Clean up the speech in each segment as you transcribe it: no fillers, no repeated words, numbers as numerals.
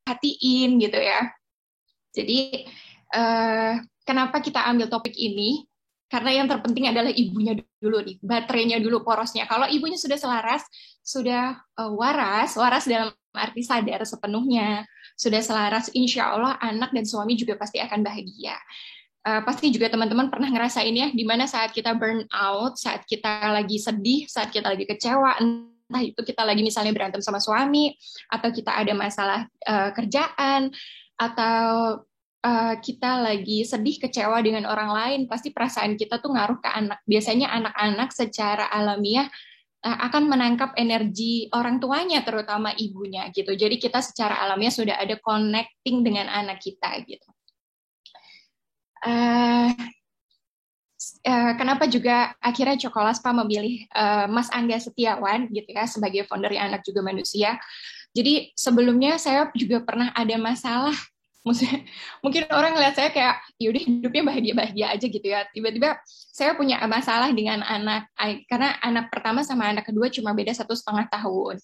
diperhatiin gitu ya. Jadi kenapa kita ambil topik ini? Karena yang terpenting adalah ibunya dulu nih, baterainya dulu, porosnya. Kalau ibunya sudah selaras, sudah waras dalam arti sadar sepenuhnya, sudah selaras, insya Allah anak dan suami juga pasti akan bahagia. Pasti juga teman-teman pernah ngerasain ya, di mana saat kita burn out, saat kita lagi sedih, saat kita lagi kecewa, entah itu kita lagi misalnya berantem sama suami, atau kita ada masalah kerjaan, atau kita lagi sedih, kecewa dengan orang lain, pasti perasaan kita tuh ngaruh ke anak. Biasanya anak-anak secara alamiah akan menangkap energi orang tuanya, terutama ibunya gitu. Jadi kita secara alamiah sudah ada connecting dengan anak kita gitu. Kenapa juga akhirnya Cokolaspa memilih Mas Angga Setiawan gitu ya sebagai founder Anak Juga Manusia. Jadi sebelumnya saya juga pernah ada masalah. Mungkin orang ngeliat saya kayak yaudah hidupnya bahagia-bahagia aja gitu ya. Tiba-tiba saya punya masalah dengan anak, karena anak pertama sama anak kedua cuma beda 1,5 tahun.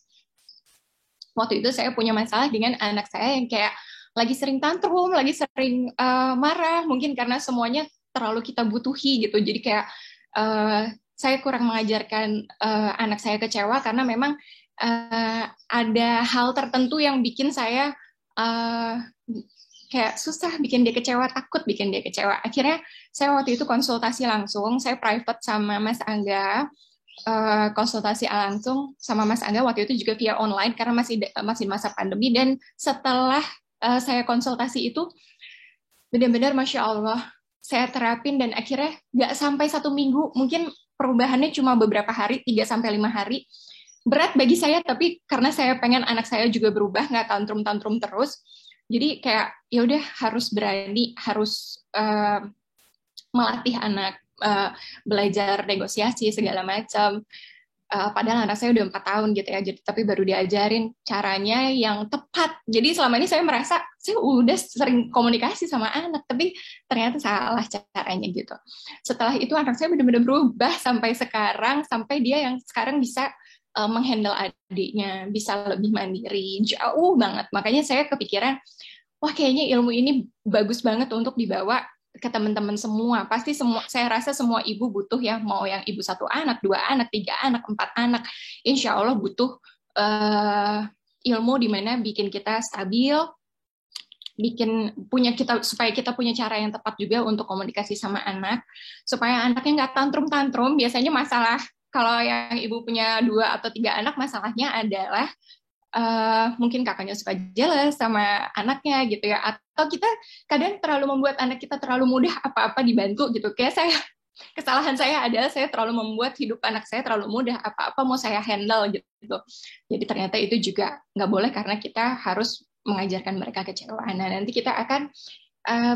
Waktu itu saya punya masalah dengan anak saya yang kayak lagi sering tantrum, lagi sering marah, mungkin karena semuanya terlalu kita butuhi gitu. Jadi kayak saya kurang mengajarkan anak saya kecewa karena memang ada hal tertentu yang bikin saya kayak susah bikin dia kecewa, takut bikin dia kecewa. Akhirnya saya waktu itu konsultasi langsung, saya private sama Mas Angga, konsultasi langsung sama Mas Angga waktu itu juga via online karena masih masa pandemi. Dan setelah saya konsultasi itu benar-benar Masya Allah saya terapin, dan akhirnya nggak sampai 1 minggu, mungkin perubahannya cuma beberapa hari, 3-5 hari. Berat bagi saya, tapi karena saya pengen anak saya juga berubah, nggak tantrum-tantrum terus, jadi kayak ya udah harus berani, harus melatih anak belajar negosiasi segala macam. Padahal anak saya udah 4 tahun gitu ya, tapi baru diajarin caranya yang tepat. Jadi selama ini saya merasa saya udah sering komunikasi sama anak, tapi ternyata salah caranya gitu. Setelah itu anak saya benar-benar berubah sampai sekarang, sampai dia yang sekarang bisa menghandle adiknya, bisa lebih mandiri, jauh banget. Makanya saya kepikiran, wah kayaknya ilmu ini bagus banget untuk dibawa ke teman-teman semua. Pasti semua, saya rasa semua ibu butuh ya, mau yang ibu 1 anak, 2 anak, 3 anak, 4 anak, insya Allah butuh ilmu di mana bikin kita stabil, bikin punya kita, supaya kita punya cara yang tepat juga untuk komunikasi sama anak, supaya anaknya nggak tantrum-tantrum. Biasanya masalah kalau yang ibu punya 2 atau 3 anak, masalahnya adalah mungkin kakaknya suka jealous sama anaknya gitu ya, atau kita kadang terlalu membuat anak kita terlalu mudah apa-apa dibantu gitu. Kayak saya, kesalahan saya adalah saya terlalu membuat hidup anak saya terlalu mudah, apa-apa mau saya handle gitu. Jadi ternyata itu juga nggak boleh, karena kita harus mengajarkan mereka kecewaan. Nah, nanti kita akan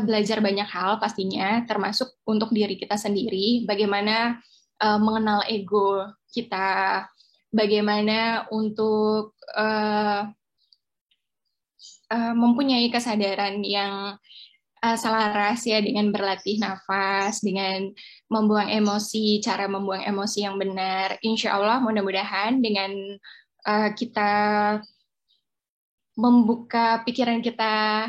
belajar banyak hal pastinya, termasuk untuk diri kita sendiri, bagaimana mengenal ego kita, bagaimana untuk mempunyai kesadaran yang selaras ya, dengan berlatih nafas, dengan membuang emosi, cara membuang emosi yang benar. Insya Allah mudah-mudahan dengan kita membuka pikiran kita,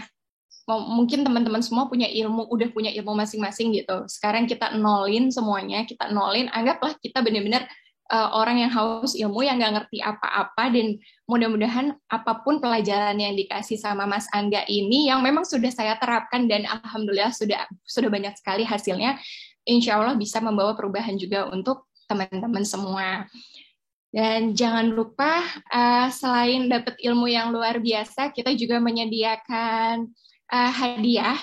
mungkin teman-teman semua punya ilmu, udah punya ilmu masing-masing gitu. Sekarang kita nolin semuanya, kita nolin, anggaplah kita benar-benar orang yang haus ilmu, yang nggak ngerti apa-apa, dan mudah-mudahan apapun pelajaran yang dikasih sama Mas Angga ini, yang memang sudah saya terapkan dan alhamdulillah sudah banyak sekali hasilnya, insya Allah bisa membawa perubahan juga untuk teman-teman semua. Dan jangan lupa selain dapat ilmu yang luar biasa, kita juga menyediakan hadiah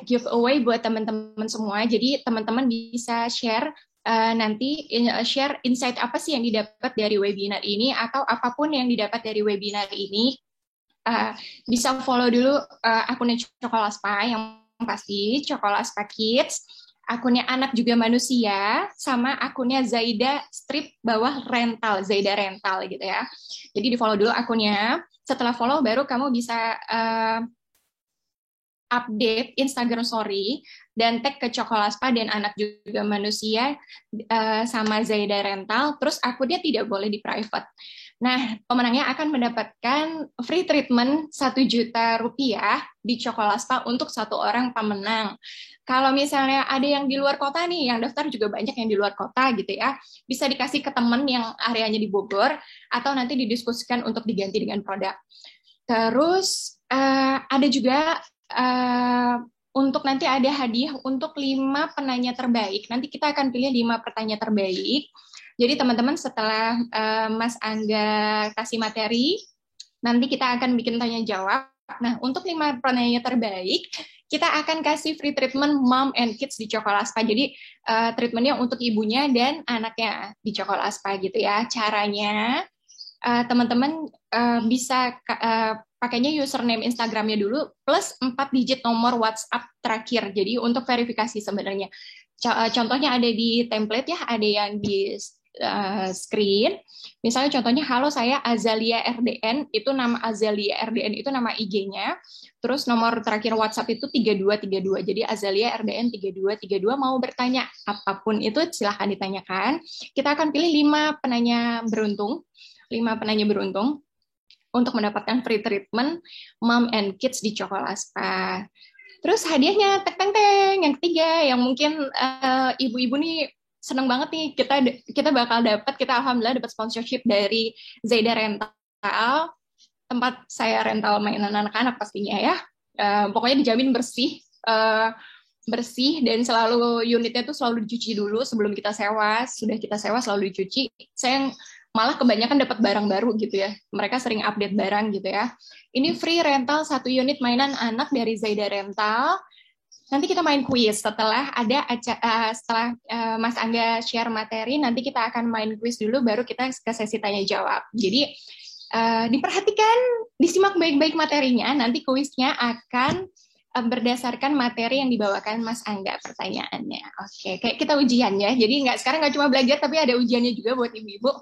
giveaway buat teman-teman semua. Jadi teman-teman bisa share nanti share insight apa sih yang didapat dari webinar ini, atau apapun yang didapat dari webinar ini. Bisa follow dulu akunnya Cokolaspa, yang pasti Cokolaspa Kids, akunnya Anak Juga Manusia, sama akunnya Zaida strip bawah rental, Zaida rental gitu ya. Jadi di follow dulu akunnya. Setelah follow baru kamu bisa update Instagram story dan tag ke Cokolaspa dan Anak Juga Manusia sama Zaida rental. Terus akunnya tidak boleh di private. Nah, pemenangnya akan mendapatkan free treatment 1 juta rupiah di Cokolaspa untuk 1 orang pemenang. Kalau misalnya ada yang di luar kota nih, yang daftar juga banyak yang di luar kota gitu ya, bisa dikasih ke temen yang areanya di Bogor, atau nanti didiskusikan untuk diganti dengan produk. Terus ada juga untuk nanti ada hadiah untuk 5 penanya terbaik. Nanti kita akan pilih 5 penanya terbaik. Jadi teman-teman setelah Mas Angga kasih materi, nanti kita akan bikin tanya jawab. Nah, untuk 5 penanya terbaik, kita akan kasih free treatment mom and kids di Cokolaspa. Jadi treatmentnya untuk ibunya dan anaknya di Cokolaspa gitu ya. Caranya teman-teman bisa pakainya username Instagramnya dulu plus 4 digit nomor WhatsApp terakhir. Jadi untuk verifikasi sebenarnya. Contohnya ada di template ya, ada yang di screen. Misalnya contohnya, halo saya Azalia RDN, itu nama Azalia RDN itu nama IG-nya. Terus nomor terakhir WhatsApp itu 3232. Jadi Azalia RDN 3232 mau bertanya apapun itu silahkan ditanyakan. Kita akan pilih 5 penanya beruntung untuk mendapatkan free treatment mom and kids di Cokolaspa. Terus hadiahnya teng yang ketiga yang mungkin ibu-ibu nih seneng banget nih, kita bakal kita alhamdulillah dapat sponsorship dari Zaida Rental, tempat saya rental mainan anak-anak pastinya ya. Pokoknya dijamin bersih dan selalu unitnya tuh selalu dicuci dulu sebelum kita sewa. Sudah kita sewa selalu dicuci. Saya malah kebanyakan dapat barang baru gitu ya. Mereka sering update barang gitu ya. Ini free rental 1 unit mainan anak dari Zaida Rental. Nanti kita main kuis setelah Mas Angga share materi, nanti kita akan main kuis dulu, baru kita ke sesi tanya jawab. Jadi diperhatikan, disimak baik-baik materinya, nanti kuisnya akan berdasarkan materi yang dibawakan Mas Angga pertanyaannya. Oke, kayak kita ujian ya, jadi sekarang nggak cuma belajar, tapi ada ujiannya juga buat ibu-ibu.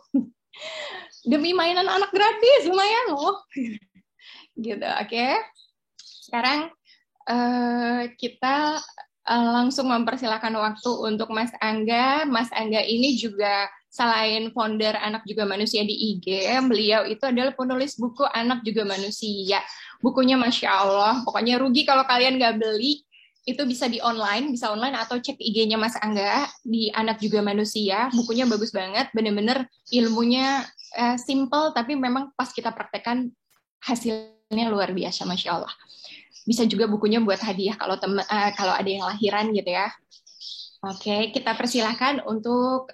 Demi mainan anak gratis, lumayan loh. Gitu, oke. Sekarang kita langsung mempersilahkan waktu untuk Mas Angga. Mas Angga ini juga selain founder Anak Juga Manusia di IG, beliau itu adalah penulis buku Anak Juga Manusia. Bukunya Masya Allah, pokoknya rugi kalau kalian nggak beli. Itu bisa bisa online atau cek IG-nya Mas Angga di Anak Juga Manusia. Bukunya bagus banget, bener-bener ilmunya simple, tapi memang pas kita praktekkan hasilnya luar biasa, Masya Allah. Bisa juga bukunya buat hadiah kalau ada yang lahiran gitu ya. Oke, kita persilahkan untuk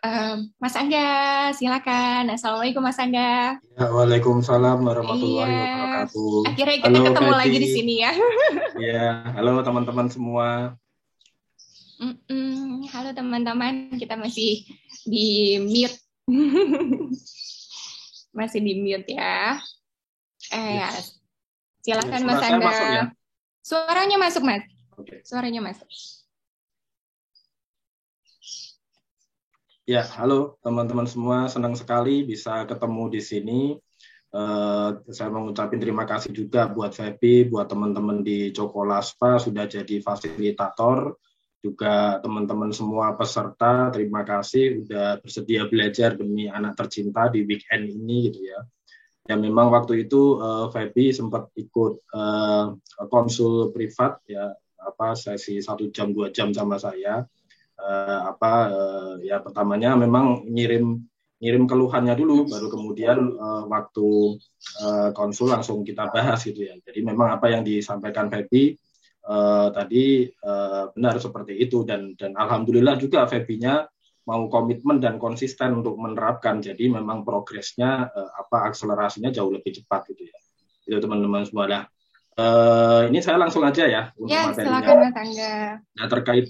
Mas Angga. Silakan. Assalamualaikum Mas Angga. Ya, waalaikumsalam warahmatullahi wabarakatuh. Akhirnya kita Halo ketemu Feby. lagi di sini ya. Ya, halo teman-teman semua. Halo teman-teman, kita masih di mute. Masih di mute ya. Yes. Silakan Mas Angga. Masuk ya? Suaranya masuk, Mas. Oke. Suaranya masuk. Ya, halo teman-teman semua. Senang sekali bisa ketemu di sini. Saya mengucapkan terima kasih juga buat Feby, buat teman-teman di Cokolaspa sudah jadi fasilitator. Juga teman-teman semua peserta, terima kasih sudah bersedia belajar demi anak tercinta di weekend ini gitu ya. Ya memang waktu itu Feby sempat ikut konsul privat ya, sesi 1 jam 2 jam sama saya. Ya pertamanya memang ngirim keluhannya dulu, baru kemudian waktu konsul langsung kita bahas gitu ya. Jadi memang apa yang disampaikan Feby tadi benar seperti itu, dan alhamdulillah juga Feby-nya mau komitmen dan konsisten untuk menerapkan. Jadi memang progresnya akselerasinya jauh lebih cepat gitu ya. Itu teman-teman semua. Ini saya langsung aja ya untuk materinya. Silakan Mas Angga. Nah, terkait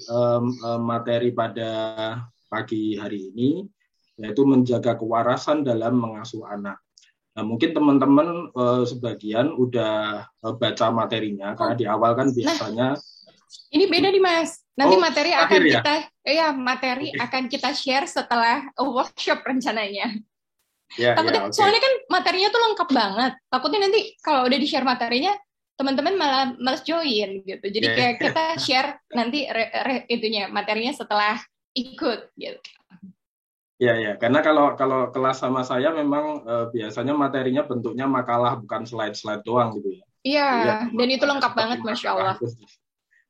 materi pada pagi hari ini, yaitu menjaga kewarasan dalam mengasuh anak. Nah, mungkin teman-teman sebagian udah baca materinya, karena di awal kan biasanya ini beda nih Mas. Nanti materi akan ya? akan kita share setelah workshop rencananya. Takutnya, soalnya kan materinya tuh lengkap banget. Takutnya nanti kalau udah di-share materinya, teman-teman malah males join gitu. Jadi kayak kita share nanti materinya setelah ikut gitu. Ya, ya. Karena kalau kelas sama saya memang biasanya materinya bentuknya makalah, bukan slide-slide doang gitu ya. Iya, Jadi dan itu ada lengkap seperti banget, Masya makalah Allah. itu.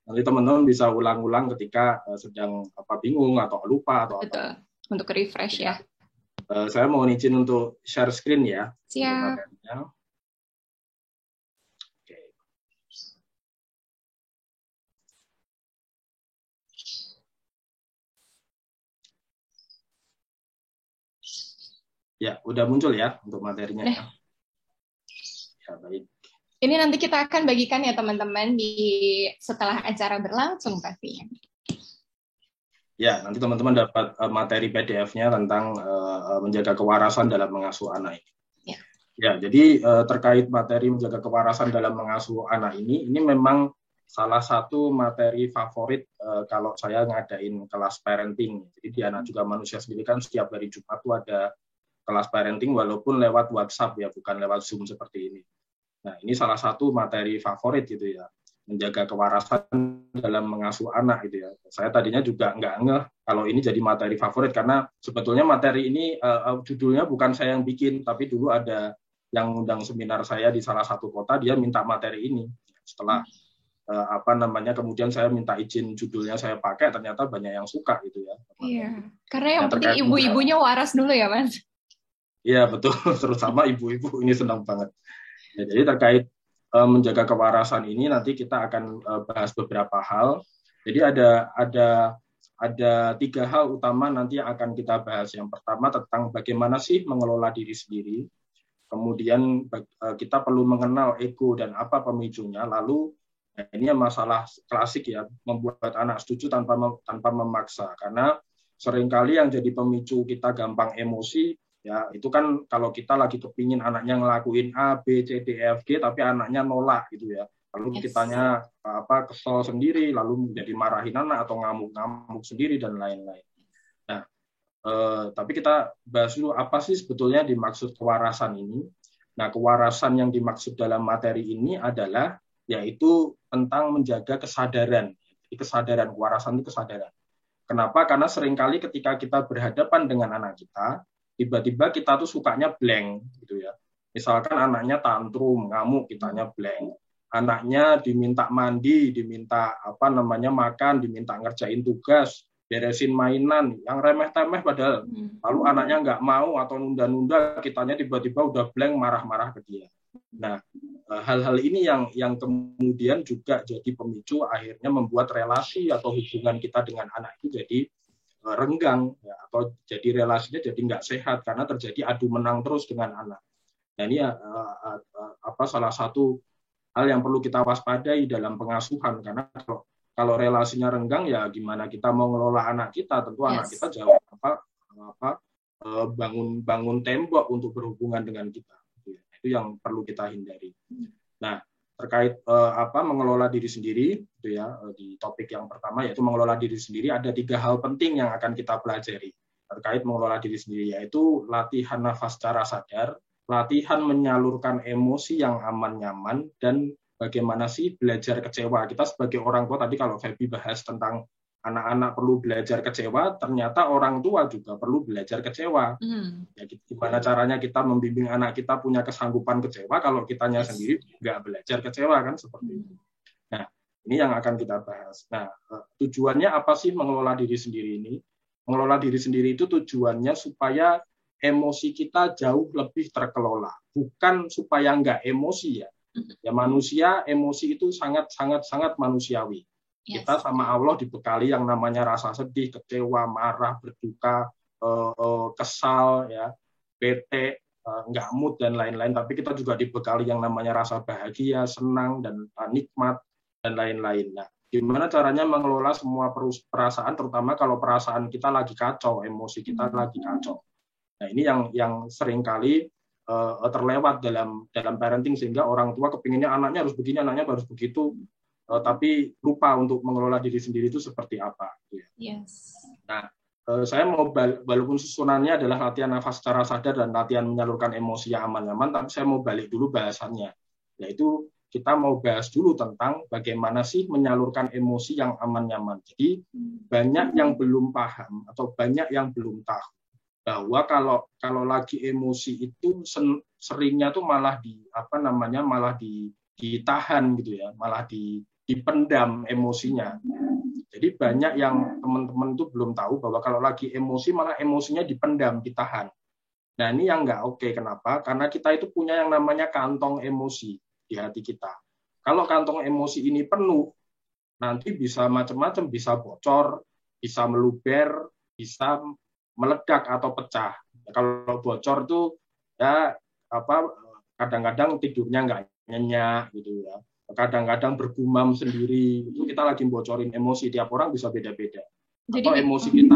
Nanti teman-teman bisa ulang-ulang ketika sedang bingung atau lupa atau apa. Betul, untuk refresh Ya. ya. Saya mau izin untuk share screen ya untuk Siap. materinya. Oke. Ya, udah muncul ya untuk materinya Nah, ya. Ya, baik. ini nanti kita akan bagikan ya teman-teman di setelah acara berlangsung pastinya. Ya, nanti teman-teman dapat materi PDF-nya tentang menjaga kewarasan dalam mengasuh anak ini. Ya. Ya, jadi terkait materi menjaga kewarasan dalam mengasuh anak ini memang salah satu materi favorit kalau saya ngadain kelas parenting. Jadi di Anak Juga Manusia sendiri kan setiap hari Jumat tuh ada kelas parenting walaupun lewat WhatsApp ya, bukan lewat Zoom seperti ini. Nah, ini salah satu materi favorit gitu ya, menjaga kewarasan dalam mengasuh anak gitu ya. Saya tadinya juga nggak ngeh kalau ini jadi materi favorit karena sebetulnya materi ini judulnya bukan saya yang bikin, tapi dulu ada yang undang seminar saya di salah satu kota, dia minta materi ini. Setelah kemudian saya minta izin judulnya saya pakai, ternyata banyak yang suka gitu ya. Iya, karena yang Ya, penting ibu-ibunya waras dulu ya, Mas. Iya, betul, terutama ibu-ibu ini senang banget. Ya, jadi terkait menjaga kewarasan ini nanti kita akan bahas beberapa hal. Jadi ada 3 hal utama nanti yang akan kita bahas. Yang pertama tentang bagaimana sih mengelola diri sendiri. Kemudian kita perlu mengenal ego dan apa pemicunya. Lalu ini masalah klasik ya, membuat anak setuju tanpa memaksa. Karena seringkali yang jadi pemicu kita gampang emosi ya itu kan kalau kita lagi kepingin anaknya ngelakuin A, B, C, D, E, F, G tapi anaknya nolak gitu ya. Lalu kitanya kesel sendiri, lalu menjadi marahin anak atau ngamuk-ngamuk sendiri dan lain-lain. Nah, tapi kita bahas dulu apa sih sebetulnya dimaksud kewarasan ini. Nah, kewarasan yang dimaksud dalam materi ini adalah yaitu tentang menjaga kesadaran. Jadi kesadaran, kewarasan itu kesadaran. Kenapa? Karena seringkali ketika kita berhadapan dengan anak kita, tiba-tiba kita tuh sukanya blank gitu ya. Misalkan anaknya tantrum, ngamuk, kitanya blank. Anaknya diminta mandi, diminta makan, diminta ngerjain tugas, beresin mainan, yang remeh-temeh padahal. Lalu anaknya nggak mau atau nunda-nunda, kitanya tiba-tiba udah blank, marah-marah ke dia. Nah, hal-hal ini yang kemudian juga jadi pemicu akhirnya membuat relasi atau hubungan kita dengan anak itu jadi renggang ya, atau jadi relasinya jadi nggak sehat karena terjadi adu menang terus dengan anak. Nah ini salah satu hal yang perlu kita waspadai dalam pengasuhan karena kalau relasinya renggang ya gimana kita mau ngelola anak kita, tentu anak kita jauh bangun tembok untuk berhubungan dengan kita. Itu yang perlu kita hindari. Nah, terkait mengelola diri sendiri itu ya di topik yang pertama yaitu mengelola diri sendiri ada 3 hal penting yang akan kita pelajari terkait mengelola diri sendiri yaitu latihan nafas secara sadar, latihan menyalurkan emosi yang aman nyaman dan bagaimana sih belajar kecewa. Kita sebagai orang tua tadi kalau Feby bahas tentang anak-anak perlu belajar kecewa, ternyata orang tua juga perlu belajar kecewa. Ya, gimana caranya kita membimbing anak kita punya kesanggupan kecewa kalau kitanya sendiri nggak belajar kecewa kan seperti itu. Nah, ini yang akan kita bahas. Nah, tujuannya apa sih mengelola diri sendiri ini? Mengelola diri sendiri itu tujuannya supaya emosi kita jauh lebih terkelola, bukan supaya nggak emosi ya. Ya manusia emosi itu sangat manusiawi. Kita sama Allah dibekali yang namanya rasa sedih, kecewa, marah, berduka, kesal, ya, bete, nggak mood dan lain-lain. Tapi kita juga dibekali yang namanya rasa bahagia, senang dan nikmat dan lain-lain. Nah, gimana caranya mengelola semua perasaan, terutama kalau perasaan kita lagi kacau, emosi kita lagi kacau. Nah, ini yang seringkali terlewat dalam parenting sehingga orang tua kepinginnya anaknya harus begini, anaknya harus begitu. Tapi lupa untuk mengelola diri sendiri itu seperti apa. Yes. Nah, saya mau walaupun susunannya adalah latihan nafas secara sadar dan latihan menyalurkan emosi yang aman-aman, tapi saya mau balik dulu bahasannya, yaitu kita mau bahas dulu tentang bagaimana sih menyalurkan emosi yang aman-nyaman. Jadi banyak yang belum paham atau banyak yang belum tahu bahwa kalau lagi emosi itu seringnya tuh malah ditahan gitu ya, malah dipendam emosinya. Jadi banyak yang teman-teman tuh belum tahu bahwa kalau lagi emosi malah emosinya dipendam, ditahan. Nah, ini yang nggak oke. Kenapa? Karena kita itu punya yang namanya kantong emosi di hati kita. Kalau kantong emosi ini penuh, nanti bisa macam-macam, bisa bocor, bisa meluber, bisa meledak atau pecah. Kalau bocor tuh ya kadang-kadang tidurnya nggak nyenyak gitu ya. Kadang-kadang bergumam sendiri. Itu kita lagi bocorin emosi. Tiap orang bisa beda-beda. Atau emosi kita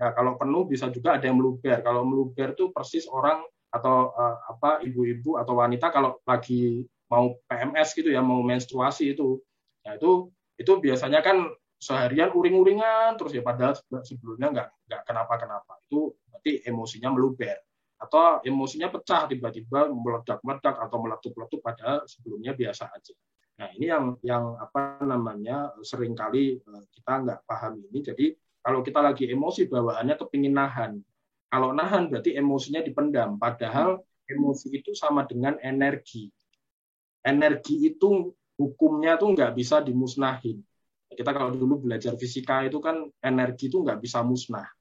ya, kalau penuh bisa juga ada yang meluber. Kalau meluber tuh persis orang atau ibu-ibu atau wanita kalau lagi mau PMS gitu ya, mau menstruasi itu. Nah, itu biasanya kan seharian uring-uringan terus ya, padahal sebelumnya nggak kenapa-kenapa. Itu berarti emosinya meluber. Atau emosinya pecah tiba-tiba meledak-meledak atau meletup-letup padahal sebelumnya biasa aja. Nah, ini yang seringkali kita nggak paham ini. Jadi kalau kita lagi emosi bawaannya kepingin nahan. Kalau nahan berarti emosinya dipendam. Padahal emosi itu sama dengan energi. Energi itu hukumnya tuh nggak bisa dimusnahin. Kita kalau dulu belajar fisika itu kan energi itu nggak bisa musnah.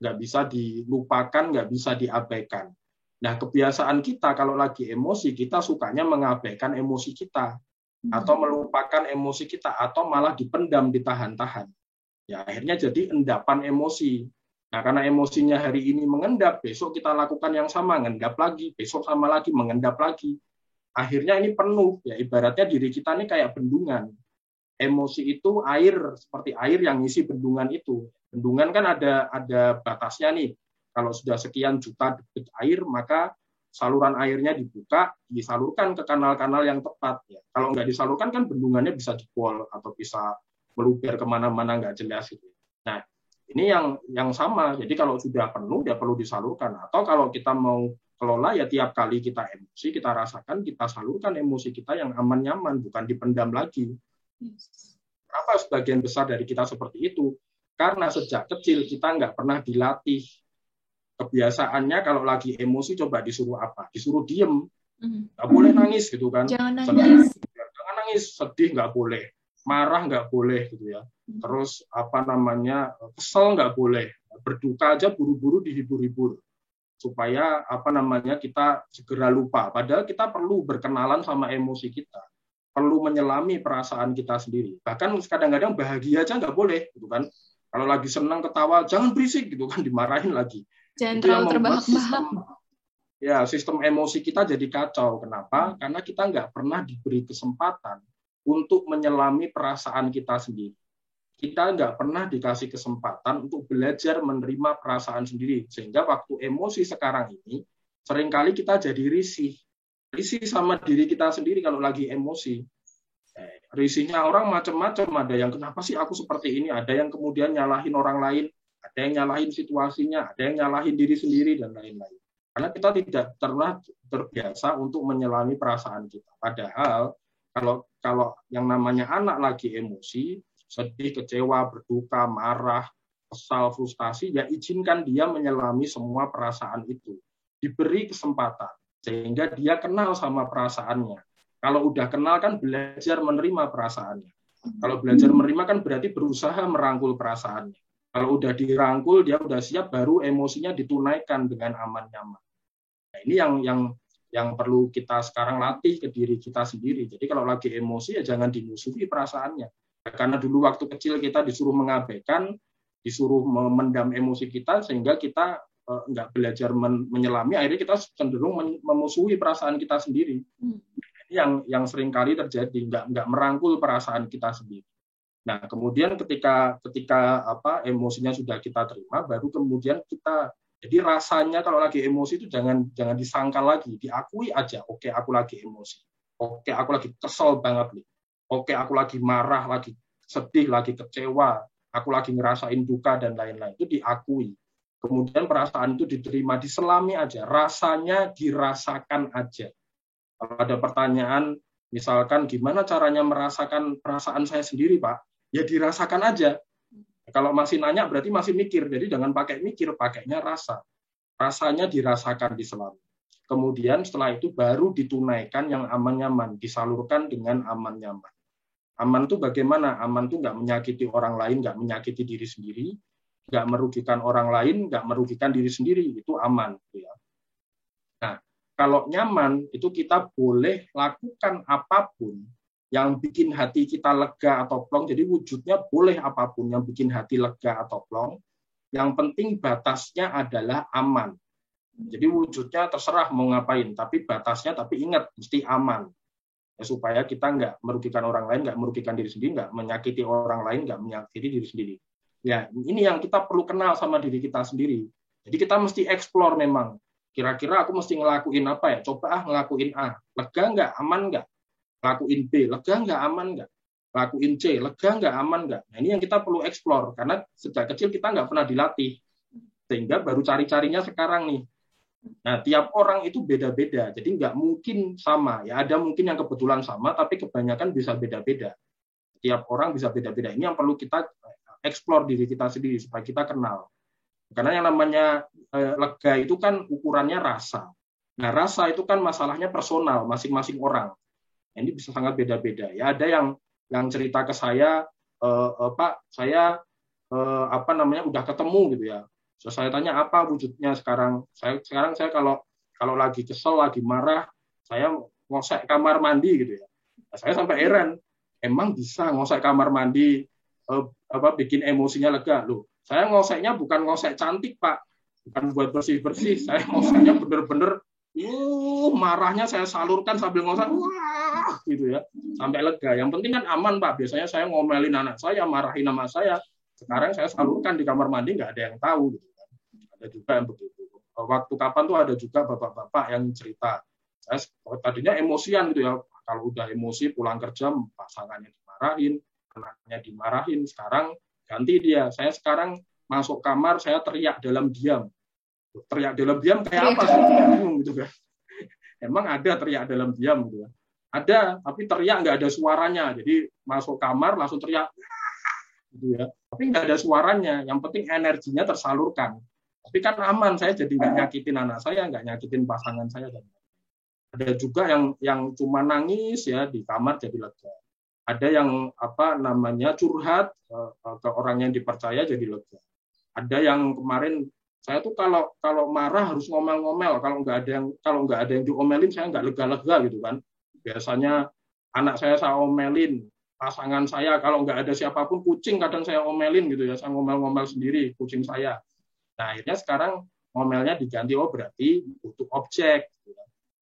Nggak bisa dilupakan, nggak bisa diabaikan. Nah, kebiasaan kita kalau lagi emosi, kita sukanya mengabaikan emosi kita. Atau melupakan emosi kita. Atau malah dipendam, ditahan-tahan. Ya, akhirnya jadi endapan emosi. Nah, karena emosinya hari ini mengendap, besok kita lakukan yang sama, mengendap lagi, besok sama lagi, mengendap lagi. Akhirnya ini penuh, ya ibaratnya diri kita ini kayak bendungan. Emosi itu air, seperti air yang ngisi bendungan itu. Bendungan kan ada batasnya nih. Kalau sudah sekian juta debit air, maka saluran airnya dibuka, disalurkan ke kanal-kanal yang tepat. Ya. Kalau nggak disalurkan kan bendungannya bisa jebol atau bisa meluber kemana-mana nggak jelas gitu. Nah, ini yang sama. Jadi kalau sudah penuh ya perlu disalurkan. Atau kalau kita mau kelola ya tiap kali kita emosi, kita rasakan, kita salurkan emosi kita yang aman-nyaman, bukan dipendam lagi. Kenapa sebagian besar dari kita seperti itu? Karena sejak kecil kita nggak pernah dilatih. Kebiasaannya kalau lagi emosi coba disuruh apa? Disuruh diem. Nggak boleh nangis gitu kan. Jangan nangis. Jangan nangis, sedih nggak boleh. Marah nggak boleh gitu ya. Terus kesel nggak boleh. Berduka aja buru-buru dihibur-hibur supaya kita segera lupa. Padahal kita perlu berkenalan sama emosi kita, perlu menyelami perasaan kita sendiri. Bahkan kadang-kadang bahagia aja nggak boleh gitu kan. Kalau lagi senang ketawa jangan berisik gitu kan, dimarahin lagi. Jangan terlalu terbahak-bahak. Sistem emosi kita jadi kacau. Kenapa? Karena kita nggak pernah diberi kesempatan untuk menyelami perasaan kita sendiri. Kita nggak pernah dikasih kesempatan untuk belajar menerima perasaan sendiri. Sehingga waktu emosi sekarang ini, seringkali kita jadi risih. Risih sama diri kita sendiri kalau lagi emosi. Risihnya orang macam-macam. Ada yang kenapa sih aku seperti ini? Ada yang kemudian nyalahin orang lain. Ada yang nyalahin situasinya. Ada yang nyalahin diri sendiri, dan lain-lain. Karena kita tidak pernah terbiasa untuk menyelami perasaan kita. Padahal kalau yang namanya anak lagi emosi, sedih, kecewa, berduka, marah, kesal, frustasi, ya izinkan dia menyelami semua perasaan itu. Diberi kesempatan, sehingga dia kenal sama perasaannya. Kalau udah kenal kan belajar menerima perasaannya. Kalau belajar menerima kan berarti berusaha merangkul perasaannya. Kalau udah dirangkul, dia udah siap, baru emosinya ditunaikan dengan aman-nyaman. Nah, ini yang perlu kita sekarang latih ke diri kita sendiri. Jadi kalau lagi emosi ya jangan dimusuhi perasaannya. Karena dulu waktu kecil kita disuruh mengabaikan, disuruh memendam emosi kita, sehingga kita nggak belajar menyelami, akhirnya kita cenderung memusuhi perasaan kita sendiri. Ini yang sering kali terjadi, nggak merangkul perasaan kita sendiri. Nah, kemudian ketika emosinya sudah kita terima, baru kemudian jadi rasanya kalau lagi emosi itu jangan disangkal lagi, diakui aja. Oke, aku lagi emosi. Oke, aku lagi kesel banget nih. Oke, aku lagi marah, lagi sedih, lagi kecewa, aku lagi ngerasain duka dan lain-lain. Itu diakui. Kemudian perasaan itu diterima, diselami aja. Rasanya dirasakan aja. Kalau ada pertanyaan, misalkan gimana caranya merasakan perasaan saya sendiri, Pak? Ya dirasakan aja. Kalau masih nanya berarti masih mikir. Jadi jangan pakai mikir, pakainya rasa. rasanya dirasakan di selama. Kemudian setelah itu baru ditunaikan yang aman nyaman, disalurkan dengan aman nyaman. Aman itu bagaimana? Aman itu nggak menyakiti orang lain, nggak menyakiti diri sendiri, nggak merugikan orang lain, nggak merugikan diri sendiri, itu aman. Ya. Nah, kalau nyaman itu kita boleh lakukan apapun yang bikin hati kita lega atau plong. Jadi wujudnya boleh apapun yang bikin hati lega atau plong. Yang penting batasnya adalah aman. Jadi wujudnya terserah mau ngapain, tapi batasnya, tapi ingat mesti aman. Ya, supaya kita nggak merugikan orang lain, nggak merugikan diri sendiri, nggak menyakiti orang lain, nggak menyakiti diri sendiri. Ya, ini yang kita perlu kenal sama diri kita sendiri. Jadi kita mesti explore memang. Kira-kira aku mesti ngelakuin apa ya? Coba ngelakuin A. Lega nggak? Aman nggak? Lakuin B. Lega nggak? Aman nggak? Lakuin C. Lega nggak? Aman nggak? Nah, ini yang kita perlu explore. Karena sejak kecil kita nggak pernah dilatih. Sehingga baru cari-carinya sekarang nih. Nah, tiap orang itu beda-beda, jadi nggak mungkin sama. Ya, ada mungkin yang kebetulan sama, tapi kebanyakan bisa beda-beda. Tiap orang bisa beda-beda. Ini yang perlu kita eksplor diri kita sendiri, supaya kita kenal. Karena yang namanya lega itu kan ukurannya rasa. Nah, rasa itu kan masalahnya personal, masing-masing orang. Ini bisa sangat beda-beda. Ya, ada yang cerita ke saya, Pak, saya udah ketemu gitu ya. So, saya tanya apa wujudnya sekarang. Saya kalau lagi kesel, lagi marah, saya ngosek kamar mandi gitu ya. Nah, saya sampai heran, emang bisa ngosek kamar mandi bikin emosinya lega loh. Saya ngoseknya bukan ngosek cantik Pak, bukan buat bersih-bersih. Saya ngoseknya bener-bener marahnya saya salurkan sambil ngosek, wah gitu ya, sampai lega. Yang penting kan aman Pak. Biasanya saya ngomelin anak saya, marahin nama saya. Sekarang saya salurkan di kamar mandi, nggak ada yang tahu gitu. Ada juga yang begitu. Waktu kapan tuh ada juga bapak-bapak yang cerita, saya tadinya emosian gitu ya, kalau udah emosi pulang kerja pasangannya dimarahin, anaknya dimarahin, sekarang ganti dia. Saya sekarang masuk kamar, saya teriak dalam diam. Teriak dalam diam kayak apa sih? Gitu kan. Emang ada teriak dalam diam gitu ya. Ada, tapi teriak nggak ada suaranya. Jadi masuk kamar langsung teriak gitu ya. Tapi nggak ada suaranya. Yang penting energinya tersalurkan. Tapi kan aman, saya jadi nggak nyakitin anak saya, nggak nyakitin pasangan saya. Ada juga yang cuma nangis ya di kamar jadi lega. Ada yang curhat ke orang yang dipercaya jadi lega. Ada yang kemarin saya tuh kalau marah harus ngomel-ngomel, kalau nggak ada yang diomelin saya nggak lega-lega gitu kan. Biasanya anak saya omelin, pasangan saya kalau nggak ada siapapun, kucing kadang saya omelin gitu ya, saya ngomel-ngomel sendiri kucing saya. Nah, akhirnya sekarang ngomelnya diganti, berarti butuh objek.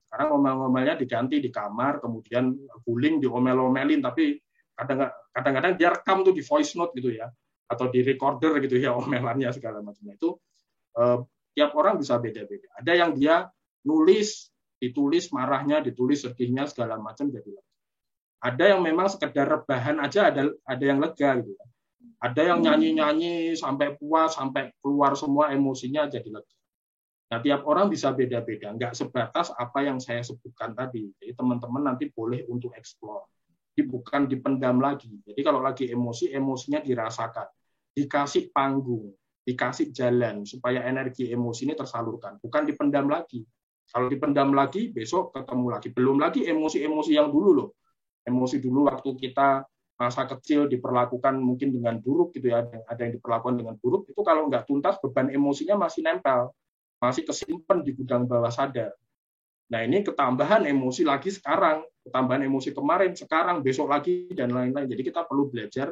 Sekarang ngomel-ngomelnya diganti di kamar, kemudian guling diomel-omelin, tapi kadang-kadang dia rekam tuh di voice note gitu ya, atau di recorder gitu ya, omelannya segala macam. Itu tiap orang bisa beda-beda. Ada yang dia ditulis marahnya, ditulis sedihnya, segala macam jadi lega. Ada yang memang sekedar rebahan aja, ada yang lega gitu ya. Ada yang nyanyi-nyanyi sampai puas, sampai keluar semua emosinya jadi lega. Nah, tiap orang bisa beda-beda, nggak sebatas apa yang saya sebutkan tadi. Jadi teman-teman nanti boleh untuk explore. Jadi bukan dipendam lagi. Jadi kalau lagi emosi, emosinya dirasakan. Dikasih panggung, dikasih jalan, supaya energi emosi ini tersalurkan. Bukan dipendam lagi. Kalau dipendam lagi, besok ketemu lagi. Belum lagi emosi-emosi yang dulu loh. Emosi dulu waktu kita masa kecil diperlakukan mungkin dengan buruk gitu ya, ada yang diperlakukan dengan buruk, itu kalau nggak tuntas beban emosinya masih nempel, masih kesimpan di gudang bawah sadar. Nah, ini ketambahan emosi lagi sekarang, ketambahan emosi kemarin, sekarang, besok lagi, dan lain-lain. Jadi kita perlu belajar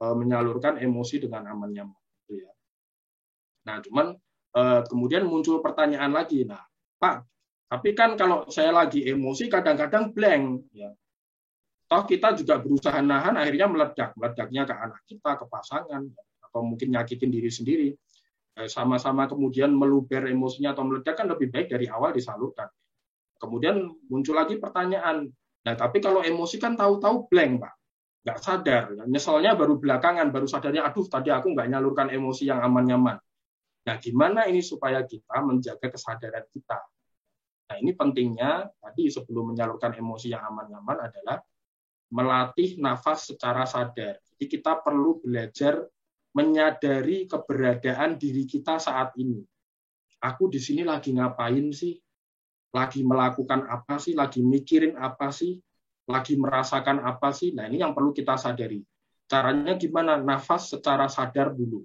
menyalurkan emosi dengan aman nyaman. Gitu ya. Nah, cuman kemudian muncul pertanyaan lagi, nah Pak, tapi kan kalau saya lagi emosi kadang-kadang blank, ya. Toh kita juga berusaha nahan, akhirnya meledaknya ke anak kita, ke pasangan, atau mungkin nyakitin diri sendiri. Sama-sama kemudian meluber emosinya atau meledak kan lebih baik dari awal disalurkan. Kemudian muncul lagi pertanyaan, nah tapi kalau emosi kan tahu-tahu blank Pak, nggak sadar, nyeselnya baru belakangan, baru sadarnya, aduh tadi aku nggak nyalurkan emosi yang aman-nyaman. Nah gimana ini supaya kita menjaga kesadaran kita? Nah ini pentingnya, tadi sebelum menyalurkan emosi yang aman-nyaman adalah melatih nafas secara sadar. Jadi kita perlu belajar menyadari keberadaan diri kita saat ini. aku di sini lagi ngapain sih? Lagi melakukan apa sih? Lagi mikirin apa sih? Lagi merasakan apa sih? Nah, ini yang perlu kita sadari. Caranya gimana? Nafas secara sadar dulu.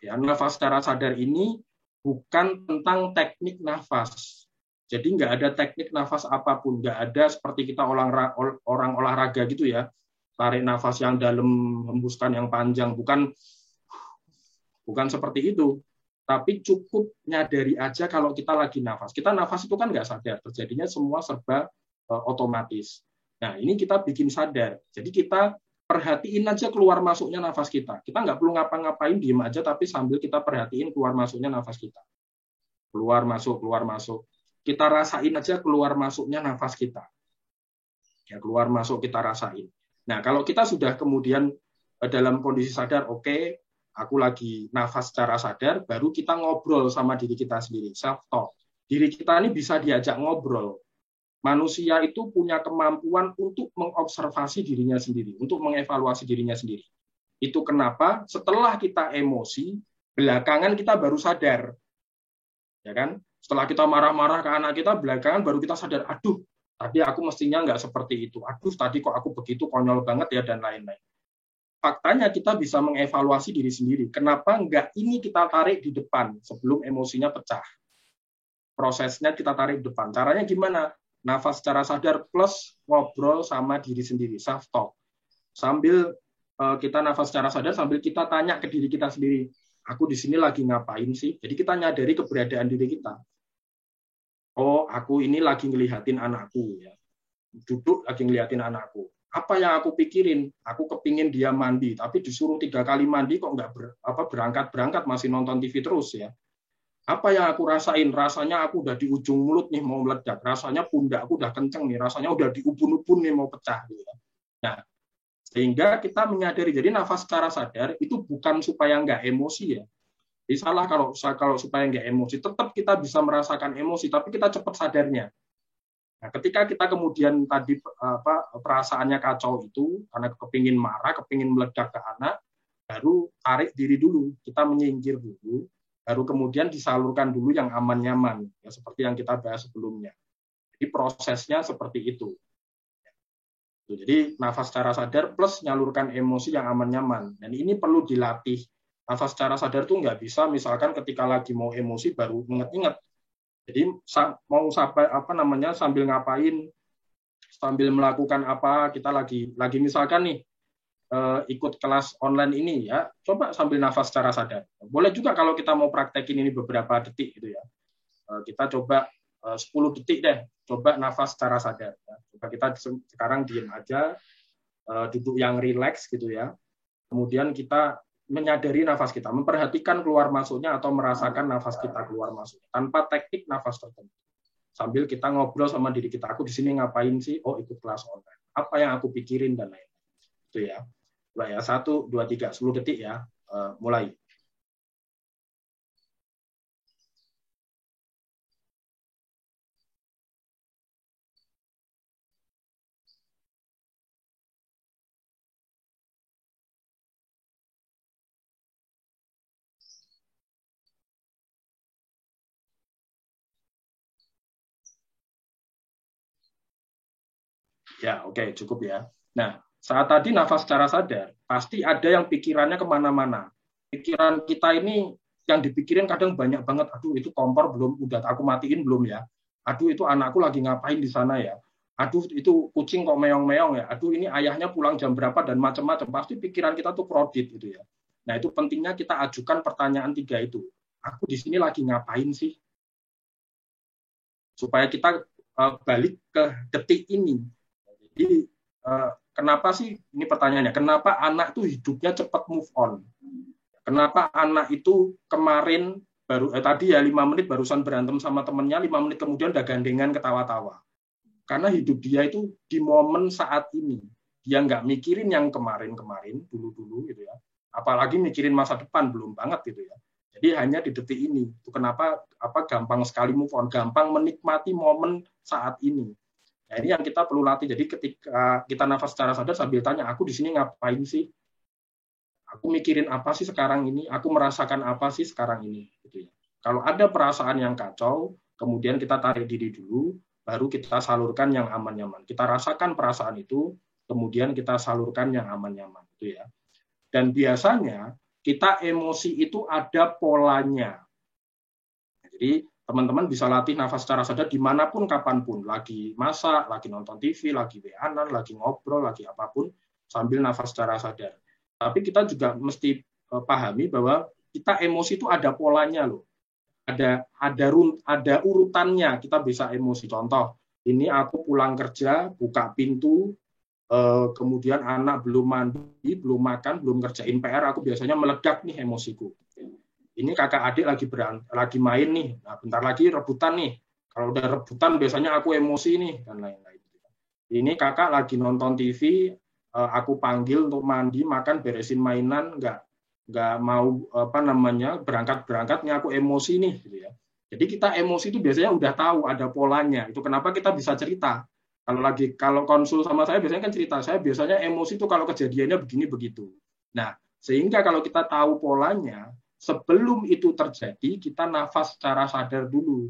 Ya, nafas secara sadar ini bukan tentang teknik nafas. Jadi nggak ada teknik nafas apapun, nggak ada seperti kita orang olahraga gitu ya, tarik nafas yang dalam, hembuskan yang panjang, bukan seperti itu. Tapi cukup nyadari aja kalau kita lagi nafas. Kita nafas itu kan nggak sadar, terjadinya semua serba otomatis. Nah, ini kita bikin sadar. Jadi kita perhatiin aja keluar masuknya nafas kita. Kita nggak perlu ngapa-ngapain, diem aja, tapi sambil kita perhatiin keluar masuknya nafas kita. Keluar masuk, keluar masuk. Kita rasain aja keluar masuknya nafas kita. Ya, keluar masuk kita rasain. Nah, kalau kita sudah kemudian dalam kondisi sadar, oke, aku lagi nafas secara sadar, baru kita ngobrol sama diri kita sendiri, self-talk. Diri kita ini bisa diajak ngobrol. Manusia itu punya kemampuan untuk mengobservasi dirinya sendiri, untuk mengevaluasi dirinya sendiri. Itu kenapa setelah kita emosi, belakangan kita baru sadar. Ya kan? Setelah kita marah-marah ke anak kita, belakangan baru kita sadar, aduh, tadi aku mestinya nggak seperti itu. Aduh, tadi kok aku begitu konyol banget ya, dan lain-lain. Faktanya kita bisa mengevaluasi diri sendiri. Kenapa nggak ini kita tarik di depan sebelum emosinya pecah? Prosesnya kita tarik di depan. Caranya gimana? Nafas secara sadar plus ngobrol sama diri sendiri, self-talk. Sambil kita nafas secara sadar, sambil kita tanya ke diri kita sendiri, aku di sini lagi ngapain sih? Jadi kita nyadari keberadaan diri kita. Oh, aku ini lagi ngelihatin anakku, ya. Duduk lagi ngelihatin anakku. Apa yang aku pikirin? Aku kepingin dia mandi, tapi disuruh 3 kali mandi kok nggak berangkat masih nonton TV terus ya. Apa yang aku rasain? Rasanya aku udah di ujung mulut nih mau meledak. Rasanya pundak aku udah kenceng nih. Rasanya udah di ubun-ubun nih mau pecah. Gitu. Nah, sehingga kita menyadari. Jadi nafas secara sadar itu bukan supaya nggak emosi ya. Jadi salah kalau supaya nggak emosi. Tetap kita bisa merasakan emosi, tapi kita cepat sadarnya. Nah, ketika kita kemudian tadi perasaannya kacau itu karena kepingin marah, kepingin meledak ke anak, baru tarik diri dulu. Kita menyingkir dulu. Baru kemudian disalurkan dulu yang aman nyaman, ya, seperti yang kita bahas sebelumnya. Jadi prosesnya seperti itu. Jadi nafas secara sadar plus nyalurkan emosi yang aman nyaman. Dan ini perlu dilatih. Nafas secara sadar tuh nggak bisa, misalkan ketika lagi mau emosi baru ingat-ingat. Jadi mau sambil ngapain, sambil melakukan apa, kita lagi misalkan nih ikut kelas online ini ya, coba sambil nafas secara sadar. Boleh juga kalau kita mau praktekin ini beberapa detik gitu ya. Kita coba 10 detik deh, coba nafas secara sadar. Ya. Coba kita sekarang diam aja, duduk yang rileks gitu ya. Kemudian kita menyadari nafas kita, memperhatikan keluar masuknya atau merasakan nafas kita keluar masuk tanpa teknik nafas tertentu. Sambil kita ngobrol sama diri kita, aku di sini ngapain sih? Oh, ikut kelas online. Apa yang aku pikirin dan lain-lain. Itu ya. Coba ya, 1, 2, 3, 10 detik ya. Mulai. Ya, oke, cukup ya. Nah, saat tadi nafas secara sadar, pasti ada yang pikirannya kemana-mana. Pikiran kita ini yang dipikirin kadang banyak banget. Aduh, itu kompor belum, udah aku matiin belum ya? Aduh, itu anakku lagi ngapain di sana ya? Aduh, itu kucing kok meong-meong ya? Aduh, ini ayahnya pulang jam berapa dan macam-macam. Pasti pikiran kita tuh krodit gitu ya. Nah, itu pentingnya kita ajukan pertanyaan 3 itu. Aku di sini lagi ngapain sih? Supaya kita balik ke detik ini. Jadi kenapa sih, ini pertanyaannya, kenapa anak tuh hidupnya cepat move on? Kenapa anak itu kemarin baru tadi ya 5 menit barusan berantem sama temennya, 5 menit kemudian udah gandengan ketawa-tawa? Karena hidup dia itu di momen saat ini. Dia nggak mikirin yang kemarin-kemarin, dulu-dulu gitu ya. Apalagi mikirin masa depan, belum banget gitu ya. Jadi hanya di detik ini. Itu kenapa gampang sekali move on, gampang menikmati momen saat ini. Nah, ini yang kita perlu latih. Jadi ketika kita nafas secara sadar sambil tanya, aku di sini ngapain sih? Aku mikirin apa sih sekarang ini? Aku merasakan apa sih sekarang ini? Gitu ya. Kalau ada perasaan yang kacau, kemudian kita tarik diri dulu, baru kita salurkan yang aman-nyaman. Kita rasakan perasaan itu, kemudian kita salurkan yang aman-nyaman. Itu ya. Dan biasanya kita emosi itu ada polanya. Jadi teman-teman bisa latih nafas secara sadar dimanapun, kapanpun. Lagi masak, lagi nonton TV, lagi WA-an, lagi ngobrol, lagi apapun, sambil nafas secara sadar. Tapi kita juga mesti pahami bahwa kita emosi itu ada polanya loh. Ada urutannya kita bisa emosi. Contoh, ini aku pulang kerja, buka pintu, kemudian anak belum mandi, belum makan, belum kerjain PR, aku biasanya meledak nih emosiku. Ini kakak adik lagi main nih, nah, bentar lagi rebutan nih. Kalau udah rebutan biasanya aku emosi nih dan lain-lain. Ini kakak lagi nonton TV, aku panggil untuk mandi, makan, beresin mainan, nggak mau berangkatnya aku emosi nih, gitu ya. Jadi kita emosi itu biasanya udah tahu ada polanya. Itu kenapa kita bisa cerita. Kalau konsul sama saya biasanya kan cerita, saya biasanya emosi itu kalau kejadiannya begini begitu. Nah, sehingga kalau kita tahu polanya, sebelum itu terjadi kita nafas secara sadar dulu.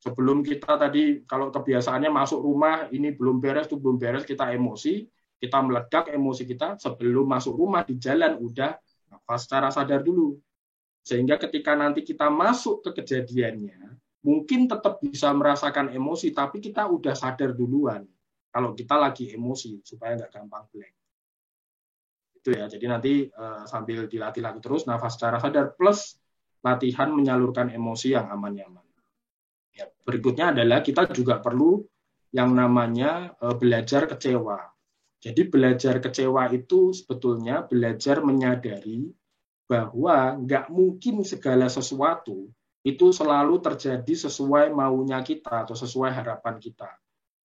Sebelum kita tadi kalau kebiasaannya masuk rumah ini belum beres itu belum beres, kita emosi, kita meledak emosi kita, sebelum masuk rumah di jalan udah nafas secara sadar dulu. Sehingga ketika nanti kita masuk ke kejadiannya, mungkin tetap bisa merasakan emosi, tapi kita udah sadar duluan kalau kita lagi emosi, supaya nggak gampang blank. Itu ya, jadi nanti sambil dilatih lagi terus, nafas secara sadar, plus latihan menyalurkan emosi yang aman-nyaman. Ya, berikutnya adalah kita juga perlu yang namanya belajar kecewa. Jadi belajar kecewa itu sebetulnya belajar menyadari bahwa nggak mungkin segala sesuatu itu selalu terjadi sesuai maunya kita atau sesuai harapan kita.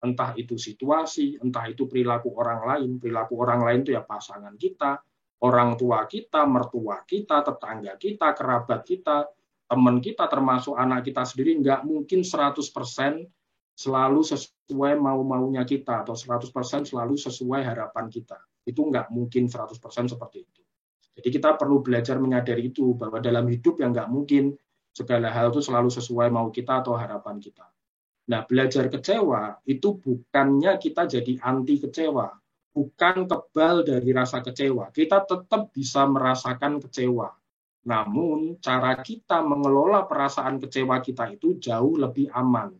Entah itu situasi, entah itu perilaku orang lain. Perilaku orang lain itu ya pasangan kita, orang tua kita, mertua kita, tetangga kita, kerabat kita, teman kita, termasuk anak kita sendiri, nggak mungkin 100% selalu sesuai mau-maunya kita atau 100% selalu sesuai harapan kita. Itu nggak mungkin 100% seperti itu. Jadi kita perlu belajar menyadari itu, bahwa dalam hidup yang nggak mungkin segala hal itu selalu sesuai mau kita atau harapan kita. Nah, belajar kecewa itu bukannya kita jadi anti kecewa, bukan kebal dari rasa kecewa. Kita tetap bisa merasakan kecewa. Namun, cara kita mengelola perasaan kecewa kita itu jauh lebih aman.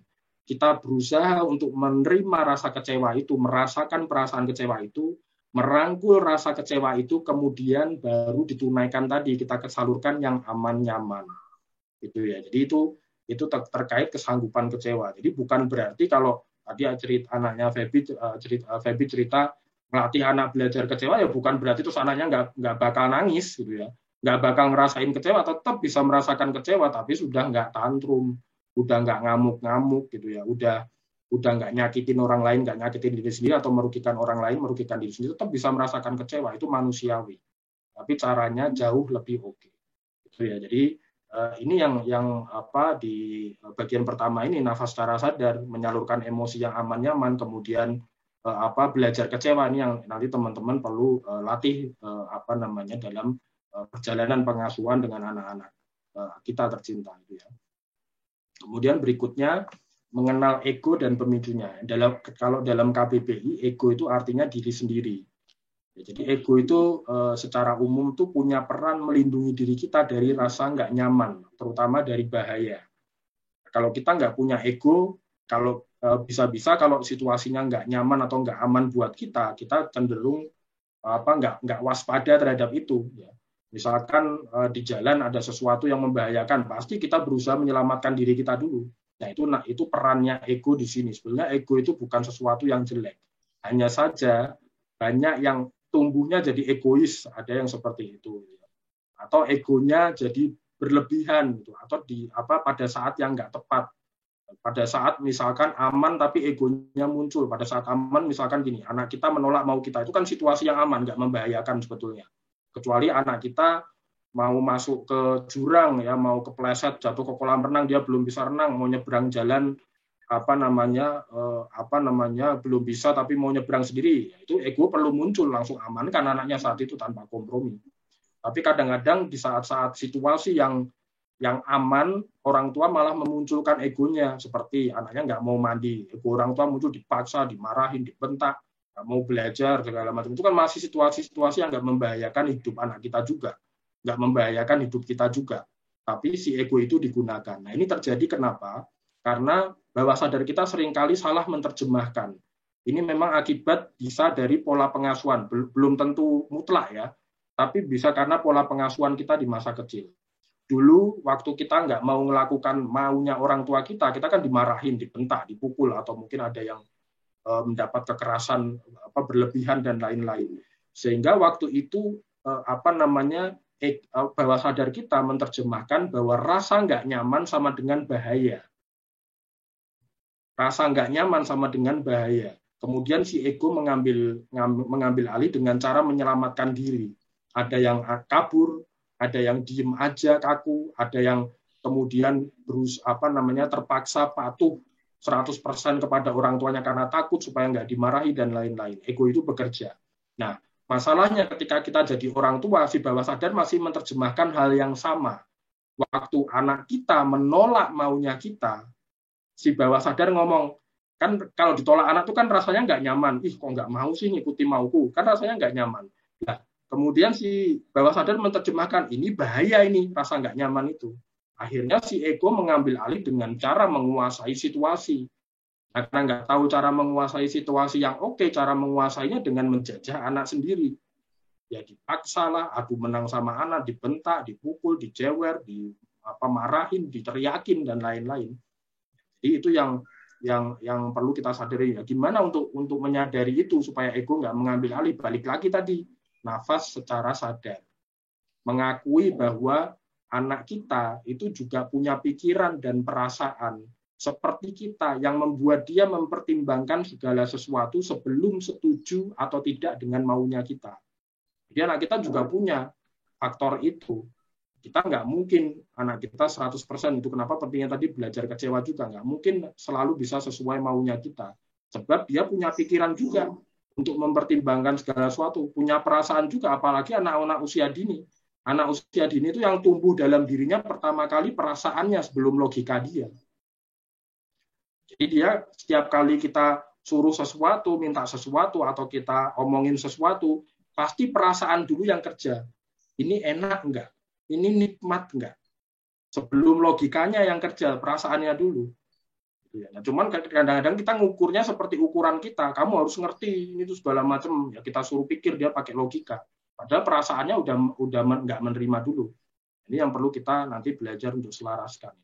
Kita berusaha untuk menerima rasa kecewa itu, merasakan perasaan kecewa itu, merangkul rasa kecewa itu, kemudian baru ditunaikan tadi, kita kesalurkan yang aman-nyaman. Gitu ya. Jadi itu terkait kesanggupan kecewa. Jadi bukan berarti kalau tadi cerita anaknya Feby cerita melatih anak belajar kecewa, ya bukan berarti terus anaknya nggak bakal nangis gitu ya, nggak bakal ngerasain kecewa, tetap bisa merasakan kecewa, tapi sudah nggak tantrum, udah nggak ngamuk-ngamuk gitu ya, udah nggak nyakitin orang lain, nggak nyakitin diri sendiri atau merugikan orang lain, merugikan diri sendiri, tetap bisa merasakan kecewa, itu manusiawi. Tapi caranya jauh lebih oke. Gitu ya. Jadi ini yang di bagian pertama ini, nafas secara sadar, menyalurkan emosi yang aman nyaman, kemudian belajar kecewa, ini yang nanti teman-teman perlu latih dalam perjalanan pengasuhan dengan anak-anak kita tercinta itu ya. Kemudian berikutnya mengenal ego dan pemicunya. Kalau dalam KBBI, ego itu artinya diri sendiri. Jadi ego itu secara umum tuh punya peran melindungi diri kita dari rasa nggak nyaman, terutama dari bahaya. Kalau kita nggak punya ego, kalau bisa-bisa kalau situasinya nggak nyaman atau nggak aman buat kita cenderung nggak waspada terhadap itu. Ya. Misalkan di jalan ada sesuatu yang membahayakan, pasti kita berusaha menyelamatkan diri kita dulu. Nah itu perannya ego di sini. Sebenarnya ego itu bukan sesuatu yang jelek. Hanya saja banyak yang tumbuhnya jadi egois, ada yang seperti itu. Atau egonya jadi berlebihan gitu, atau pada saat yang nggak tepat. Pada saat misalkan aman tapi egonya muncul. Pada saat aman misalkan gini, anak kita menolak mau kita, itu kan situasi yang aman, nggak membahayakan sebetulnya. Kecuali anak kita mau masuk ke jurang ya, mau kepleset jatuh ke kolam renang, dia belum bisa renang, mau nyebrang jalan belum bisa tapi mau nyebrang sendiri, itu ego perlu muncul, langsung amankan anaknya saat itu tanpa kompromi. Tapi kadang-kadang di saat-saat situasi yang yang aman, orang tua malah memunculkan egonya, seperti anaknya nggak mau mandi, ego orang tua muncul, dipaksa, dimarahin, dibentak, nggak mau belajar, segala macam. Itu kan masih situasi-situasi yang nggak membahayakan hidup anak kita juga, nggak membahayakan hidup kita juga. Tapi si ego itu digunakan. Nah ini terjadi kenapa? Karena bawah sadar kita seringkali salah menerjemahkan. Ini memang akibat bisa dari pola pengasuhan, belum tentu mutlak ya, tapi bisa karena pola pengasuhan kita di masa kecil. Dulu waktu kita nggak mau melakukan maunya orang tua kita kan dimarahin, dibentak, dipukul, atau mungkin ada yang mendapat kekerasan berlebihan dan lain-lain. Sehingga waktu itu bawah sadar kita menerjemahkan bahwa rasa nggak nyaman sama dengan bahaya. Rasa nggak nyaman sama dengan bahaya. Kemudian si ego mengambil alih dengan cara menyelamatkan diri. Ada yang kabur, ada yang diem aja kaku, ada yang kemudian terpaksa patuh 100% kepada orang tuanya karena takut supaya nggak dimarahi dan lain-lain. Ego itu bekerja. Nah, masalahnya ketika kita jadi orang tua, si bawah sadar masih menerjemahkan hal yang sama. Waktu anak kita menolak maunya kita, si bawah sadar ngomong, kan kalau ditolak anak itu kan rasanya nggak nyaman. Kok nggak mau sih ngikuti mauku? Kan rasanya nggak nyaman. Nah, kemudian si bawah sadar menerjemahkan, ini bahaya ini, rasa nggak nyaman itu. Akhirnya si ego mengambil alih dengan cara menguasai situasi. Nah, karena nggak tahu cara menguasai situasi yang oke, cara menguasainya dengan menjajah anak sendiri. Ya dipaksa lah, adu menang sama anak, dibentak, dipukul, dijewer, marahin, diteriakin, dan lain-lain. Jadi itu yang perlu kita sadari. Ya, gimana untuk menyadari itu supaya ego nggak mengambil alih? Balik lagi tadi, nafas secara sadar. Mengakui bahwa anak kita itu juga punya pikiran dan perasaan seperti kita yang membuat dia mempertimbangkan segala sesuatu sebelum setuju atau tidak dengan maunya kita. Jadi anak kita juga punya faktor itu. Kita nggak mungkin anak kita 100%, itu kenapa pentingnya tadi belajar kecewa juga. Nggak mungkin selalu bisa sesuai maunya kita. Sebab dia punya pikiran juga untuk mempertimbangkan segala sesuatu. Punya perasaan juga, apalagi anak-anak usia dini. Anak usia dini itu yang tumbuh dalam dirinya pertama kali perasaannya sebelum logika dia. Jadi dia setiap kali kita suruh sesuatu, minta sesuatu, atau kita omongin sesuatu, pasti perasaan dulu yang kerja. Ini enak enggak? Ini nikmat enggak? Sebelum logikanya yang kerja, perasaannya dulu. Nah, cuman kadang-kadang kita ngukurnya seperti ukuran kita. Kamu harus ngerti ini tuh segala macam. Ya kita suruh pikir, dia pakai logika. Padahal perasaannya udah nggak menerima dulu. Ini yang perlu kita nanti belajar untuk selaraskan.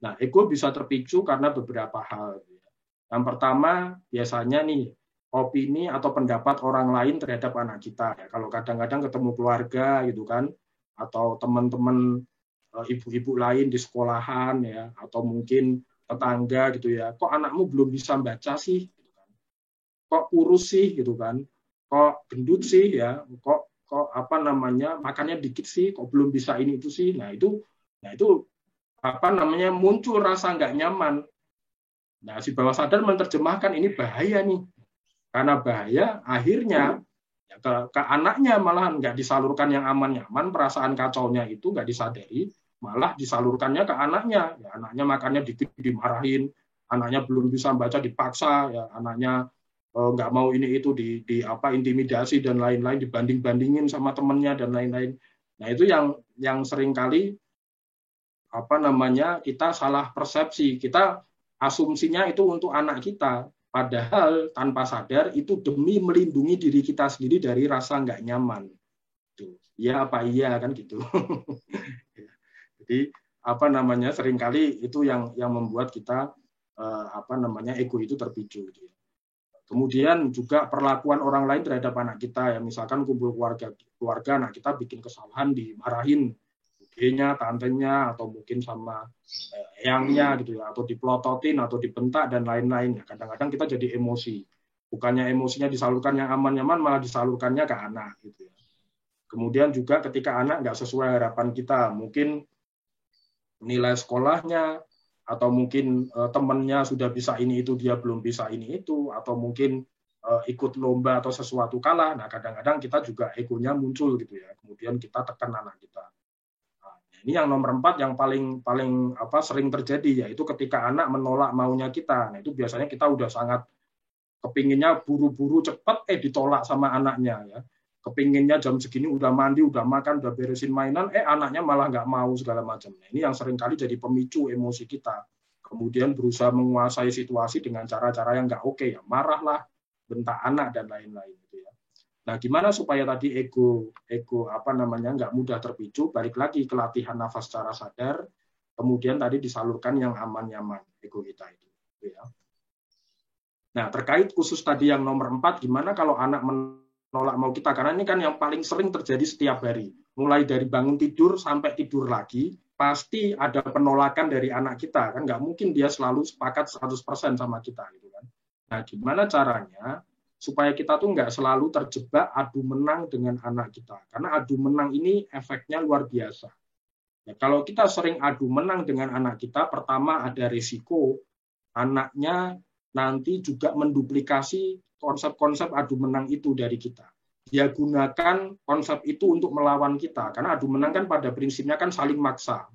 Nah, ego bisa terpicu karena beberapa hal. Yang pertama, biasanya nih, opini atau pendapat orang lain terhadap anak kita. Ya, kalau kadang-kadang ketemu keluarga gitu kan, atau teman-teman ibu-ibu lain di sekolahan ya, atau mungkin tetangga gitu ya, kok anakmu belum bisa baca sih? Kok kurus sih gitu kan? Kok gendut sih ya? Kok makannya dikit sih? Kok belum bisa ini itu sih? Nah itu muncul rasa nggak nyaman. Nah, si bawah sadar menerjemahkan ini bahaya nih. Karena bahaya, akhirnya ya, ke anaknya malah nggak disalurkan yang aman-nyaman, perasaan kacaunya itu nggak disadari, malah disalurkannya ke anaknya. Ya, anaknya makannya dikit dimarahin, anaknya belum bisa baca dipaksa, ya anaknya nggak mau ini itu intimidasi dan lain-lain, dibanding-bandingin sama temennya dan lain-lain. Nah itu yang seringkali kita salah persepsi, kita asumsinya itu untuk anak kita, padahal tanpa sadar itu demi melindungi diri kita sendiri dari rasa nggak nyaman. Ya apa iya kan gitu. Jadi seringkali itu yang membuat kita ego itu terpicu. Gitu. Kemudian juga perlakuan orang lain terhadap anak kita, ya misalkan kumpul keluarga anak kita bikin kesalahan dimarahin budenya, tantenya, atau mungkin sama eyangnya gitu ya, atau dipelototin atau dibentak dan lain-lain. Ya, kadang-kadang kita jadi emosi. Bukannya emosinya disalurkan yang aman-nyaman, malah disalurkannya ke anak gitu ya. Kemudian juga ketika anak nggak sesuai harapan kita, mungkin nilai sekolahnya, atau mungkin temannya sudah bisa ini itu dia belum bisa ini itu, atau mungkin ikut lomba atau sesuatu kalah. Nah kadang-kadang kita juga egonya muncul gitu ya, kemudian kita tekan anak kita. Nah, Ini yang nomor 4 yang paling sering terjadi, yaitu ketika anak menolak maunya kita. Nah, itu biasanya kita udah sangat kepinginnya buru-buru cepat, ditolak sama anaknya ya. Kepinginnya jam segini udah mandi, udah makan, udah beresin mainan, anaknya malah nggak mau segala macam. Nah, ini yang seringkali jadi pemicu emosi kita. Kemudian berusaha menguasai situasi dengan cara-cara yang nggak oke, ya marahlah, bentak anak dan lain-lain gitu ya. Nah, gimana supaya tadi ego nggak mudah terpicu? Balik lagi ke latihan nafas secara sadar, kemudian tadi disalurkan yang aman-nyaman ego kita itu. Gitu ya. Nah, terkait khusus tadi yang nomor 4, gimana kalau anak menolak mau kita? Karena ini kan yang paling sering terjadi setiap hari. Mulai dari bangun tidur sampai tidur lagi, pasti ada penolakan dari anak kita. Kan nggak mungkin dia selalu sepakat 100% sama kita. Gitu kan. Nah, gimana caranya supaya kita tuh nggak selalu terjebak adu menang dengan anak kita. Karena adu menang ini efeknya luar biasa. Ya, kalau kita sering adu menang dengan anak kita, pertama ada risiko anaknya nanti juga menduplikasi konsep-konsep adu menang itu dari kita. Dia gunakan konsep itu untuk melawan kita. Karena adu menang kan pada prinsipnya kan saling memaksa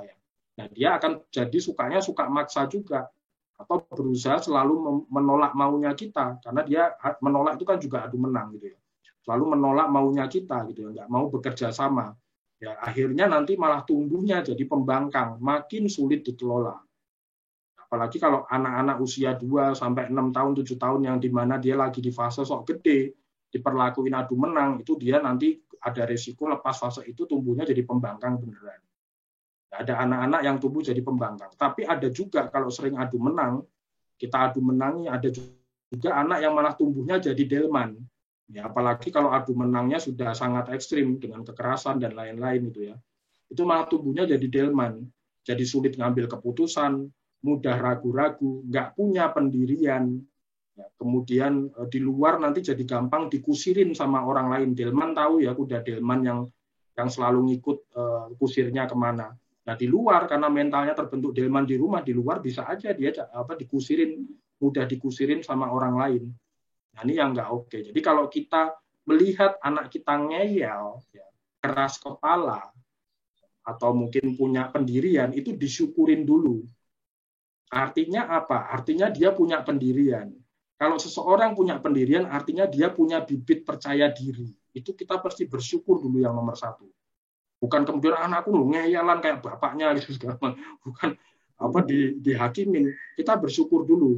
ya. Nah, dia akan jadi suka maksa juga. Atau berusaha selalu menolak maunya kita, karena dia menolak itu kan juga adu menang gitu ya, selalu menolak maunya kita gitu ya, nggak mau bekerja sama ya, akhirnya nanti malah tumbuhnya jadi pembangkang, makin sulit dikelola. Apalagi kalau anak-anak usia 2 sampai 6 tahun 7 tahun yang dimana dia lagi di fase sok gede, diperlakuin adu menang, itu dia nanti ada resiko lepas fase itu tumbuhnya jadi pembangkang beneran. Ada anak-anak yang tumbuh jadi pembangkang. Tapi ada juga kalau sering adu menang, kita adu menangi, ada juga anak yang malah tumbuhnya jadi delman. Ya, apalagi kalau adu menangnya sudah sangat ekstrim dengan kekerasan dan lain-lain itu ya. Itu malah tumbuhnya jadi delman. Jadi sulit ngambil keputusan, mudah ragu-ragu, nggak punya pendirian. Ya, kemudian di luar nanti jadi gampang dikusirin sama orang lain. Delman tahu ya, kuda delman yang selalu ngikut kusirnya kemana. Nah, di luar karena mentalnya terbentuk delman di rumah, di luar bisa aja dia mudah dikusirin sama orang lain. Nah, ini yang nggak oke. Jadi kalau kita melihat anak kita ngeyel, ya, keras kepala, atau mungkin punya pendirian, itu disyukurin dulu. Artinya apa? Artinya dia punya pendirian. Kalau seseorang punya pendirian, artinya dia punya bibit percaya diri. Itu kita pasti bersyukur dulu yang nomor 1. Bukan kemudian anakku ngeyalan kayak bapaknya gitu segala, bukan dihakimin. Kita bersyukur dulu.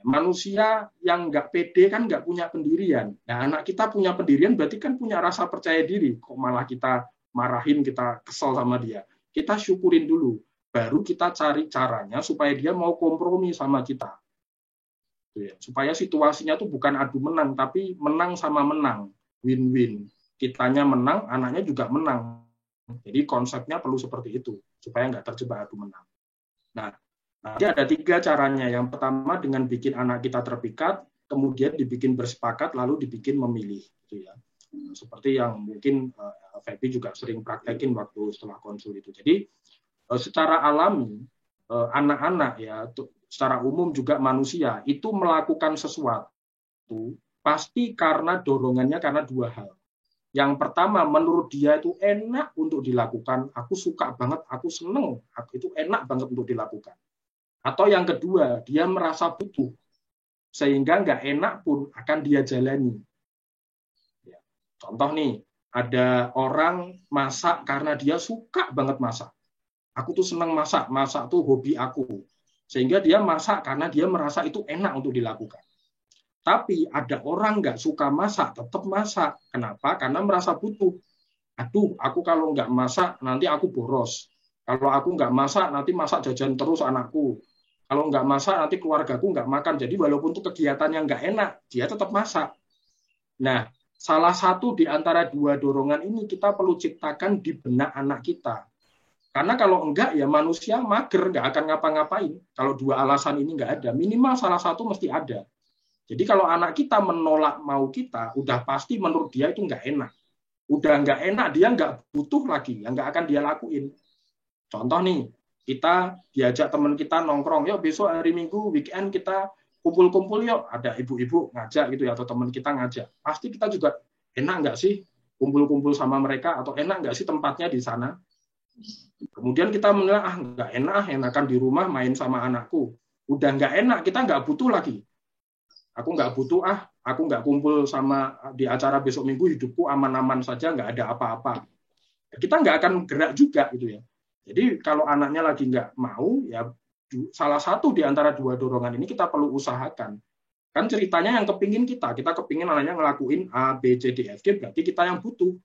Manusia yang nggak pede kan nggak punya pendirian. Nah, anak kita punya pendirian berarti kan punya rasa percaya diri. Kok malah kita marahin, kita kesel sama dia. Kita syukurin dulu. Baru kita cari caranya supaya dia mau kompromi sama kita. Supaya situasinya tuh bukan adu menang, tapi menang sama menang. Win-win. Kitanya menang, anaknya juga menang. Jadi konsepnya perlu seperti itu supaya nggak terjebak adu menang. Nah, nanti ada 3 caranya. Yang pertama dengan bikin anak kita terpikat, kemudian dibikin bersepakat, lalu dibikin memilih. Gitu ya. Seperti yang mungkin Feby juga sering praktekin waktu setelah konsul itu. Jadi secara alami anak-anak ya, secara umum juga manusia itu melakukan sesuatu pasti karena dorongannya karena 2 hal. Yang pertama, menurut dia itu enak untuk dilakukan. Aku suka banget, aku seneng. Itu enak banget untuk dilakukan. Atau yang kedua, dia merasa butuh. Sehingga nggak enak pun akan dia jalani. Ya. Contoh nih, ada orang masak karena dia suka banget masak. Aku tuh seneng masak. Masak tuh hobi aku. Sehingga dia masak karena dia merasa itu enak untuk dilakukan. Tapi ada orang nggak suka masak, tetap masak. Kenapa? Karena merasa butuh. Aduh, aku kalau nggak masak, nanti aku boros. Kalau aku nggak masak, nanti masak jajan terus anakku. Kalau nggak masak, nanti keluargaku nggak makan. Jadi walaupun itu kegiatan yang nggak enak, dia tetap masak. Nah, salah satu di antara 2 dorongan ini kita perlu ciptakan di benak anak kita. Karena kalau enggak, ya manusia mager, nggak akan ngapa-ngapain. Kalau 2 alasan ini nggak ada, minimal salah satu mesti ada. Jadi kalau anak kita menolak mau kita, udah pasti menurut dia itu nggak enak. Udah nggak enak, dia nggak butuh lagi, yang nggak akan dia lakuin. Contoh nih, kita diajak teman kita nongkrong, yuk besok hari Minggu, weekend kita kumpul-kumpul yuk. Ada ibu-ibu ngajak gitu ya, atau teman kita ngajak. Pasti kita juga, enak nggak sih kumpul-kumpul sama mereka, atau enak nggak sih tempatnya di sana? Kemudian kita menilai, nggak enak, enakan di rumah main sama anakku. Udah nggak enak, kita nggak butuh lagi. Aku nggak butuh, aku nggak kumpul sama di acara besok minggu, hidupku aman-aman saja, nggak ada apa-apa. Kita nggak akan gerak juga gitu ya. Jadi kalau anaknya lagi nggak mau, ya salah satu di antara dua dorongan ini kita perlu usahakan. Kan ceritanya yang kepingin kita kepingin anaknya ngelakuin A, B, C, D, F, G, berarti kita yang butuh.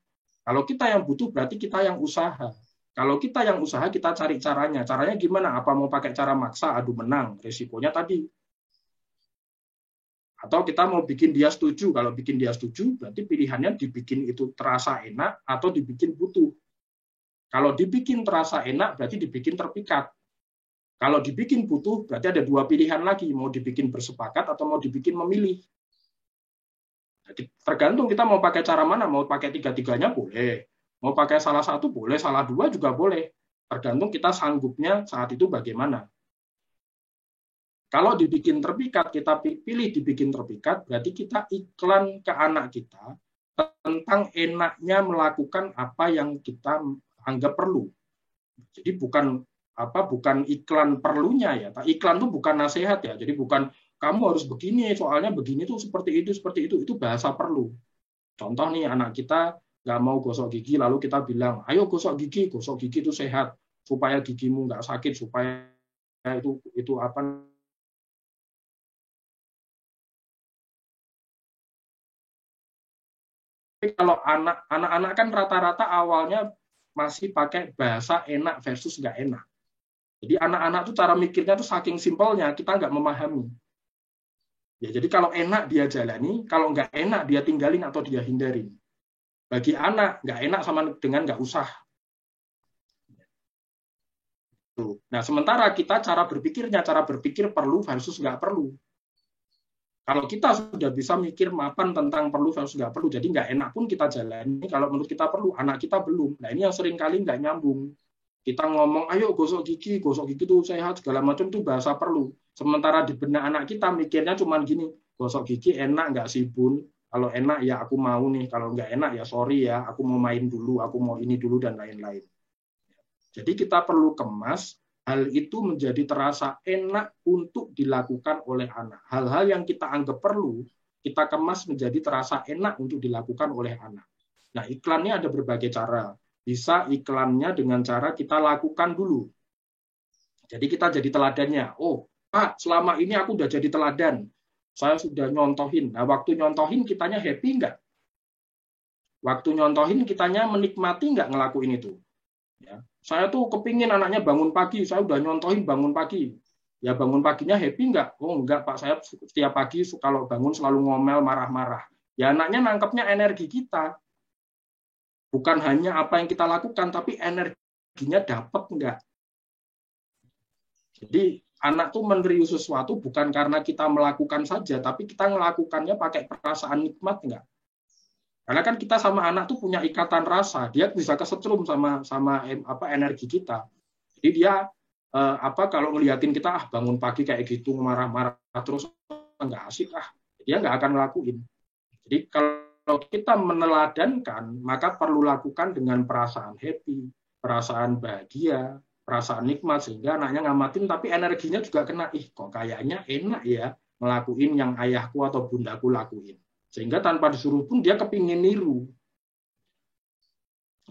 Kalau kita yang butuh, berarti kita yang usaha. Kalau kita yang usaha, kita cari caranya. Caranya gimana? Apa mau pakai cara maksa, adu menang? Resikonya tadi. Atau kita mau bikin dia setuju. Kalau bikin dia setuju, berarti pilihannya dibikin itu terasa enak atau dibikin butuh. Kalau dibikin terasa enak, berarti dibikin terpikat. Kalau dibikin butuh, berarti ada dua pilihan lagi. Mau dibikin bersepakat atau mau dibikin memilih. Jadi, tergantung kita mau pakai cara mana. Mau pakai tiga-tiganya boleh. Mau pakai salah satu boleh, salah dua juga boleh. Tergantung kita sanggupnya saat itu bagaimana. Kalau dibikin terpikat, kita pilih dibikin terpikat, berarti kita iklan ke anak kita tentang enaknya melakukan apa yang kita anggap perlu. Jadi bukan iklan perlunya ya. Iklan itu bukan nasihat ya. Jadi bukan kamu harus begini, soalnya begini tuh seperti itu bahasa perlu. Contoh nih, anak kita nggak mau gosok gigi, lalu kita bilang, ayo gosok gigi itu sehat, supaya gigimu nggak sakit, supaya itu apa. Tapi kalau anak-anak kan rata-rata awalnya masih pakai bahasa enak versus nggak enak. Jadi anak-anak tuh cara mikirnya tuh saking simpelnya, kita nggak memahami. Ya, jadi kalau enak dia jalani, kalau nggak enak dia tinggalin atau dia hindarin. Bagi anak, nggak enak sama dengan nggak usah. Nah, sementara kita cara berpikir perlu versus nggak perlu. Kalau kita sudah bisa mikir mapan tentang perlu versus nggak perlu, jadi nggak enak pun kita jalani. Kalau menurut kita perlu, anak kita belum. Nah, ini yang sering kali nggak nyambung. Kita ngomong, ayo gosok gigi itu sehat, segala macam itu bahasa perlu. Sementara di benak anak kita mikirnya cuma gini, gosok gigi enak nggak sih bun? Kalau enak ya aku mau nih, kalau nggak enak ya sorry ya, aku mau main dulu, aku mau ini dulu, dan lain-lain. Jadi kita perlu kemas hal itu menjadi terasa enak untuk dilakukan oleh anak. Hal-hal yang kita anggap perlu, kita kemas menjadi terasa enak untuk dilakukan oleh anak. Nah, iklannya ada berbagai cara. Bisa iklannya dengan cara kita lakukan dulu. Jadi kita jadi teladannya. Oh, Pak, selama ini aku udah jadi teladan. Saya sudah nyontohin. Nah, waktu nyontohin kitanya happy nggak? Waktu nyontohin kitanya menikmati nggak ngelakuin itu? Ya. Saya tuh kepingin anaknya bangun pagi, saya udah nyontohin bangun pagi. Ya bangun paginya happy nggak? Oh enggak Pak, saya setiap pagi kalau bangun selalu ngomel, marah-marah. Ya anaknya nangkepnya energi kita. Bukan hanya apa yang kita lakukan, tapi energinya dapat enggak. Jadi anak tuh menerima sesuatu bukan karena kita melakukan saja, tapi kita melakukannya pakai perasaan nikmat enggak. Karena kan kita sama anak tuh punya ikatan rasa, dia bisa kesetrum sama energi kita. Jadi dia kalau ngeliatin kita bangun pagi kayak gitu marah-marah terus nggak asik dia nggak akan ngelakuin. Jadi kalau kita meneladankan, maka perlu lakukan dengan perasaan happy, perasaan bahagia, perasaan nikmat, sehingga anaknya ngamatin tapi energinya juga kena, kok kayaknya enak ya ngelakuin yang ayahku atau bundaku lakuin. Sehingga tanpa disuruh pun dia kepingin niru.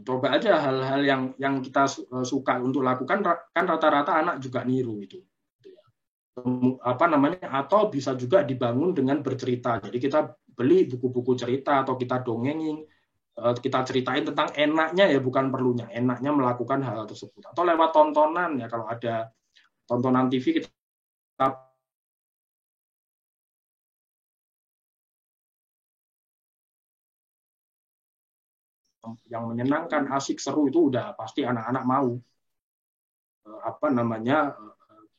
Coba aja hal-hal yang kita suka untuk lakukan, kan rata-rata anak juga niru itu. Atau bisa juga dibangun dengan bercerita. Jadi kita beli buku-buku cerita atau kita dongengin, kita ceritain tentang enaknya ya, bukan perlunya, enaknya melakukan hal tersebut. Atau lewat tontonan ya, kalau ada tontonan TV kita yang menyenangkan, asik, seru, itu udah pasti anak-anak mau.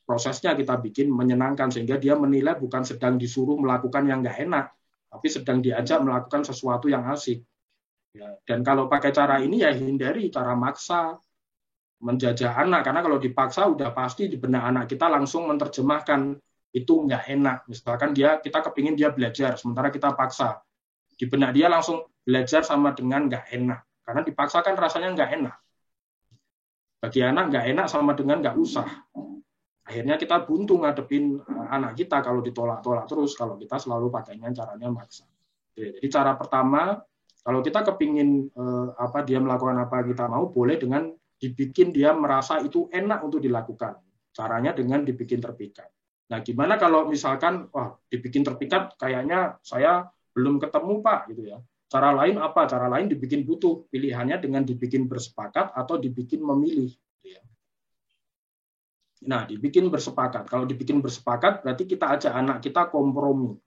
Prosesnya kita bikin menyenangkan sehingga dia menilai bukan sedang disuruh melakukan yang nggak enak, tapi sedang diajak melakukan sesuatu yang asik. Ya, dan kalau pakai cara ini ya hindari cara maksa, menjajah anak, karena kalau dipaksa udah pasti di benak anak kita langsung menerjemahkan itu nggak enak. Misalkan kita kepingin dia belajar, sementara kita paksa, di benak dia langsung belajar sama dengan nggak enak, karena dipaksakan rasanya nggak enak. Bagi anak nggak enak sama dengan nggak usah. Akhirnya kita buntu ngadepin anak kita kalau ditolak-tolak terus, kalau kita selalu pakainya caranya maksa. Jadi cara pertama, kalau kita kepingin dia melakukan apa yang kita mau, boleh dengan dibikin dia merasa itu enak untuk dilakukan. Caranya dengan dibikin terpikat. Nah, gimana kalau misalkan, wah, dibikin terpikat, kayaknya saya belum ketemu, Pak, gitu ya. Cara lain apa? Cara lain dibikin butuh. Pilihannya dengan dibikin bersepakat atau dibikin memilih. Nah, dibikin bersepakat. Kalau dibikin bersepakat, berarti kita ajak anak kita kompromi.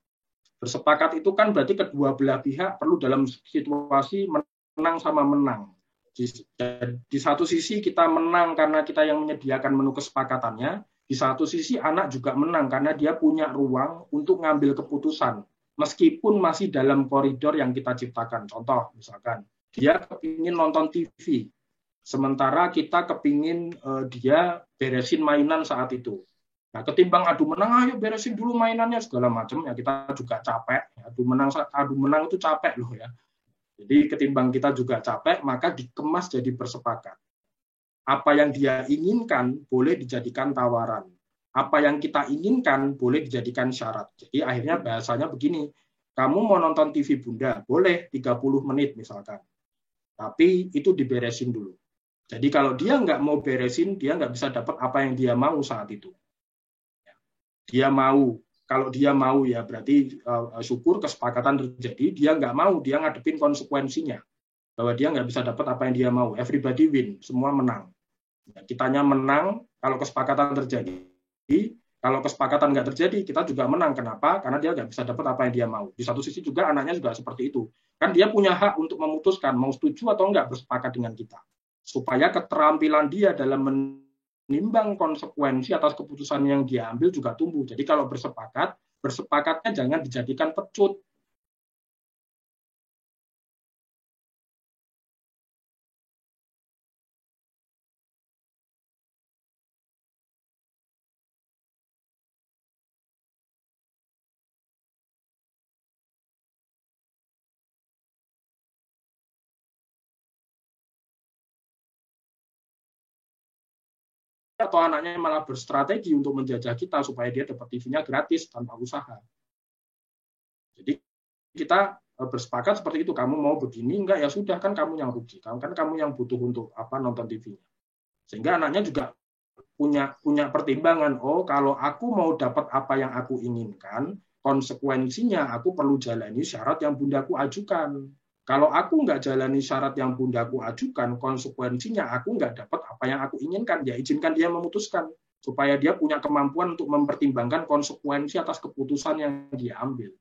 Bersepakat itu kan berarti kedua belah pihak perlu dalam situasi menang sama menang. Di satu sisi kita menang karena kita yang menyediakan menu kesepakatannya, di satu sisi anak juga menang karena dia punya ruang untuk ngambil keputusan, meskipun masih dalam koridor yang kita ciptakan. Contoh, misalkan, dia kepingin nonton TV, sementara kita kepingin dia beresin mainan saat itu. Nah, ketimbang adu menang, ayo beresin dulu mainannya segala macam, ya kita juga capek. Adu menang itu capek loh ya. Jadi ketimbang kita juga capek, maka dikemas jadi bersepakat. Apa yang dia inginkan boleh dijadikan tawaran. Apa yang kita inginkan boleh dijadikan syarat. Jadi akhirnya bahasanya begini, kamu mau nonton TV Bunda, boleh 30 menit misalkan. Tapi itu diberesin dulu. Jadi kalau dia nggak mau beresin, dia nggak bisa dapat apa yang dia mau saat itu. Dia mau, kalau dia mau ya berarti syukur kesepakatan terjadi, dia nggak mau, dia ngadepin konsekuensinya. Bahwa dia nggak bisa dapat apa yang dia mau. Everybody win, semua menang. Kitanya menang kalau kesepakatan terjadi. Kalau kesepakatan nggak terjadi, kita juga menang. Kenapa? Karena dia nggak bisa dapat apa yang dia mau. Di satu sisi juga anaknya juga seperti itu. Kan dia punya hak untuk memutuskan mau setuju atau nggak bersepakat dengan kita. Supaya keterampilan dia dalam menimbang konsekuensi atas keputusan yang dia ambil juga tumbuh. Jadi kalau bersepakat, bersepakatnya jangan dijadikan pecut. Atau anaknya malah berstrategi untuk menjajah kita supaya dia dapat TV-nya gratis tanpa usaha. Jadi kita bersepakat seperti itu, kamu mau begini enggak, ya sudah, kan kamu yang rugi, kan kamu yang butuh untuk nonton TV-nya. Sehingga anaknya juga punya pertimbangan, oh kalau aku mau dapat apa yang aku inginkan, konsekuensinya aku perlu jalani syarat yang bundaku ajukan. Kalau aku nggak jalani syarat yang bundaku ajukan, konsekuensinya aku nggak dapat apa yang aku inginkan. Ya izinkan dia memutuskan, supaya dia punya kemampuan untuk mempertimbangkan konsekuensi atas keputusan yang dia ambil.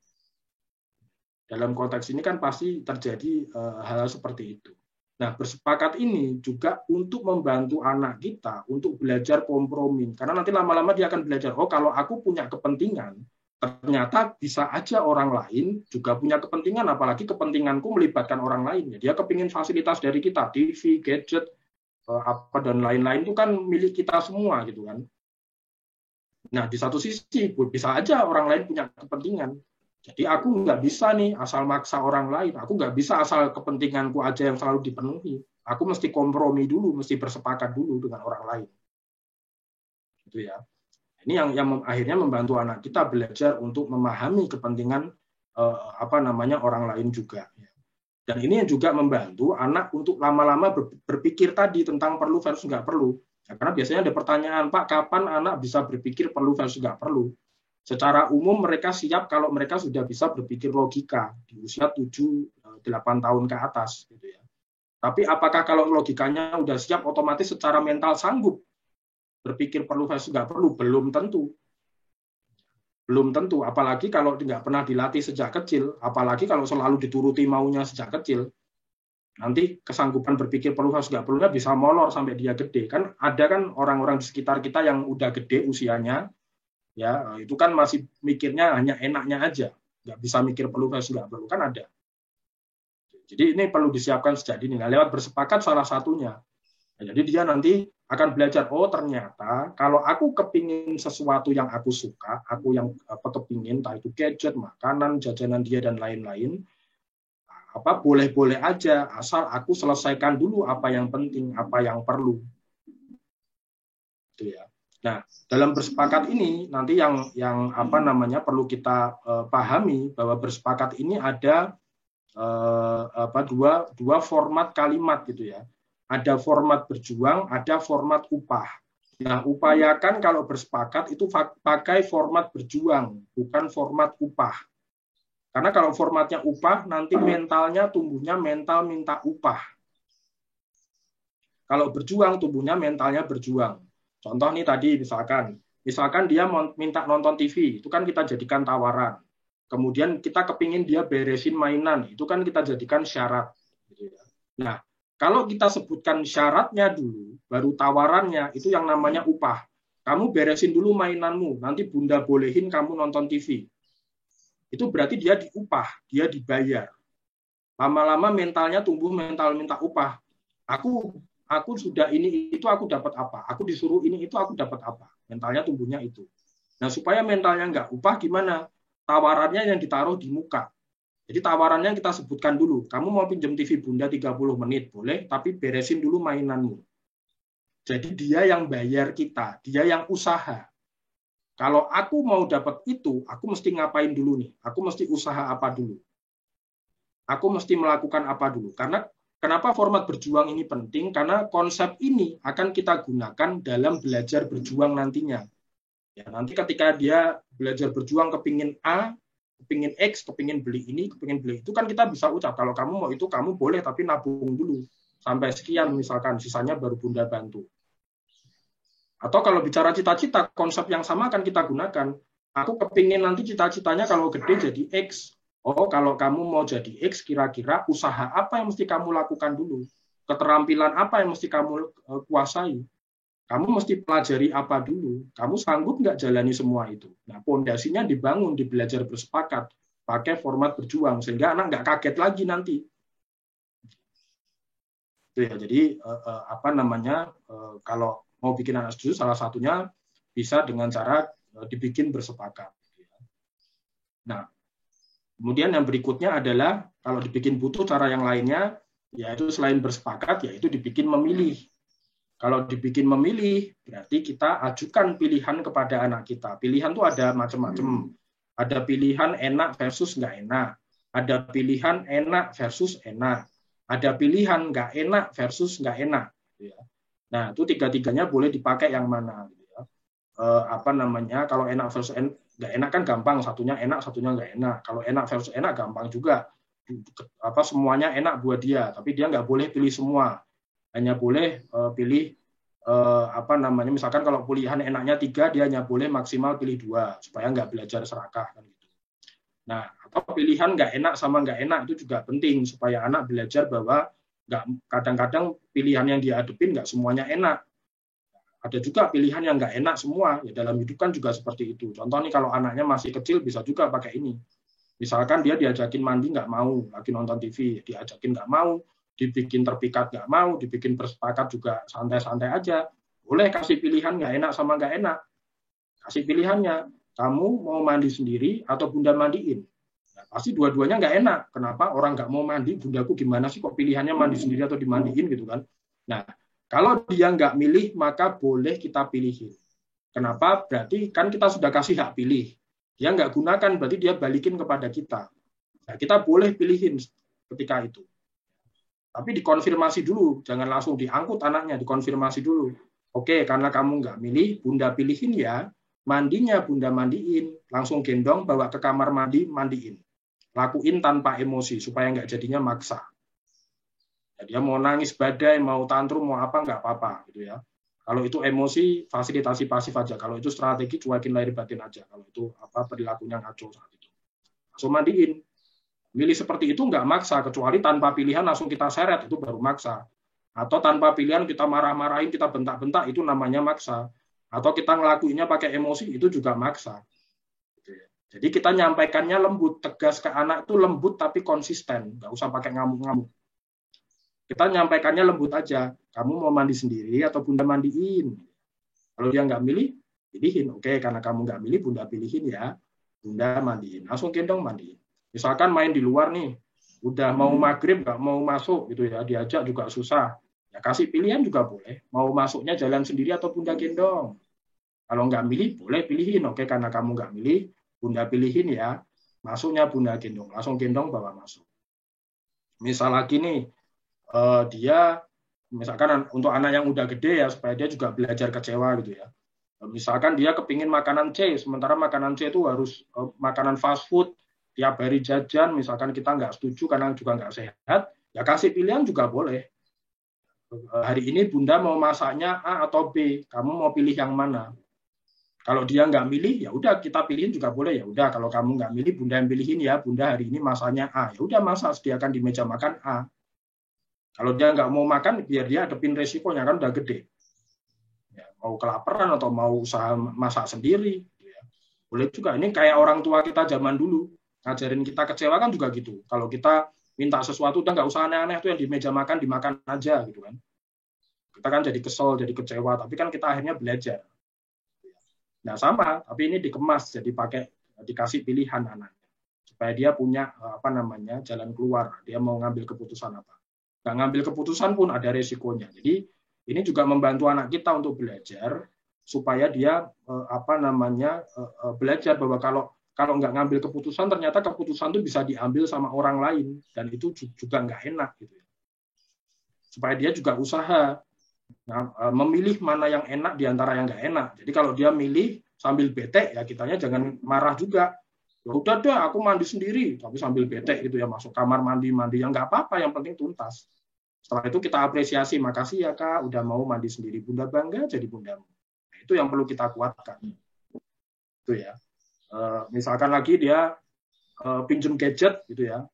Dalam konteks ini kan pasti terjadi hal seperti itu. Nah, bersepakat ini juga untuk membantu anak kita untuk belajar kompromi. Karena nanti lama-lama dia akan belajar, oh kalau aku punya kepentingan, ternyata bisa aja orang lain juga punya kepentingan, apalagi kepentinganku melibatkan orang lain. Dia kepingin fasilitas dari kita, TV, gadget, dan lain-lain itu kan milik kita semua gitu kan. Nah, di satu sisi bisa aja orang lain punya kepentingan. Jadi aku nggak bisa nih asal maksa orang lain. Aku nggak bisa asal kepentinganku aja yang selalu dipenuhi. Aku mesti kompromi dulu, mesti bersepakat dulu dengan orang lain. Gitu ya. Ini yang akhirnya membantu anak kita belajar untuk memahami kepentingan orang lain juga. Dan ini yang juga membantu anak untuk lama-lama berpikir tadi tentang perlu versus nggak perlu. Ya, karena biasanya ada pertanyaan, Pak, kapan anak bisa berpikir perlu versus nggak perlu? Secara umum mereka siap kalau mereka sudah bisa berpikir logika di usia 7-8 tahun ke atas. Gitu ya. Tapi apakah kalau logikanya udah siap otomatis secara mental sanggup berpikir perlu versus nggak perlu? Belum tentu. Belum tentu, apalagi kalau nggak pernah dilatih sejak kecil, apalagi kalau selalu dituruti maunya sejak kecil, nanti kesanggupan berpikir perlu versus nggak perlunya bisa molor sampai dia gede. Kan ada kan orang-orang di sekitar kita yang udah gede usianya, ya itu kan masih mikirnya hanya enaknya aja, nggak bisa mikir perlu versus nggak perlu, kan ada. Jadi ini perlu disiapkan sejak dini. Nah, lewat bersepakat salah satunya. Nah, jadi dia nanti akan belajar, oh ternyata kalau aku kepingin sesuatu yang aku suka, aku yang kepingin, entah itu gadget, makanan, jajanan dia, dan lain-lain, boleh-boleh aja, asal aku selesaikan dulu apa yang penting, apa yang perlu. Gitu ya. Nah, dalam bersepakat ini nanti yang apa namanya perlu kita pahami bahwa bersepakat ini ada dua format kalimat gitu ya. Ada format berjuang, ada format upah. Nah, upayakan kalau bersepakat itu pakai format berjuang, bukan format upah. Karena kalau formatnya upah, nanti mentalnya tumbuhnya mental minta upah. Kalau berjuang, tumbuhnya mentalnya berjuang. Contoh nih tadi, misalkan dia minta nonton TV, itu kan kita jadikan tawaran. Kemudian kita kepingin dia beresin mainan, itu kan kita jadikan syarat. Nah, kalau kita sebutkan syaratnya dulu, baru tawarannya, itu yang namanya upah. Kamu beresin dulu mainanmu, nanti bunda bolehin kamu nonton TV. Itu berarti dia diupah, dia dibayar. Lama-lama mentalnya tumbuh mental minta upah. Aku sudah ini itu aku dapat apa? Aku disuruh ini itu aku dapat apa? Mentalnya tumbuhnya itu. Nah, supaya mentalnya nggak upah gimana? Tawarannya yang ditaruh di muka. Jadi tawarannya kita sebutkan dulu. Kamu mau pinjam TV Bunda 30 menit, boleh, tapi beresin dulu mainanmu. Jadi dia yang bayar kita, dia yang usaha. Kalau aku mau dapat itu, aku mesti ngapain dulu nih? Aku mesti usaha apa dulu? Aku mesti melakukan apa dulu? Karena kenapa format berjuang ini penting? Karena konsep ini akan kita gunakan dalam belajar berjuang nantinya. Ya, nanti ketika dia belajar berjuang kepingin A, kepingin X, kepingin beli ini, kepingin beli itu, kan kita bisa ucap, kalau kamu mau itu, kamu boleh, tapi nabung dulu. Sampai sekian misalkan, sisanya baru Bunda bantu. Atau kalau bicara cita-cita, konsep yang sama akan kita gunakan. Aku kepingin nanti cita-citanya kalau gede jadi X. Oh, kalau kamu mau jadi X, kira-kira usaha apa yang mesti kamu lakukan dulu? Keterampilan apa yang mesti kamu kuasai? Kamu mesti pelajari apa dulu? Kamu sanggup nggak jalani semua itu? Nah, pondasinya dibangun, di belajar bersepakat, pakai format berjuang, sehingga anak nggak kaget lagi nanti. Ya, jadi apa namanya, kalau mau bikin anak setuju, salah satunya bisa dengan cara dibikin bersepakat. Nah, kemudian yang berikutnya adalah kalau dibikin butuh cara yang lainnya, yaitu selain bersepakat, yaitu dibikin memilih. Kalau dibikin memilih, berarti kita ajukan pilihan kepada anak kita. Pilihan itu ada macam-macam. Ada pilihan enak versus nggak enak. Ada pilihan enak versus enak. Ada pilihan nggak enak versus nggak enak. Nah, itu tiga-tiganya boleh dipakai yang mana. Apa namanya, kalau enak versus nggak enak kan gampang. Satunya enak, satunya nggak enak. Kalau enak versus enak gampang juga. Apa semuanya enak buat dia, tapi dia nggak boleh pilih semua. Hanya boleh pilih apa namanya, misalkan kalau pilihan enaknya 3, dia hanya boleh maksimal pilih 2 supaya nggak belajar serakah kan gitu. Nah, atau pilihan nggak enak sama nggak enak itu juga penting supaya anak belajar bahwa nggak, kadang-kadang pilihan yang dia hadapin nggak semuanya enak. Ada juga pilihan yang nggak enak semua. Ya, dalam hidup kan juga seperti itu. Contoh nih, kalau anaknya masih kecil bisa juga pakai ini. Misalkan dia diajakin mandi nggak mau, lagi nonton TV, diajakin nggak mau, dibikin terpikat nggak mau, dibikin bersepakat juga santai-santai aja. Boleh kasih pilihan nggak enak sama nggak enak. Kasih pilihannya, kamu mau mandi sendiri atau bunda mandiin. Nah, pasti dua-duanya nggak enak. Kenapa orang nggak mau mandi, bundaku gimana sih kok pilihannya mandi sendiri atau dimandiin gitu kan. Nah, kalau dia nggak milih, maka boleh kita pilihin. Kenapa? Berarti kan kita sudah kasih hak pilih. Dia nggak gunakan, berarti dia balikin kepada kita. Nah, kita boleh pilihin ketika itu. Tapi dikonfirmasi dulu, jangan langsung diangkut anaknya, dikonfirmasi dulu. Oke, karena kamu nggak milih, bunda pilihin ya, mandinya bunda mandiin, langsung gendong, bawa ke kamar mandi, mandiin. Lakuin tanpa emosi, supaya nggak jadinya maksa. Ya, dia mau nangis badai, mau tantrum, mau apa, nggak apa-apa. Gitu ya. Kalau itu emosi, fasilitasi pasif aja. Kalau itu strategi, cuekin lahir batin aja. Kalau itu apa perilakunya ngaco saat itu. Langsung mandiin. Milih seperti itu nggak maksa, kecuali tanpa pilihan langsung kita seret, itu baru maksa. Atau tanpa pilihan kita marah-marahin, kita bentak-bentak, itu namanya maksa. Atau kita ngelakuinnya pakai emosi, itu juga maksa. Jadi kita nyampaikannya lembut, tegas ke anak itu lembut tapi konsisten, nggak usah pakai ngamuk-ngamuk. Kita nyampaikannya lembut aja, kamu mau mandi sendiri atau bunda mandiin. Kalau dia nggak milih, pilihin. Oke, karena kamu nggak milih, bunda pilihin ya, bunda mandiin. Langsung gendong mandiin. Misalkan main di luar nih, udah mau maghrib nggak mau masuk gitu ya, diajak juga susah. Ya kasih pilihan juga boleh. Mau masuknya jalan sendiri atau Bunda gendong. Kalau nggak milih, boleh pilihin. Oke, karena kamu nggak milih, Bunda pilihin ya. Masuknya Bunda gendong. Langsung gendong bawa masuk. Misal lagi nih, dia, misalkan untuk anak yang udah gede ya, supaya dia juga belajar kecewa gitu ya. Misalkan dia kepingin makanan C, sementara makanan C itu harus makanan fast food, tiap hari jajan, misalkan kita nggak setuju karena juga nggak sehat, ya kasih pilihan juga boleh. Hari ini Bunda mau masaknya A atau B, kamu mau pilih yang mana? Kalau dia nggak milih, ya udah kita pilihin juga boleh. Ya udah, kalau kamu nggak milih, Bunda yang pilihin ya. Bunda hari ini masaknya A. Ya udah, masak, sediakan di meja makan A. Kalau dia nggak mau makan, biar dia hadapin resikonya, kan udah gede. Ya, mau kelaparan atau mau usaha masak sendiri. Ya. Boleh juga. Ini kayak orang tua kita zaman dulu. Ngajarin kita kecewa kan juga gitu. Kalau kita minta sesuatu, udah nggak usah aneh-aneh, tuh yang di meja makan, dimakan aja gitu kan. Kita kan jadi kesel, jadi kecewa. Tapi kan kita akhirnya belajar. Nah sama, tapi ini dikemas, jadi dikasih pilihan anaknya supaya dia punya jalan keluar. Dia mau ngambil keputusan apa? Nggak ngambil keputusan pun ada resikonya. Jadi ini juga membantu anak kita untuk belajar supaya dia belajar bahwa kalau nggak ngambil keputusan, ternyata keputusan itu bisa diambil sama orang lain dan itu juga nggak enak gitu. Supaya dia juga usaha. Nah, memilih mana yang enak di antara yang nggak enak. Jadi kalau dia milih sambil bete, ya kitanya jangan marah juga. Ya udah deh, aku mandi sendiri, tapi sambil bete gitu ya, masuk kamar mandi yang nggak apa-apa, yang penting tuntas. Setelah itu kita apresiasi, makasih ya Kak, udah mau mandi sendiri, Bunda bangga jadi bundamu. Nah, itu yang perlu kita kuatkan. Itu ya. Misalkan lagi dia pinjem gadget gitu ya,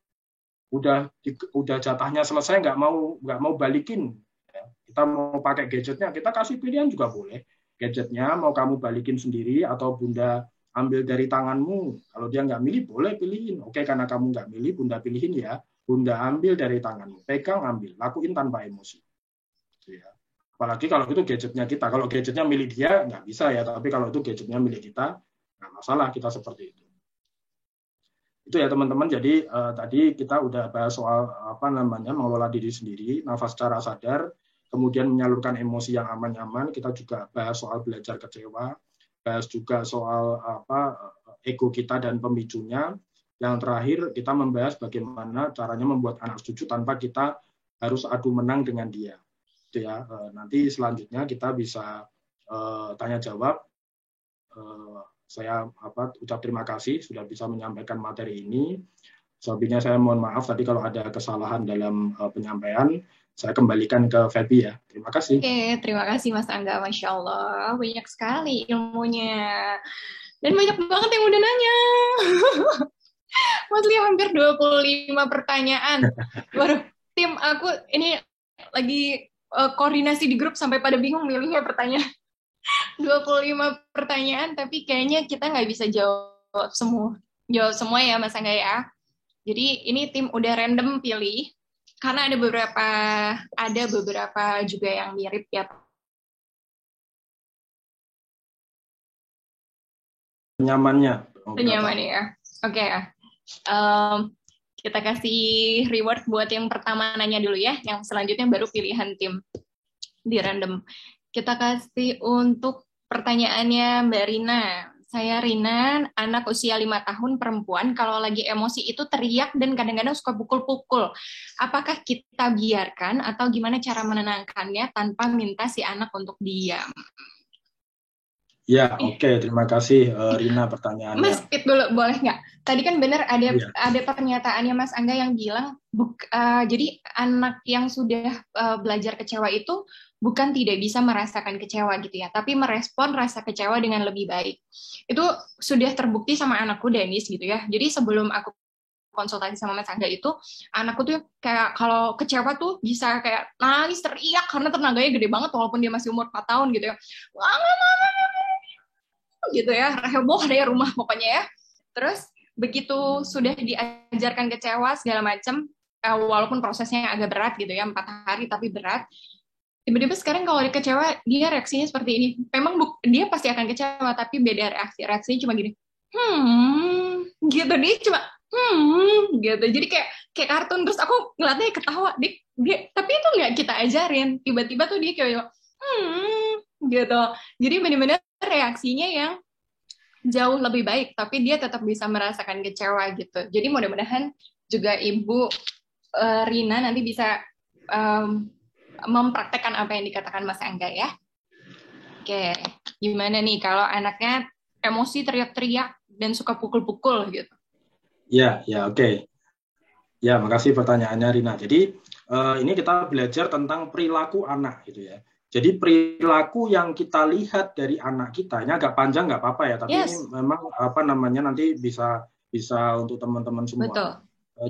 udah jatahnya selesai nggak mau balikin. Kita mau pakai gadgetnya, kita kasih pilihan juga boleh. Gadgetnya mau kamu balikin sendiri atau Bunda ambil dari tanganmu. Kalau dia nggak milih, boleh pilihin. Oke, karena kamu nggak milih, Bunda pilihin ya. Bunda ambil dari tanganmu. Pegang, ambil. Lakuin tanpa emosi. Ya. Apalagi kalau itu gadgetnya kita. Kalau gadgetnya milik dia, nggak bisa ya. Tapi kalau itu gadgetnya milik kita, nggak masalah kita seperti itu. Itu ya teman-teman. Jadi tadi kita udah bahas soal mengelola diri sendiri, nafas secara sadar, kemudian menyalurkan emosi yang aman-aman. Kita juga bahas soal belajar kecewa, bahas juga soal ego kita dan pemicunya. Yang terakhir kita membahas bagaimana caranya membuat anak setuju tanpa kita harus adu menang dengan dia. Itu ya. Nanti selanjutnya kita bisa tanya jawab. Saya ucap terima kasih sudah bisa menyampaikan materi ini. Selebihnya saya mohon maaf tadi kalau ada kesalahan dalam penyampaian. Saya kembalikan ke Feby ya. Terima kasih. Oke, terima kasih Mas Angga. Masya Allah, banyak sekali ilmunya. Dan banyak banget yang udah nanya. Mostly hampir 25 pertanyaan. Baru tim aku ini lagi koordinasi di grup sampai pada bingung milihnya pertanyaan. 25 pertanyaan, tapi kayaknya kita nggak bisa jawab semua ya Mas Angga ya. Jadi ini tim udah random pilih. Karena ada beberapa juga yang mirip ya. Penyamannya ya. Oke. Kita kasih reward buat yang pertama nanya dulu ya. Yang selanjutnya baru pilihan tim di random. Kita kasih untuk pertanyaannya Mbak Rina. Saya Rina, anak usia 5 tahun perempuan, kalau lagi emosi itu teriak dan kadang-kadang suka pukul-pukul. Apakah kita biarkan atau gimana cara menenangkannya tanpa minta si anak untuk diam? Ya, oke. Terima kasih Rina pertanyaannya. Mas, Pit dulu, boleh nggak? Tadi kan benar ada pernyataannya Mas Angga yang bilang, jadi anak yang sudah belajar kecewa itu bukan tidak bisa merasakan kecewa gitu ya, tapi merespon rasa kecewa dengan lebih baik. Itu sudah terbukti sama anakku Denis gitu ya. Jadi sebelum aku konsultasi sama Mas Angga itu, anakku tuh kayak kalau kecewa tuh bisa kayak nangis teriak karena tenaganya gede banget walaupun dia masih umur 4 tahun gitu ya. Gitu ya, heboh deh rumah pokoknya ya. Terus begitu sudah diajarkan kecewa segala macam, walaupun prosesnya agak berat gitu ya, 4 hari tapi berat. Tiba-tiba sekarang kalau dia kecewa, dia reaksinya seperti ini. Memang dia pasti akan kecewa, tapi beda reaksi. Reaksinya cuma gini, gitu. Dia cuma, gitu. Jadi kayak kayak kartun. Terus aku ngeliatnya ketawa, tapi itu nggak kita ajarin. Tiba-tiba tuh dia kayak gitu. Jadi benar-benar reaksinya yang jauh lebih baik, tapi dia tetap bisa merasakan kecewa gitu. Jadi mudah-mudahan juga Ibu Rina nanti bisa mempraktekkan apa yang dikatakan Mas Angga ya. Oke, gimana nih kalau anaknya emosi teriak-teriak dan suka pukul-pukul gitu? Ya, ya, oke. Ya, makasih pertanyaannya Rina. Jadi ini kita belajar tentang perilaku anak gitu ya. Jadi perilaku yang kita lihat dari anak kita, ini agak panjang nggak apa-apa ya, tapi ini memang apa namanya nanti bisa untuk teman-teman semua. Betul.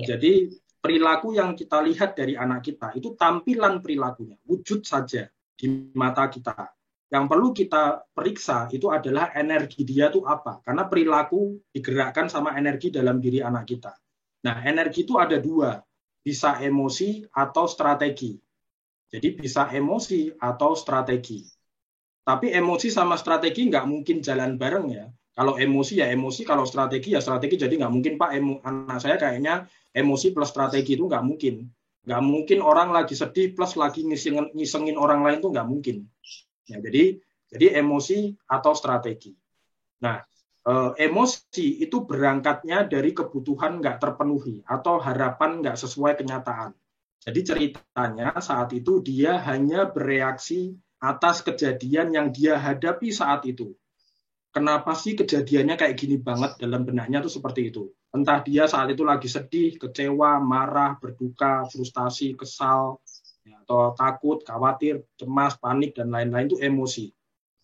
Jadi perilaku yang kita lihat dari anak kita itu tampilan perilakunya, wujud saja di mata kita. Yang perlu kita periksa itu adalah energi dia itu apa, karena perilaku digerakkan sama energi dalam diri anak kita. Nah, energi itu ada dua, bisa emosi atau strategi. Jadi bisa emosi atau strategi. Tapi emosi sama strategi nggak mungkin jalan bareng ya. Kalau emosi ya emosi, kalau strategi ya strategi. Jadi nggak mungkin Pak, anak saya kayaknya emosi plus strategi itu nggak mungkin. Nggak mungkin orang lagi sedih plus lagi ngisengin orang lain itu nggak mungkin. Ya, jadi emosi atau strategi. Nah, emosi itu berangkatnya dari kebutuhan nggak terpenuhi atau harapan nggak sesuai kenyataan. Jadi ceritanya saat itu dia hanya bereaksi atas kejadian yang dia hadapi saat itu. Kenapa sih kejadiannya kayak gini banget dalam benaknya tuh seperti itu. Entah dia saat itu lagi sedih, kecewa, marah, berduka, frustasi, kesal, atau takut, khawatir, cemas, panik, dan lain-lain itu emosi.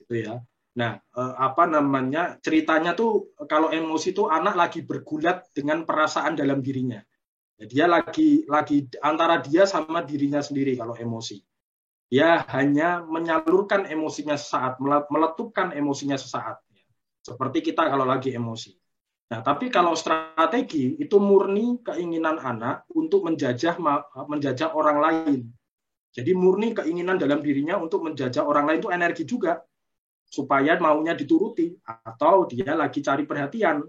Gitu ya. Nah, apa namanya ceritanya tuh kalau emosi tuh anak lagi bergulat dengan perasaan dalam dirinya. Dia lagi antara dia sama dirinya sendiri kalau emosi. Dia hanya menyalurkan emosinya sesaat, meletupkan emosinya sesaat. Seperti kita kalau lagi emosi. Nah, tapi kalau strategi itu murni keinginan anak untuk menjajah orang lain. Jadi murni keinginan dalam dirinya untuk menjajah orang lain itu energi juga. Supaya maunya dituruti. Atau dia lagi cari perhatian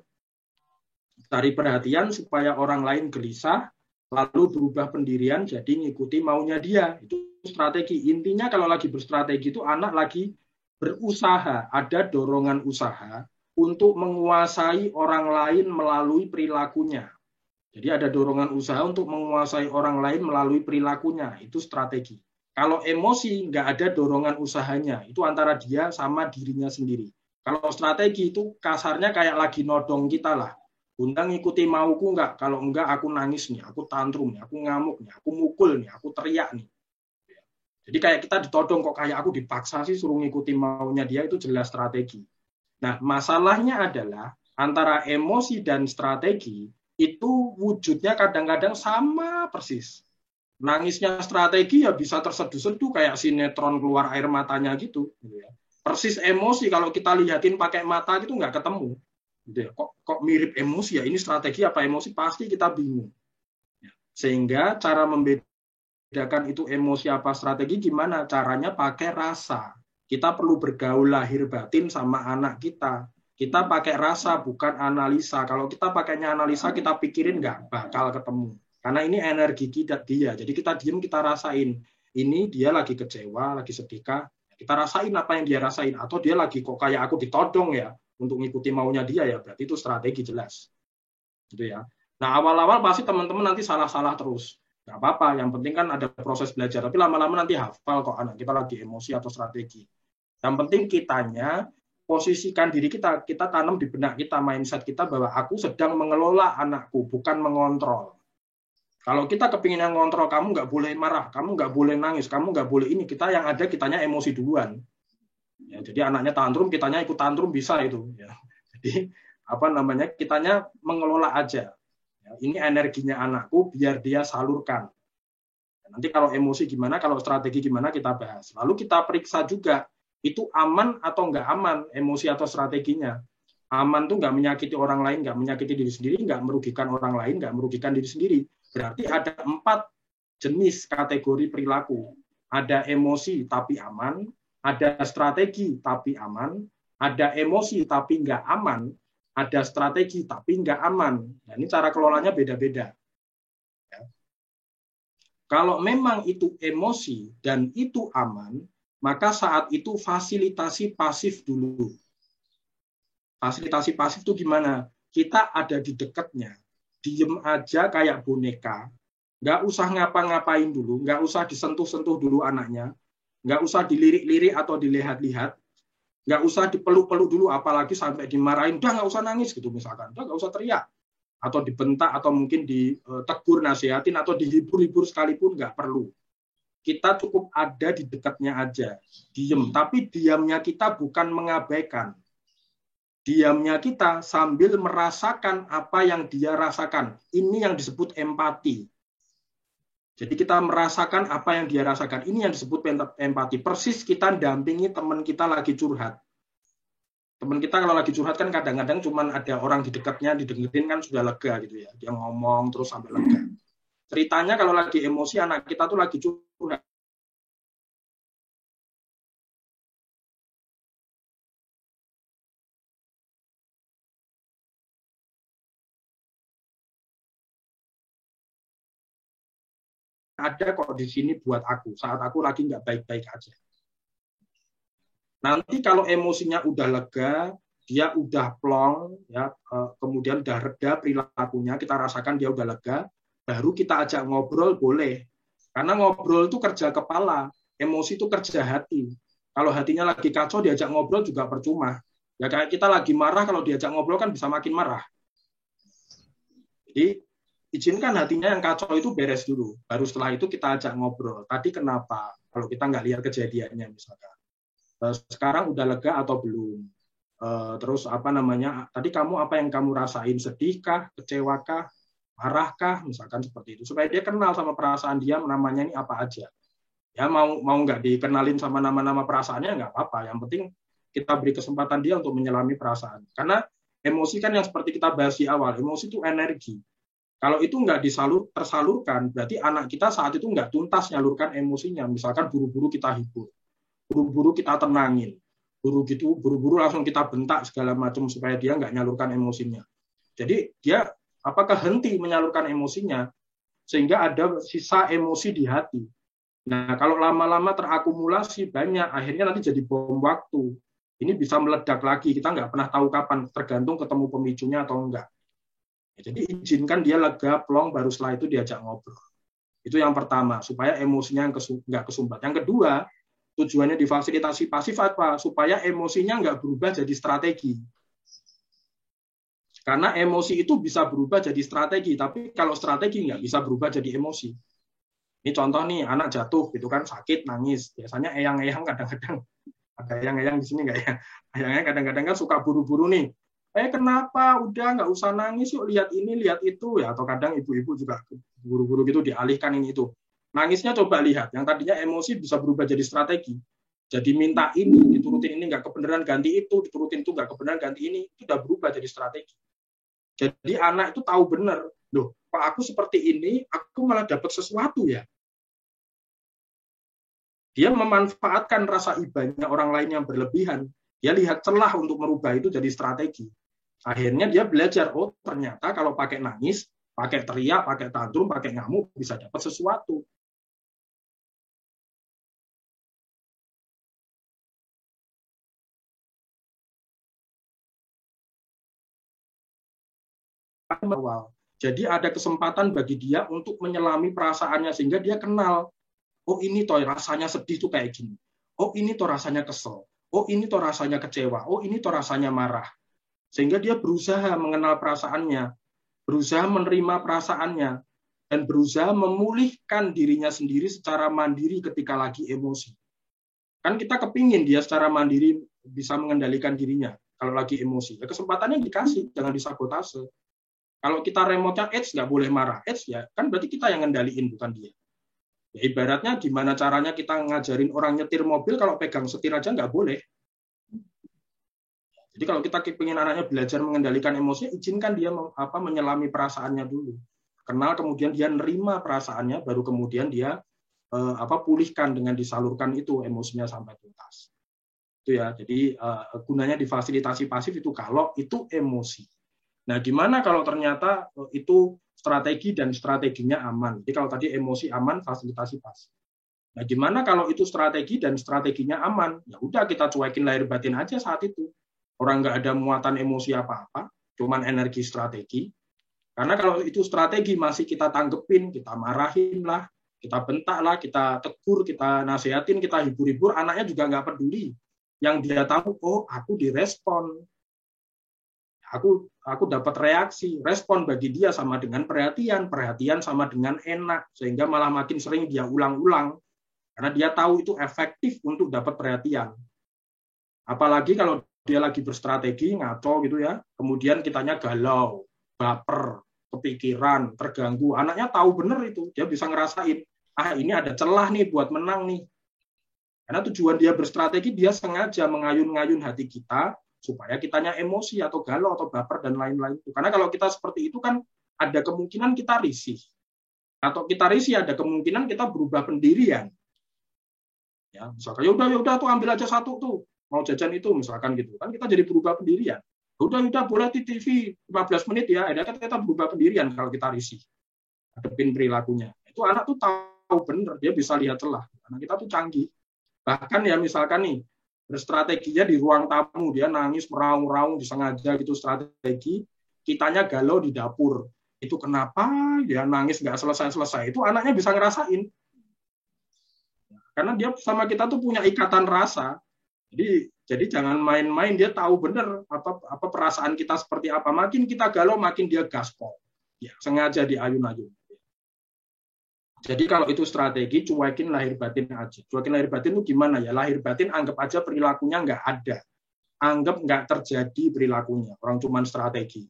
supaya orang lain gelisah, lalu berubah pendirian jadi ngikuti maunya dia. Itu strategi. Intinya kalau lagi berstrategi itu anak lagi berusaha, ada dorongan usaha untuk menguasai orang lain melalui perilakunya. Jadi ada dorongan usaha untuk menguasai orang lain melalui perilakunya. Itu strategi. Kalau emosi nggak ada dorongan usahanya. Itu antara dia sama dirinya sendiri. Kalau strategi itu kasarnya kayak lagi nodong kita lah. Bunda ngikuti mauku nggak? Kalau enggak aku nangis nih, aku tantrum nih, aku ngamuk nih, aku mukul nih, aku teriak nih. Jadi kayak kita ditodong kok kayak aku dipaksa sih suruh ngikuti maunya dia, itu jelas strategi. Nah, masalahnya adalah antara emosi dan strategi itu wujudnya kadang-kadang sama persis. Nangisnya strategi ya bisa terseduh-seduh kayak sinetron keluar air matanya gitu. Persis emosi kalau kita lihatin pakai mata gitu nggak ketemu. Kok mirip emosi ya? Ini strategi apa emosi? Pasti kita bingung. Sehingga cara membedakan itu emosi apa strategi gimana? Caranya pakai rasa. Kita perlu bergaul lahir batin sama anak kita. Kita pakai rasa, bukan analisa. Kalau kita pakainya analisa, kita pikirin nggak bakal ketemu. Karena ini energi kita dia. Jadi kita diem, kita rasain. Ini dia lagi kecewa, lagi sedih kah? Kita rasain apa yang dia rasain. Atau dia lagi kok kayak aku ditodong ya, untuk ngikuti maunya dia ya. Berarti itu strategi jelas. Gitu ya. Nah, awal-awal pasti teman-teman nanti salah-salah terus. Nggak apa-apa, yang penting kan ada proses belajar. Tapi lama-lama nanti hafal kok anak kita lagi emosi atau strategi. Yang penting kitanya posisikan diri kita tanam di benak kita, mindset kita bahwa aku sedang mengelola anakku, bukan mengontrol. Kalau kita kepingin yang ngontrol, kamu nggak boleh marah, kamu nggak boleh nangis, kamu nggak boleh ini, kita yang ada kitanya emosi duluan. Ya, jadi anaknya tantrum, kitanya ikut tantrum bisa itu. Ya. Jadi apa namanya kitanya mengelola aja. Ya, ini energinya anakku biar dia salurkan. Nanti kalau emosi gimana, kalau strategi gimana kita bahas. Lalu kita periksa juga itu aman atau nggak aman emosi atau strateginya. Aman tuh nggak menyakiti orang lain, nggak menyakiti diri sendiri, nggak merugikan orang lain, nggak merugikan diri sendiri. Berarti ada 4 jenis kategori perilaku. Ada emosi tapi aman, ada strategi tapi aman, ada emosi tapi nggak aman, ada strategi tapi nggak aman. Nah, ini cara kelolanya beda-beda. Ya. Kalau memang itu emosi dan itu aman, maka saat itu fasilitasi pasif dulu. Fasilitasi pasif itu gimana? Kita ada di dekatnya, diem aja kayak boneka, nggak usah ngapa-ngapain dulu, nggak usah disentuh-sentuh dulu anaknya, nggak usah dilirik-lirik atau dilihat-lihat, nggak usah dipeluk-peluk dulu, apalagi sampai dimarahin, udah nggak usah nangis gitu misalkan, udah nggak usah teriak, atau dibentak, atau mungkin ditegur, nasihatin, atau dihibur-hibur sekalipun nggak perlu. Kita cukup ada di dekatnya aja, diem, tapi diamnya kita bukan mengabaikan. Diamnya kita sambil merasakan apa yang dia rasakan. Ini yang disebut empati. Jadi kita merasakan apa yang dia rasakan. Ini yang disebut empati. Persis kita dampingi teman kita lagi curhat. Teman kita kalau lagi curhat kan kadang-kadang cuma ada orang di dekatnya, didengerin kan sudah lega gitu ya. Dia ngomong terus sampai lega. Ceritanya kalau lagi emosi, anak kita tuh lagi curhat. Ada kok di sini buat aku saat aku lagi nggak baik-baik aja. Nanti kalau emosinya udah lega, dia udah plong, ya, kemudian udah reda perilakunya, kita rasakan dia udah lega, baru kita ajak ngobrol boleh. Karena ngobrol itu kerja kepala, emosi itu kerja hati. Kalau hatinya lagi kacau, diajak ngobrol juga percuma. Ya kayak kita lagi marah, kalau diajak ngobrol kan bisa makin marah. Jadi izinkan hatinya yang kacau itu beres dulu. Baru setelah itu kita ajak ngobrol. Tadi kenapa? Kalau kita nggak lihat kejadiannya misalkan. Sekarang udah lega atau belum? Terus apa namanya? Tadi kamu apa yang kamu rasain? Sedihkah? Kecewakah? Marahkah? Misalkan seperti itu. Supaya dia kenal sama perasaan dia, namanya ini apa aja. Ya mau nggak dikenalin sama nama-nama perasaannya nggak apa-apa. Yang penting kita beri kesempatan dia untuk menyelami perasaan. Karena emosi kan yang seperti kita bahas di awal, emosi itu energi. Kalau itu nggak tersalurkan, berarti anak kita saat itu nggak tuntas nyalurkan emosinya. Misalkan buru-buru kita hibur, buru-buru kita tenangin, buru-buru langsung kita bentak segala macam supaya dia nggak nyalurkan emosinya. Jadi dia apakah henti menyalurkan emosinya sehingga ada sisa emosi di hati. Nah kalau lama-lama terakumulasi banyak, akhirnya nanti jadi bom waktu. Ini bisa meledak lagi, kita nggak pernah tahu kapan, tergantung ketemu pemicunya atau enggak. Jadi izinkan dia lega, plong, baru setelah itu diajak ngobrol. Itu yang pertama, supaya emosinya nggak kesumbat. Yang kedua, tujuannya difasilitasi pasif apa? Supaya emosinya nggak berubah jadi strategi. Karena emosi itu bisa berubah jadi strategi, tapi kalau strategi nggak bisa berubah jadi emosi. Ini contoh nih, anak jatuh, gitu kan, sakit, nangis. Biasanya eyang-eyang kadang-kadang, ada eyang-eyang di sini nggak ya? Eyang-eyang kadang-kadang kan suka buru-buru nih. Kenapa? Udah nggak usah nangis, yuk lihat ini, lihat itu ya. Atau kadang ibu-ibu juga buru-buru gitu dialihkan ini itu. Nangisnya coba lihat, yang tadinya emosi bisa berubah jadi strategi. Jadi minta ini, diturutin ini nggak kebenaran ganti itu, diturutin itu nggak kebenaran ganti ini, itu udah berubah jadi strategi. Jadi anak itu tahu benar, loh, Pak aku seperti ini, aku malah dapat sesuatu ya. Dia memanfaatkan rasa ibanya orang lain yang berlebihan. Dia lihat celah untuk merubah itu jadi strategi. Akhirnya dia belajar, oh ternyata kalau pakai nangis, pakai teriak, pakai tantrum, pakai ngamuk, bisa dapat sesuatu. Jadi ada kesempatan bagi dia untuk menyelami perasaannya, sehingga dia kenal, oh ini toh rasanya sedih tuh kayak gini. Oh ini toh rasanya kesel. Oh ini toh rasanya kecewa. Oh ini toh rasanya marah. Sehingga dia berusaha mengenal perasaannya, berusaha menerima perasaannya, dan berusaha memulihkan dirinya sendiri secara mandiri ketika lagi emosi. Kan kita kepingin dia secara mandiri bisa mengendalikan dirinya kalau lagi emosi. Ya, kesempatannya dikasih, jangan disabotase. Kalau kita remote-nya, nggak boleh marah. Ya kan berarti kita yang ngendaliin, bukan dia. Ya, ibaratnya gimana caranya kita ngajarin orang nyetir mobil, kalau pegang setir aja nggak boleh. Jadi kalau kita ingin anaknya belajar mengendalikan emosi, izinkan dia menyelami perasaannya dulu. Kenal, kemudian dia nerima perasaannya, baru kemudian dia pulihkan dengan disalurkan itu emosinya sampai tuntas. Itu ya. Jadi gunanya difasilitasi pasif itu kalau itu emosi. Nah, gimana kalau ternyata itu strategi dan strateginya aman. Jadi kalau tadi emosi aman, fasilitasi pasif. Nah, gimana kalau itu strategi dan strateginya aman? Ya udah kita cuekin lahir batin aja saat itu. Orang nggak ada muatan emosi apa-apa, cuman energi strategi. Karena kalau itu strategi masih kita tanggepin, kita marahin lah, kita bentak lah, kita tegur, kita nasihatin, kita hibur-hibur, anaknya juga nggak peduli. Yang dia tahu, oh aku direspon, aku dapat reaksi, respon bagi dia sama dengan perhatian, perhatian sama dengan enak, sehingga malah makin sering dia ulang-ulang. Karena dia tahu itu efektif untuk dapat perhatian. Apalagi kalau dia lagi berstrategi, ngaco gitu ya, kemudian kitanya galau, baper, kepikiran, terganggu. Anaknya tahu benar itu, dia bisa ngerasain, ini ada celah nih buat menang nih. Karena tujuan dia berstrategi, dia sengaja mengayun-ngayun hati kita, supaya kitanya emosi atau galau atau baper dan lain-lain. Karena kalau kita seperti itu kan ada kemungkinan kita risih. Atau kita risih ada kemungkinan kita berubah pendirian. Ya, misalkan ya udah tuh ambil aja satu tuh, mau jajan itu misalkan gitu. Kan kita jadi berubah pendirian. Udah boleh di TV 15 menit ya. Akhirnya kita berubah pendirian kalau kita risih. Hadepin perilakunya. Itu anak tuh tahu bener, dia bisa lihat celah. Anak kita tuh canggih. Bahkan ya misalkan nih, berstrateginya di ruang tamu, dia nangis meraung-raung disengaja gitu strategi, kitanya galau di dapur. Itu kenapa dia nangis nggak selesai-selesai? Itu anaknya bisa ngerasain. Karena dia sama kita tuh punya ikatan rasa. Jadi jangan main-main, dia tahu benar apa perasaan kita seperti apa. Makin kita galau, makin dia gaspol. Ya, sengaja diayun-ayun. Jadi kalau itu strategi, cuekin lahir batin aja. Cuekin lahir batin itu gimana ya? Lahir batin anggap aja perilakunya nggak ada. Anggap nggak terjadi perilakunya. Orang cuma strategi.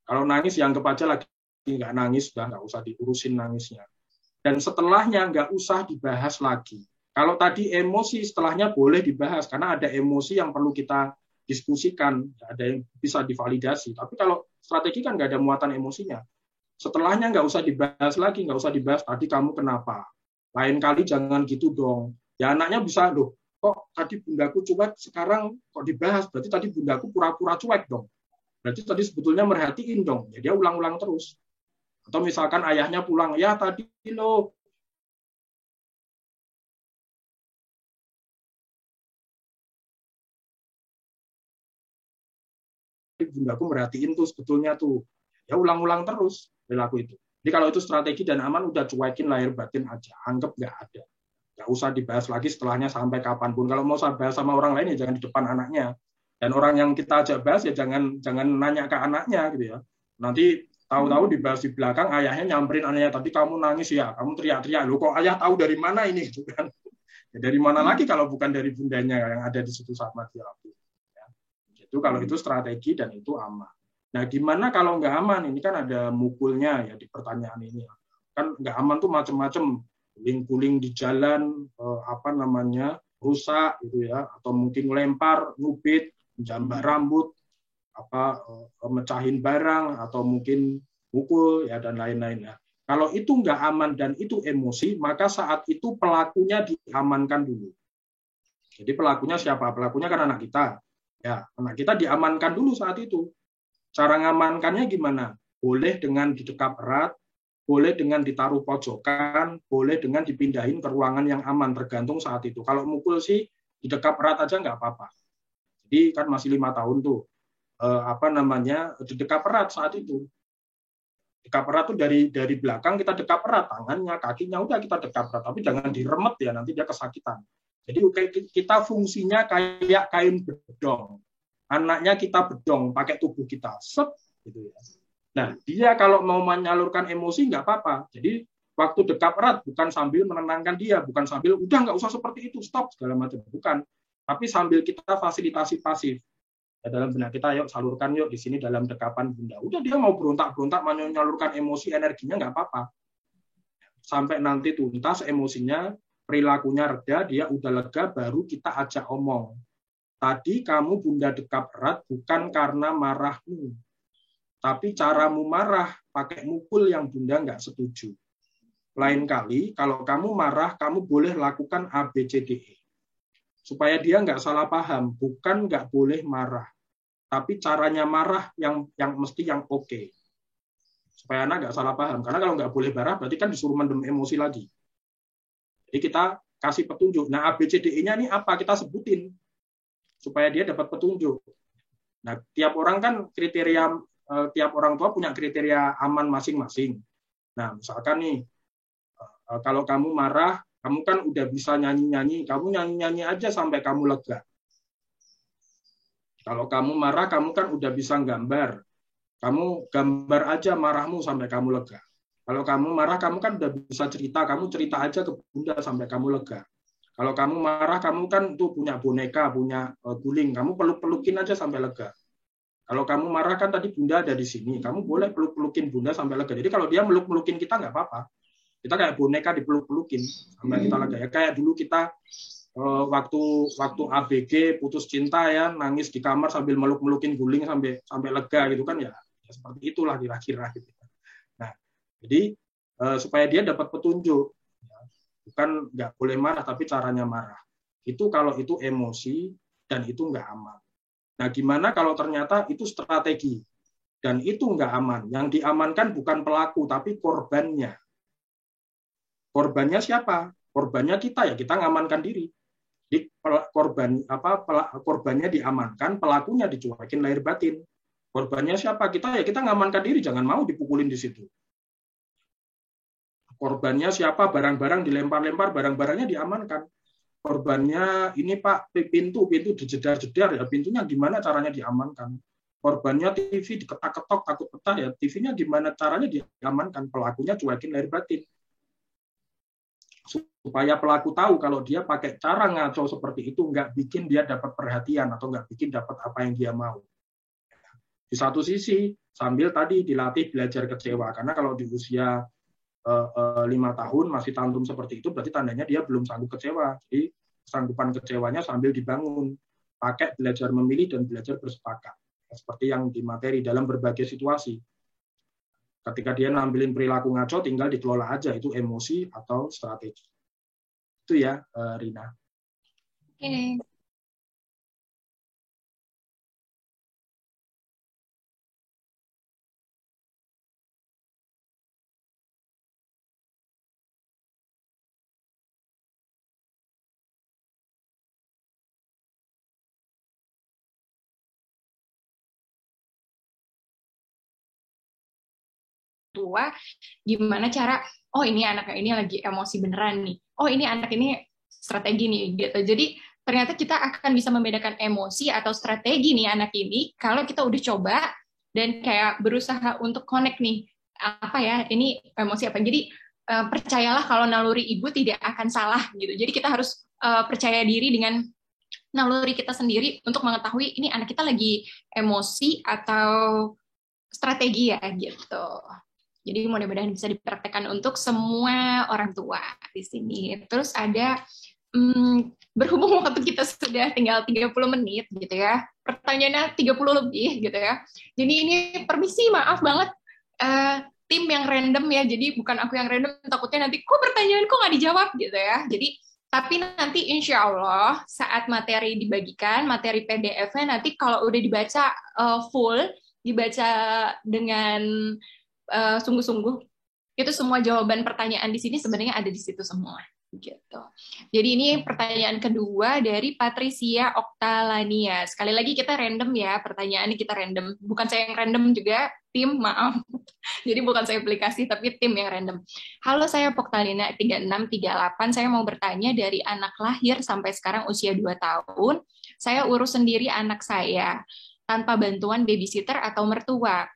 Kalau nangis, ya anggap aja lagi nggak nangis, sudah nggak usah diurusin nangisnya. Dan setelahnya nggak usah dibahas lagi. Kalau tadi emosi, setelahnya boleh dibahas, karena ada emosi yang perlu kita diskusikan, ada yang bisa divalidasi. Tapi kalau strategi kan nggak ada muatan emosinya. Setelahnya nggak usah dibahas lagi, nggak usah dibahas, tadi kamu kenapa? Lain kali jangan gitu dong. Ya anaknya bisa, loh, kok tadi bundaku cuek, sekarang kok dibahas, berarti tadi bundaku pura-pura cuek dong. Berarti tadi sebetulnya merhatiin dong. Ya dia ulang-ulang terus. Atau misalkan ayahnya pulang, ya tadi lo bundaku merhatiin tuh sebetulnya tuh. Ya ulang-ulang terus perilaku itu. Jadi kalau itu strategi dan aman, udah cuekin lahir batin aja. Anggap nggak ada. Nggak usah dibahas lagi setelahnya sampai kapanpun. Kalau mau bahas sama orang lain, ya jangan di depan anaknya. Dan orang yang kita ajak bahas, ya jangan nanya ke anaknya gitu ya. Nanti tahu-tahu dibahas di belakang, ayahnya nyamperin anaknya, tadi kamu nangis ya, kamu teriak-teriak, loh kok ayah tahu dari mana ini gitu kan. Ya, dari mana lagi kalau bukan dari bundanya yang ada di situ sama dia. Ya. Itu kalau itu strategi dan itu aman. Nah, gimana kalau nggak aman? Ini kan ada mukulnya ya di pertanyaan ini. Kan nggak aman tuh macam-macam, guling-guling di jalan, rusak gitu ya, atau mungkin lempar, ngubit, menjambak rambut, mecahin barang, atau mungkin pukul ya dan lain-lain ya. Kalau itu nggak aman dan itu emosi, maka saat itu pelakunya diamankan dulu. Jadi pelakunya siapa? Pelakunya kan anak kita. Ya, anak kita diamankan dulu saat itu. Cara ngamankannya gimana? Boleh dengan didekap erat, boleh dengan ditaruh pojokan, boleh dengan dipindahin ke ruangan yang aman, tergantung saat itu. Kalau mukul sih didekap erat aja nggak apa-apa. Jadi kan masih 5 tahun tuh. Didekap erat saat itu. Dekap erat tuh dari belakang kita dekap erat, tangannya, kakinya udah kita dekap erat, tapi jangan diremet ya, nanti dia kesakitan. Jadi kita fungsinya kayak kain bedong. Anaknya kita bedong pakai tubuh kita, set gitu ya. Nah, dia kalau mau menyalurkan emosi nggak apa-apa. Jadi waktu dekap erat bukan sambil menenangkan dia, bukan sambil udah nggak usah seperti itu, stop segala macam, bukan. Tapi sambil kita fasilitasi pasif. Ya, dalam benak kita, yuk salurkan yuk di sini dalam dekapan bunda. Udah dia mau berontak-berontak, menyalurkan emosi, energinya nggak apa-apa. Sampai nanti tuntas emosinya, perilakunya reda, dia udah lega, baru kita ajak omong. Tadi kamu bunda dekap erat bukan karena marahmu, tapi caramu marah pakai mukul yang bunda nggak setuju. Lain kali kalau kamu marah, kamu boleh lakukan A, B, C, D, E. Supaya dia nggak salah paham, bukan nggak boleh marah, tapi caranya marah yang mesti yang oke. supaya anak nggak salah paham. Karena kalau nggak boleh marah, berarti kan disuruh mendem emosi lagi. Jadi kita kasih petunjuk. Nah, ABCDE-nya ini apa? Kita sebutin supaya dia dapat petunjuk. Nah, tiap orang kan tiap orang tua punya kriteria aman masing-masing. Nah, misalkan nih, kalau kamu marah, kamu kan udah bisa nyanyi-nyanyi, kamu nyanyi-nyanyi aja sampai kamu lega. Kalau kamu marah, kamu kan udah bisa gambar. Kamu gambar aja marahmu sampai kamu lega. Kalau kamu marah, kamu kan udah bisa cerita. Kamu cerita aja ke bunda sampai kamu lega. Kalau kamu marah, kamu kan tuh punya boneka, punya guling. Kamu peluk-pelukin aja sampai lega. Kalau kamu marah kan tadi bunda ada di sini. Kamu boleh peluk-pelukin bunda sampai lega. Jadi kalau dia meluk-melukin kita nggak apa-apa. Kita kayak boneka dipeluk-pelukin sampai kita lega. Ya kayak dulu kita waktu ABG putus cinta ya, nangis di kamar sambil meluk-melukin guling sampai lega gitu kan ya seperti itulah kira-kira gitu. Nah, jadi supaya dia dapat petunjuk, ya, bukan nggak boleh marah tapi caranya marah. Itu kalau itu emosi dan itu nggak aman. Nah, gimana kalau ternyata itu strategi dan itu nggak aman? Yang diamankan bukan pelaku tapi korbannya. Korbannya siapa? Korbannya kita ya, kita ngamankan diri. Di korbannya diamankan, pelakunya dicuekin lahir batin. Korbannya siapa? Kita ya kita ngamankan diri, jangan mau dipukulin di situ. Korbannya siapa? Barang-barang dilempar-lempar, barang-barangnya diamankan. Korbannya ini Pak, pintu dijedar-jedar ya, pintunya gimana caranya diamankan? Korbannya TV diketak-ketok takut pecah ya, TV-nya gimana caranya diamankan? Pelakunya cuekin lahir batin. Supaya pelaku tahu kalau dia pakai cara ngaco seperti itu nggak bikin dia dapat perhatian atau nggak bikin dapat apa yang dia mau. Di satu sisi sambil tadi dilatih belajar kecewa, karena kalau di usia 5 tahun masih tantrum seperti itu berarti tandanya dia belum sanggup kecewa. Jadi kesanggupan kecewanya sambil dibangun, pakai belajar memilih dan belajar bersepakat. Seperti yang di materi dalam berbagai situasi. Ketika dia nampilin perilaku ngaco, tinggal dikelola aja itu emosi atau strategi. Itu ya, Rina. Oke. Tua, gimana cara, oh ini anaknya ini lagi emosi beneran nih, oh ini anak ini strategi nih gitu. Jadi ternyata kita akan bisa membedakan emosi atau strategi nih anak ini kalau kita udah coba dan kayak berusaha untuk connect nih, apa ya ini emosi apa. Jadi percayalah kalau naluri ibu tidak akan salah gitu. Jadi kita harus percaya diri dengan naluri kita sendiri untuk mengetahui ini anak kita lagi emosi atau strategi ya gitu. Jadi mudah-mudahan bisa dipraktekkan untuk semua orang tua di sini. Terus ada berhubung waktu kita sudah tinggal 30 menit gitu ya. Pertanyaannya 30 lebih gitu ya. Jadi ini permisi maaf banget tim yang random ya. Jadi bukan aku yang random, takutnya nanti kok pertanyaanku nggak dijawab gitu ya. Jadi tapi nanti insya Allah saat materi dibagikan, materi PDF-nya nanti kalau udah dibaca full, dibaca dengan sungguh-sungguh, itu semua jawaban pertanyaan di sini sebenarnya ada di situ semua gitu. Jadi ini pertanyaan kedua dari Patricia Oktalania. Sekali lagi kita random ya, pertanyaannya kita random. Bukan saya yang random juga, tim, maaf. Jadi bukan saya aplikasi tapi tim yang random. Halo, saya Oktalina 3638. Saya mau bertanya dari anak lahir sampai sekarang usia 2 tahun. Saya urus sendiri anak saya tanpa bantuan babysitter atau mertua.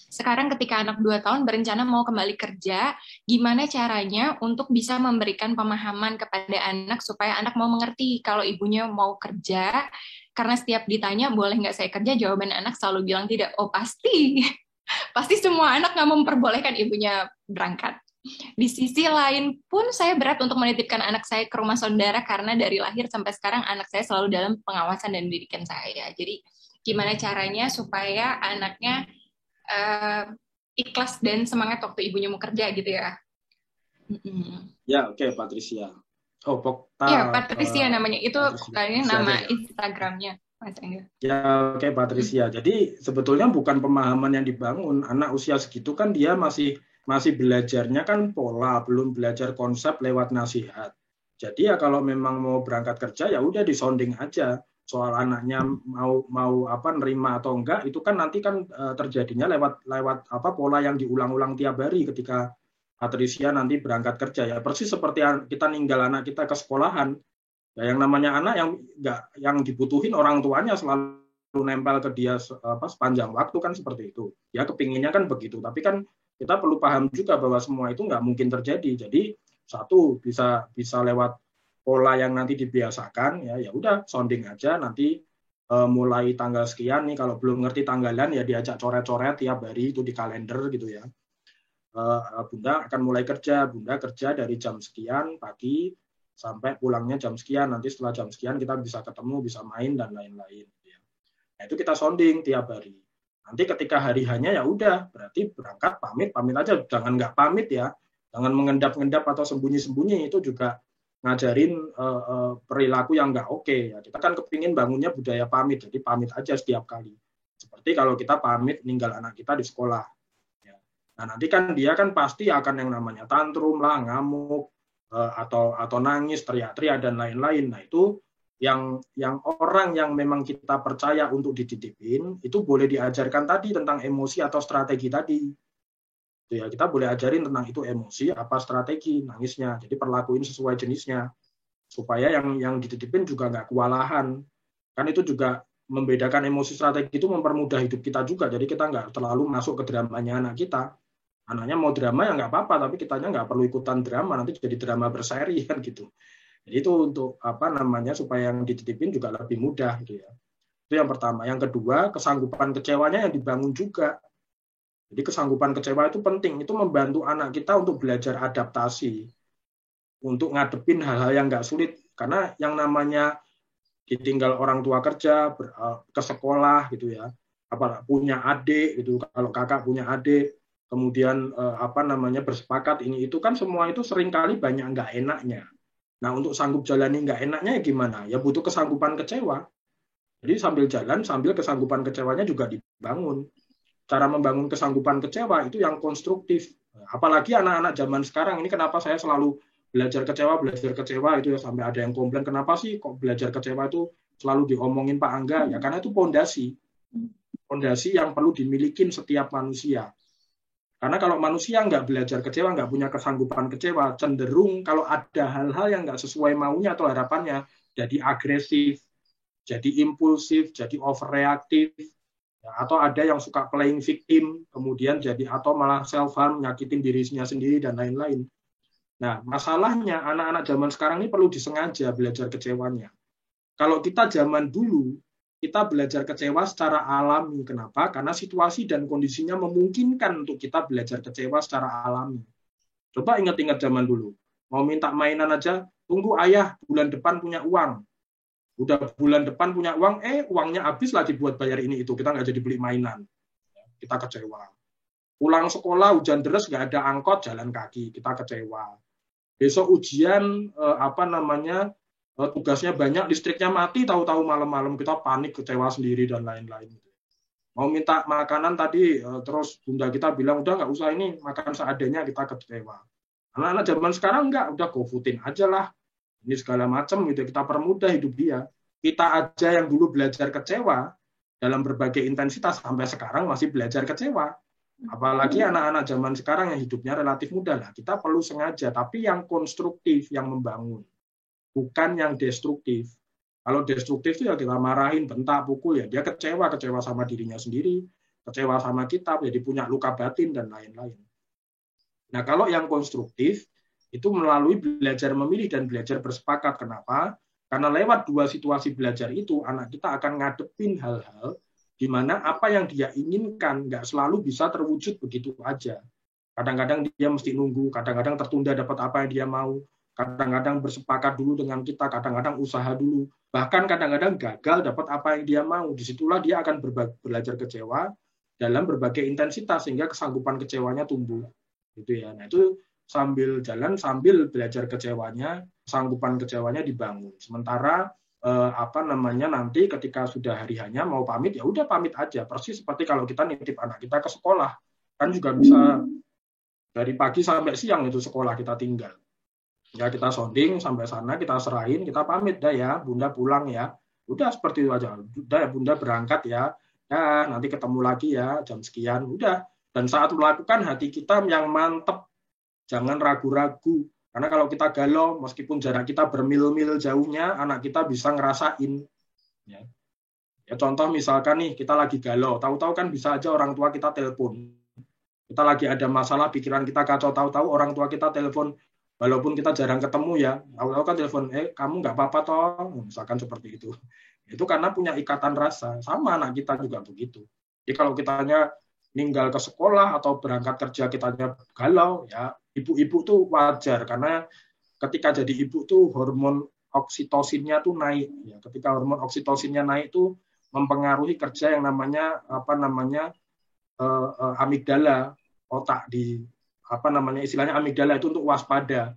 Sekarang ketika anak 2 tahun berencana mau kembali kerja, gimana caranya untuk bisa memberikan pemahaman kepada anak supaya anak mau mengerti kalau ibunya mau kerja, karena setiap ditanya boleh nggak saya kerja, jawaban anak selalu bilang tidak. Oh pasti, pasti semua anak nggak memperbolehkan ibunya berangkat. Di sisi lain pun saya berat untuk menitipkan anak saya ke rumah saudara karena dari lahir sampai sekarang anak saya selalu dalam pengawasan dan didikan saya. Jadi gimana caranya supaya anaknya ikhlas dan semangat waktu ibunya mau kerja gitu ya. Ya, oke, Patricia. Oh, Iya, Patricia namanya. Itu Patricia nama ya. Instagramnya. Mas Angga. Ya, oke Patricia. Jadi sebetulnya bukan pemahaman yang dibangun. Anak usia segitu kan dia masih belajarnya kan pola, belum belajar konsep lewat nasihat. Jadi ya kalau memang mau berangkat kerja ya udah disonding aja. Soal anaknya mau apa nerima atau enggak itu kan nanti kan terjadinya lewat apa pola yang diulang-ulang tiap hari ketika Patricia nanti berangkat kerja ya. Persis seperti kita ninggal anak kita ke sekolahan. Ya, yang namanya anak yang dibutuhin orang tuanya selalu nempel ke dia sepanjang waktu kan seperti itu. Ya kepinginnya kan begitu. Tapi kan kita perlu paham juga bahwa semua itu nggak mungkin terjadi. Jadi satu bisa lewat pola yang nanti dibiasakan ya udah sounding aja nanti mulai tanggal sekian nih kalau belum ngerti tanggalan ya diajak coret-coret tiap hari itu di kalender gitu ya. Bunda akan mulai kerja, Bunda kerja dari jam sekian pagi sampai pulangnya jam sekian, nanti setelah jam sekian kita bisa ketemu, bisa main dan lain-lain. Nah, itu kita sounding tiap hari. Nanti ketika hari hanya ya udah, berarti berangkat pamit aja, jangan nggak pamit ya, jangan mengendap-endap atau sembunyi-sembunyi itu juga ngajarin perilaku yang nggak oke. Ya. Kita kan kepingin bangunnya budaya pamit, jadi pamit aja setiap kali. Seperti kalau kita pamit ninggal anak kita di sekolah. Nah nanti kan dia kan pasti akan yang namanya tantrum lah, ngamuk atau nangis, teriak-teriak dan lain-lain. Nah itu yang orang yang memang kita percaya untuk dititipin itu boleh diajarkan tadi tentang emosi atau strategi tadi. Itu ya kita boleh ajarin tentang itu emosi apa strategi nangisnya. Jadi perlakuin sesuai jenisnya supaya yang dititipin juga nggak kewalahan. Kan itu juga membedakan emosi strategi itu mempermudah hidup kita juga. Jadi kita nggak terlalu masuk ke dramanya anak kita. Anaknya mau drama ya nggak apa-apa, tapi kitanya nggak perlu ikutan drama, nanti jadi drama berseri kan gitu. Jadi itu untuk apa namanya supaya yang dititipin juga lebih mudah gitu ya. Itu yang pertama. Yang kedua, kesanggupan kecewanya yang dibangun juga. Jadi kesanggupan kecewa itu penting, itu membantu anak kita untuk belajar adaptasi, untuk ngadepin hal-hal yang nggak sulit. Karena yang namanya ditinggal orang tua kerja, ke sekolah gitu ya, apa punya adik gitu, kalau kakak punya adik, kemudian apa namanya bersepakat ini itu kan semua itu seringkali banyak nggak enaknya. Nah untuk sanggup jalani nggak enaknya ya gimana? Ya butuh kesanggupan kecewa. Jadi sambil jalan sambil kesanggupan kecewanya juga dibangun. Cara membangun kesanggupan kecewa itu yang konstruktif. Apalagi anak-anak zaman sekarang ini kenapa saya selalu belajar kecewa itu ya sampai ada yang komplain kenapa sih kok belajar kecewa itu selalu diomongin Pak Angga ya karena itu pondasi yang perlu dimiliki setiap manusia. Karena kalau manusia nggak belajar kecewa, nggak punya kesanggupan kecewa, cenderung kalau ada hal-hal yang nggak sesuai maunya atau harapannya, jadi agresif, jadi impulsif, jadi overreaktif, ya, atau ada yang suka playing victim, kemudian jadi atau malah self-harm, nyakitin dirinya sendiri, dan lain-lain. Nah, masalahnya anak-anak zaman sekarang ini perlu disengaja belajar kecewanya. Kalau kita zaman dulu, kita belajar kecewa secara alami. Kenapa? Karena situasi dan kondisinya memungkinkan untuk kita belajar kecewa secara alami. Coba ingat-ingat zaman dulu. Mau minta mainan aja, tunggu ayah bulan depan punya uang. Udah bulan depan punya uang, uangnya habis lagi buat bayar ini itu. Kita nggak jadi beli mainan. Kita kecewa. Pulang sekolah, hujan deras, nggak ada angkot, jalan kaki. Kita kecewa. Besok ujian, tugasnya banyak, listriknya mati, tahu-tahu malam-malam kita panik, kecewa sendiri dan lain-lain. Mau minta makanan tadi, terus bunda kita bilang udah nggak usah ini makan seadanya, kita kecewa. Anak-anak zaman sekarang nggak, udah GoFoodin aja lah, ini segala macam gitu. Kita permudah hidup dia. Kita aja yang dulu belajar kecewa dalam berbagai intensitas sampai sekarang masih belajar kecewa. Apalagi anak-anak zaman sekarang yang hidupnya relatif mudah lah. Kita perlu sengaja, tapi yang konstruktif, yang membangun. Bukan yang destruktif. Kalau destruktif itu ya kita marahin, bentak, pukul, ya dia kecewa sama dirinya sendiri, kecewa sama kita, jadi punya luka batin dan lain-lain. Nah kalau yang konstruktif, itu melalui belajar memilih dan belajar bersepakat. Kenapa? Karena lewat dua situasi belajar itu, anak kita akan ngadepin hal-hal di mana apa yang dia inginkan nggak selalu bisa terwujud begitu aja. Kadang-kadang dia mesti nunggu, kadang-kadang tertunda dapat apa yang dia mau, kadang-kadang bersepakat dulu dengan kita, kadang-kadang usaha dulu, bahkan kadang-kadang gagal dapat apa yang dia mau. Disitulah dia akan belajar kecewa dalam berbagai intensitas sehingga kesanggupan kecewanya tumbuh. Gitu ya. Nah itu sambil jalan, sambil belajar kecewanya, kesanggupan kecewanya dibangun. Sementara nanti ketika sudah hari hanya mau pamit ya udah pamit aja, persis seperti kalau kita nitip anak kita ke sekolah kan juga bisa dari pagi sampai siang itu sekolah kita tinggal ya, kita sounding sampai sana, kita serahin, kita pamit dah ya bunda pulang ya, udah seperti itu aja, udah ya bunda berangkat ya, nanti ketemu lagi ya jam sekian, udah. Dan saat melakukan hati kita yang mantep, jangan ragu-ragu. Karena kalau kita galau, meskipun jarak kita bermil-mil jauhnya, anak kita bisa ngerasain. Ya. Ya, contoh misalkan nih, kita lagi galau, tahu-tahu kan bisa aja orang tua kita telepon. Kita lagi ada masalah, pikiran kita kacau, tahu-tahu orang tua kita telepon, walaupun kita jarang ketemu ya, tahu-tahu kan telepon, kamu nggak apa-apa toh, misalkan seperti itu. Itu karena punya ikatan rasa, sama anak kita juga begitu. Jadi kalau kitanya ninggal ke sekolah atau berangkat kerja kitanya galau, ya ibu-ibu tuh wajar karena ketika jadi ibu tuh hormon oksitosinnya tuh naik. Ya, ketika hormon oksitosinnya naik tuh mempengaruhi kerja yang namanya amigdala, otak di istilahnya amigdala itu untuk waspada.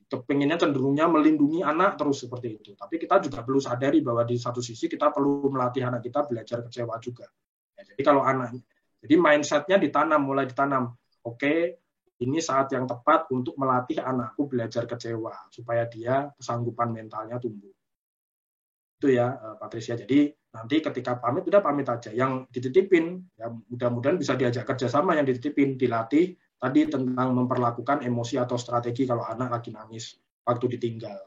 Kepinginnya cenderungnya melindungi anak terus seperti itu. Tapi kita juga perlu sadari bahwa di satu sisi kita perlu melatih anak kita belajar kecewa juga. Ya, jadi kalau jadi mindset-nya mulai ditanam. Oke, ini saat yang tepat untuk melatih anakku belajar kecewa supaya dia kesanggupan mentalnya tumbuh. Itu ya, Patricia. Jadi nanti ketika pamit udah pamit aja. Yang dititipin, ya mudah-mudahan bisa diajak kerjasama yang dititipin, dilatih tadi tentang memperlakukan emosi atau strategi kalau anak lagi nangis waktu ditinggal.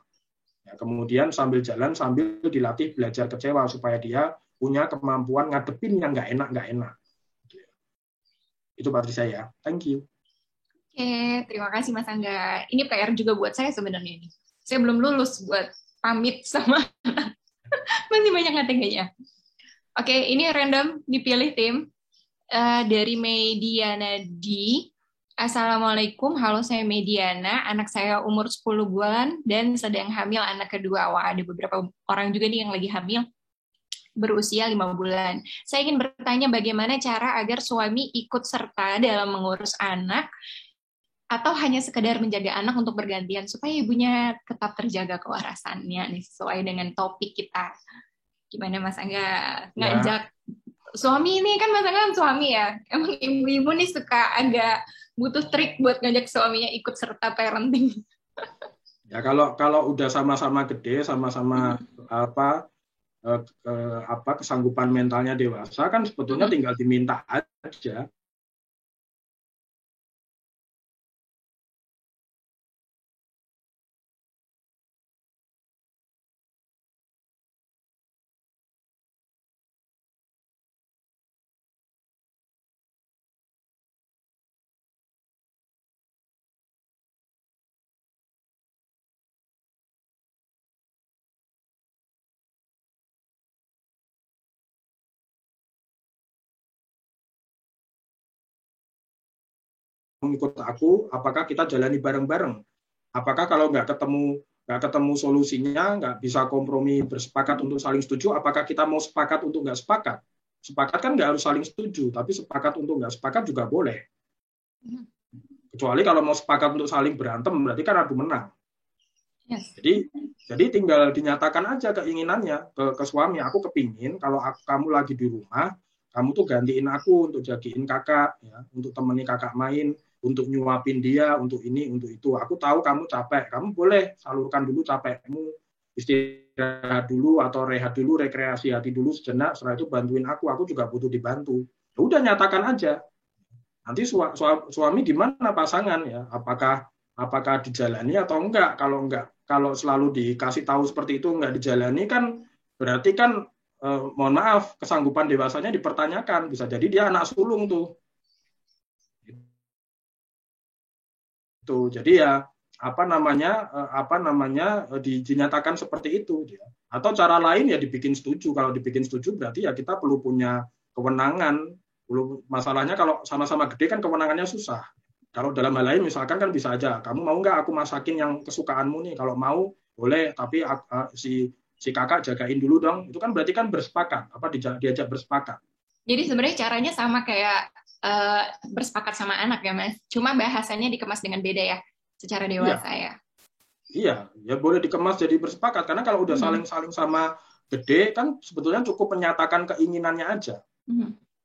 Ya, kemudian sambil jalan sambil dilatih belajar kecewa supaya dia punya kemampuan ngadepin yang nggak enak. Itu berarti saya. Thank you. Oke, terima kasih Mas Angga. Ini PR juga buat saya sebenarnya nih. Saya belum lulus buat pamit sama masih banyak ngeteganya. Oke, ini random dipilih tim dari Mediana D. Assalamualaikum, halo saya Mediana, anak saya umur 10 bulan dan sedang hamil anak kedua. Wah, ada beberapa orang juga nih yang lagi hamil berusia 5 bulan. Saya ingin bertanya bagaimana cara agar suami ikut serta dalam mengurus anak atau hanya sekedar menjaga anak untuk bergantian supaya ibunya tetap terjaga kewarasannya nih sesuai dengan topik kita. Gimana Mas Angga ngajak suami ini kan Mas Angga kan suami ya. Emang ibu-ibu nih suka agak butuh trik buat ngajak suaminya ikut serta parenting. Ya kalau udah sama-sama gede, sama-sama kesanggupan mentalnya dewasa kan sebetulnya tinggal diminta aja. Mengikut aku, apakah kita jalani bareng-bareng? Apakah kalau nggak ketemu solusinya, nggak bisa kompromi bersepakat untuk saling setuju, apakah kita mau sepakat untuk nggak sepakat? Sepakat kan nggak harus saling setuju, tapi sepakat untuk nggak sepakat juga boleh. Kecuali kalau mau sepakat untuk saling berantem, berarti kan adu menang. Yes. Jadi tinggal dinyatakan aja keinginannya ke suami. Aku kepingin kalau kamu lagi di rumah, kamu tuh gantiin aku untuk jagain kakak, ya, untuk temani kakak main, untuk nyuapin dia, untuk ini, untuk itu. Aku tahu kamu capek, kamu boleh salurkan dulu capekmu, istirahat dulu atau rehat dulu, rekreasi hati dulu sejenak, setelah itu bantuin aku juga butuh dibantu. Ya udah nyatakan aja. Nanti suami gimana pasangan ya? Apakah dijalani atau enggak? Kalau selalu dikasih tahu seperti itu enggak dijalani kan berarti kan mohon maaf kesanggupan dewasanya dipertanyakan. Bisa jadi dia anak sulung tuh. Jadi ya dinyatakan seperti itu dia. Atau cara lain ya dibikin setuju. Kalau dibikin setuju berarti ya kita perlu punya kewenangan. Masalahnya kalau sama-sama gede kan kewenangannya susah. Kalau dalam hal lain misalkan kan bisa aja, kamu mau nggak aku masakin yang kesukaanmu nih? Kalau mau boleh, tapi si kakak jagain dulu dong. Itu kan berarti kan bersepakat, diajak bersepakat. Jadi sebenarnya caranya sama kayak bersepakat sama anak ya Mas. Cuma bahasanya dikemas dengan beda ya, secara dewasa ya. Iya, ya boleh dikemas jadi bersepakat. Karena kalau udah saling-saling sama gede, kan sebetulnya cukup menyatakan keinginannya aja.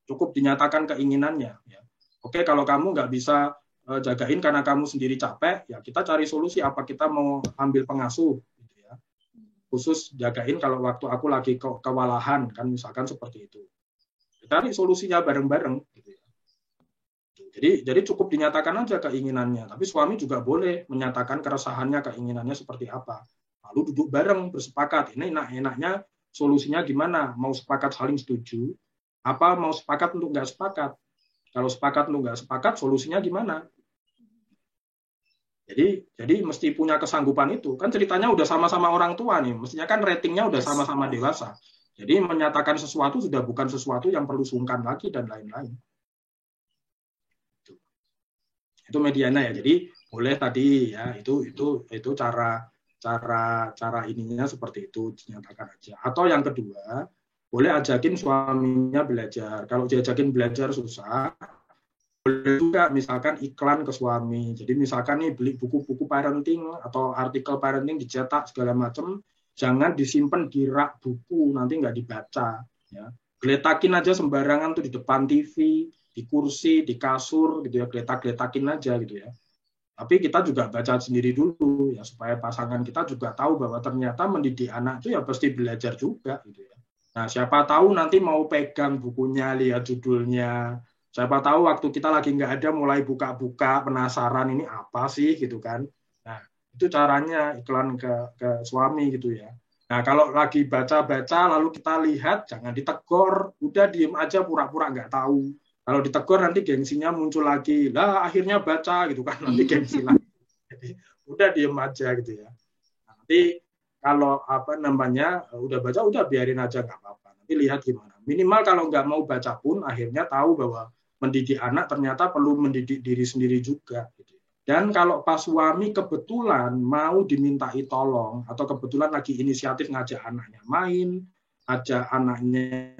Cukup dinyatakan keinginannya. Ya. Oke, kalau kamu nggak bisa jagain karena kamu sendiri capek, ya kita cari solusi. Apa kita mau ambil pengasuh, gitu ya. Khusus jagain kalau waktu aku lagi kewalahan, kan misalkan seperti itu. Cari solusinya bareng-bareng, gitu ya. Jadi cukup dinyatakan aja keinginannya. Tapi suami juga boleh menyatakan keresahannya, keinginannya seperti apa. Lalu duduk bareng, bersepakat. Ini enak-enaknya solusinya gimana? Mau sepakat saling setuju? Apa mau sepakat untuk nggak sepakat? Kalau sepakat untuk nggak sepakat, solusinya gimana? Jadi mesti punya kesanggupan itu. Kan ceritanya udah sama-sama orang tua nih. Mestinya kan ratingnya udah sama-sama dewasa. Jadi menyatakan sesuatu sudah bukan sesuatu yang perlu sungkan lagi dan lain-lain. Itu mediana ya. Jadi boleh tadi ya itu cara ininya seperti itu dinyatakan aja. Atau yang kedua, boleh ajakin suaminya belajar. Kalau diajakin belajar susah, boleh juga misalkan iklan ke suami. Jadi misalkan nih beli buku-buku parenting atau artikel parenting dicetak segala macam, jangan disimpan di rak buku, nanti nggak dibaca. Ya. Geletakin aja sembarangan tuh di depan TV, di kursi, di kasur, gitu ya, geletak-geletakin aja gitu ya. Tapi kita juga baca sendiri dulu ya supaya pasangan kita juga tahu bahwa ternyata mendidik anak itu ya pasti belajar juga gitu ya. Nah, siapa tahu nanti mau pegang bukunya, lihat judulnya. Siapa tahu waktu kita lagi nggak ada mulai buka-buka penasaran ini apa sih gitu kan. Nah, itu caranya iklan ke suami gitu ya. Nah, kalau lagi baca-baca lalu kita lihat jangan ditegur, udah diem aja pura-pura nggak tahu. Kalau ditegur nanti gengsinya muncul lagi. Lah akhirnya baca gitu kan nanti gengsi lagi. Jadi udah diem aja gitu ya. Nanti kalau apa namanya udah baca udah biarin aja nggak apa-apa. Nanti lihat gimana. Minimal kalau nggak mau baca pun akhirnya tahu bahwa mendidik anak ternyata perlu mendidik diri sendiri juga. Gitu. Dan kalau pas suami kebetulan mau dimintai tolong atau kebetulan lagi inisiatif ngajak anaknya main, ajak anaknya